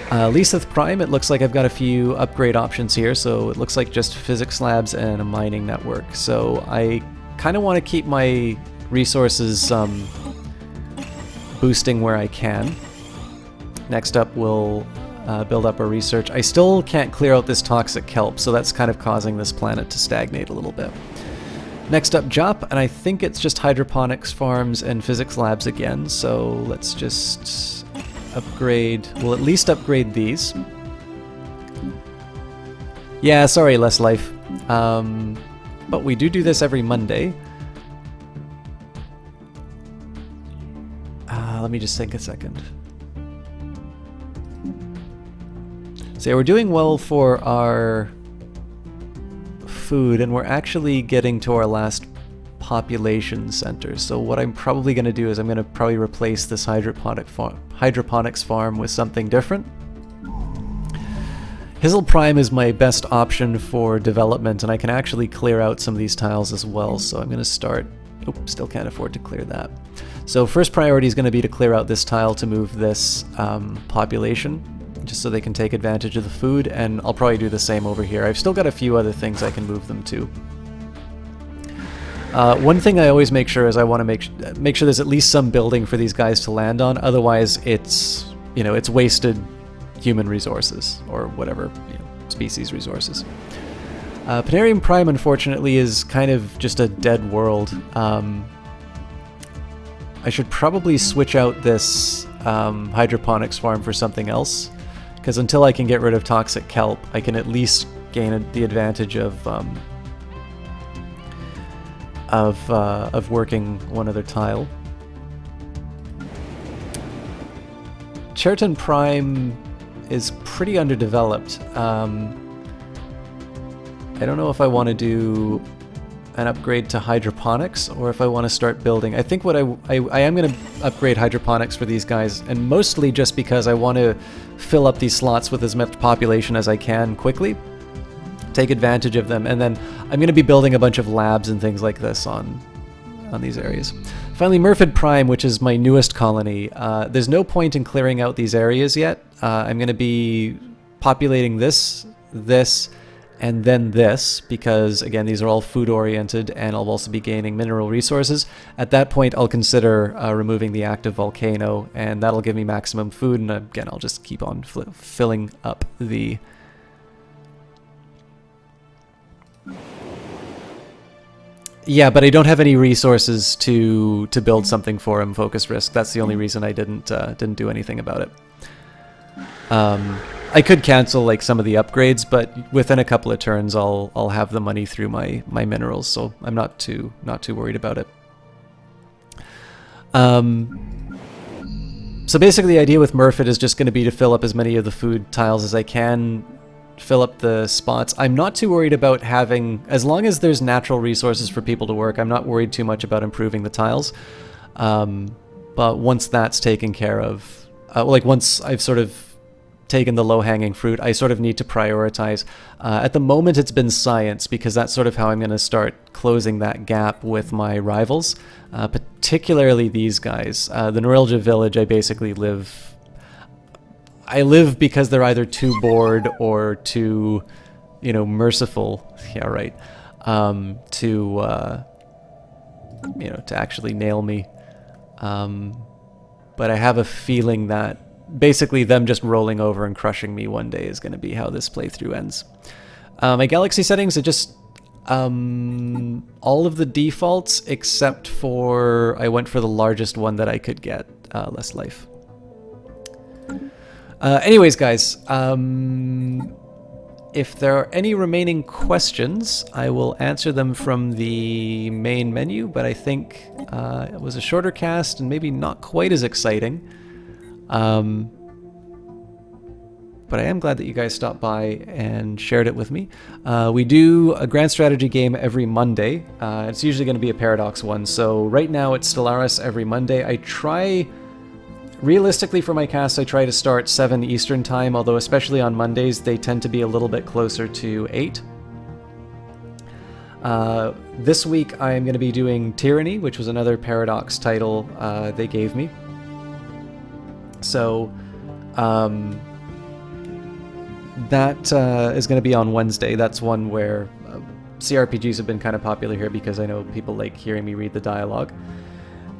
Speaker 1: Leaseth Prime, it looks like I've got a few upgrade options here, so it looks like just physics labs and a mining network. So I kind of want to keep my resources boosting where I can. Next up, we'll build up our research. I still can't clear out this toxic kelp, so that's kind of causing this planet to stagnate a little bit. Next up, Jop, and I think it's just hydroponics farms and physics labs again, so let's just upgrade. We'll at least upgrade these. Yeah, sorry, less life. But we do this every Monday. Let me just think a second. So yeah, we're doing well for our food, and we're actually getting to our last population center. So what I'm probably going to do is I'm going to probably replace this hydroponics farm with something different. Hizzle Prime is my best option for development, and I can actually clear out some of these tiles as well. So I'm going to start... Oh, still can't afford to clear that. So first priority is going to be to clear out this tile to move this population, just so they can take advantage of the food, and I'll probably do the same over here. I've still got a few other things I can move them to. One thing I always make sure is I want to make sure there's at least some building for these guys to land on. Otherwise, it's wasted human resources or whatever. species resources. Panarium Prime, unfortunately, is kind of just a dead world. I should probably switch out this hydroponics farm for something else, because until I can get rid of toxic kelp, I can at least gain the advantage of working one other tile. Cherton Prime is pretty underdeveloped. I don't know if I want to do an upgrade to hydroponics or if I want to start building. I think what I am going to upgrade hydroponics for these guys, and mostly just because I want to fill up these slots with as much population as I can quickly, take advantage of them, and then I'm going to be building a bunch of labs and things like this on these areas. Finally, Murfid Prime, which is my newest colony. There's no point in clearing out these areas yet. I'm going to be populating this, and then this, because again, these are all food oriented, and I'll also be gaining mineral resources. At that point, I'll consider removing the active volcano, and that'll give me maximum food, and again, I'll just keep on filling up the... Yeah, but I don't have any resources to build something for him, Focus Risk. That's the only reason I didn't do anything about it. I could cancel like some of the upgrades, but within a couple of turns, I'll have the money through my minerals, so I'm not too worried about it. So basically, the idea with Murfit is just going to be to fill up as many of the food tiles as I can, fill up the spots. I'm not too worried about having, as long as there's natural resources for people to work, I'm not worried too much about improving the tiles. But once that's taken care of, like once I've sort of taken the low-hanging fruit, I sort of need to prioritize. At the moment, it's been science, because that's sort of how I'm going to start closing that gap with my rivals, particularly these guys. The Nerilja village, I basically live... I live because they're either too bored or too, merciful. Yeah, right. To actually nail me. But I have a feeling that basically them just rolling over and crushing me one day is going to be how this playthrough ends. My galaxy settings are just all of the defaults except for I went for the largest one that I could get, less life. Anyways, guys, if there are any remaining questions, I will answer them from the main menu, but I think it was a shorter cast and maybe not quite as exciting. But I am glad that you guys stopped by and shared it with me. We do a grand strategy game every Monday. It's usually going to be a Paradox one, so right now it's Stellaris every Monday. I try... Realistically, for my cast, I try to start 7 Eastern Time, although especially on Mondays, they tend to be a little bit closer to 8. This week, I'm going to be doing Tyranny, which was another Paradox title they gave me. So, that is going to be on Wednesday. That's one where CRPGs have been kind of popular here because I know people like hearing me read the dialogue.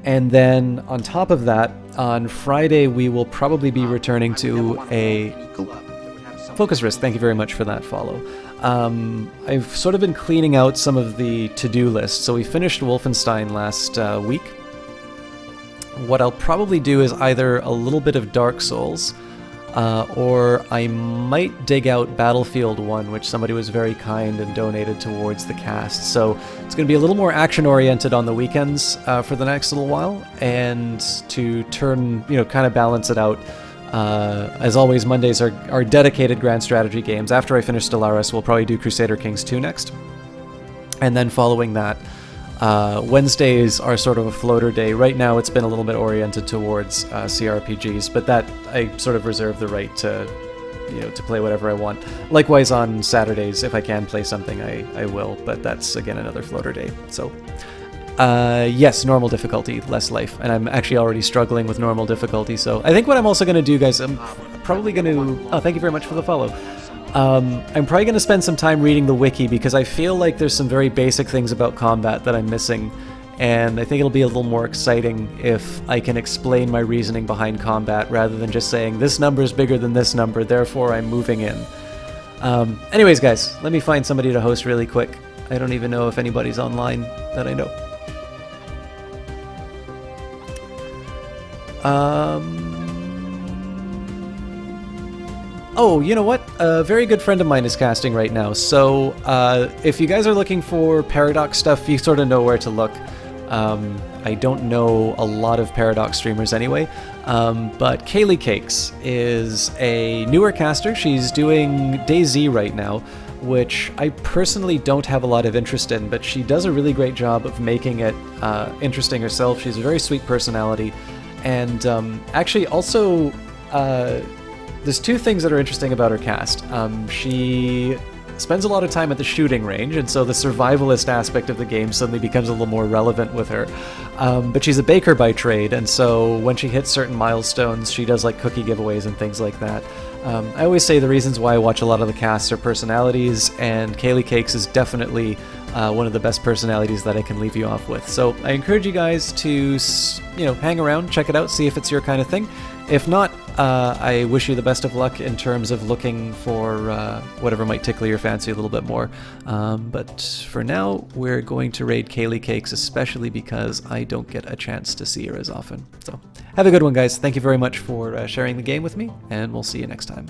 Speaker 1: And then on top of that, on Friday, we will probably be returning to a... Focus Risk, thank you very much for that follow. I've sort of been cleaning out some of the to-do list. So we finished Wolfenstein last week. What I'll probably do is either a little bit of Dark Souls, or I might dig out Battlefield 1, which somebody was very kind and donated towards the cast. So it's going to be a little more action-oriented on the weekends for the next little while, and to turn, kind of balance it out. As always, Mondays are dedicated grand strategy games. After I finish Stellaris, we'll probably do Crusader Kings 2 next. And then following that, Wednesdays are sort of a floater day. Right now it's been a little bit oriented towards CRPGs, but that I sort of reserve the right to, to play whatever I want. Likewise on Saturdays, if I can play something, I will, but that's again another floater day. So, yes, normal difficulty, less life, and I'm actually already struggling with normal difficulty, so I think what I'm also going to do, guys, I'm probably going to... Oh, thank you very much for the follow. I'm probably going to spend some time reading the wiki because I feel like there's some very basic things about combat that I'm missing, and I think it'll be a little more exciting if I can explain my reasoning behind combat rather than just saying this number is bigger than this number, therefore I'm moving in. Anyways, guys, let me find somebody to host really quick. I don't even know if anybody's online that I know. Oh, you know what? A very good friend of mine is casting right now, so if you guys are looking for Paradox stuff, you sort of know where to look. I don't know a lot of Paradox streamers anyway, but Kaylee Cakes is a newer caster. She's doing DayZ right now, which I personally don't have a lot of interest in, but she does a really great job of making it interesting herself. She's a very sweet personality, and actually also there's two things that are interesting about her cast. She spends a lot of time at the shooting range, and so the survivalist aspect of the game suddenly becomes a little more relevant with her. But she's a baker by trade, and so when she hits certain milestones, she does like cookie giveaways and things like that. I always say the reasons why I watch a lot of the casts are personalities, and Kaylee Cakes is definitely one of the best personalities that I can leave you off with. So I encourage you guys to, hang around, check it out, see if it's your kind of thing. If not, I wish you the best of luck in terms of looking for whatever might tickle your fancy a little bit more. But for now, we're going to raid Kaylee Cakes, especially because I don't get a chance to see her as often. So have a good one, guys. Thank you very much for sharing the game with me, and we'll see you next time.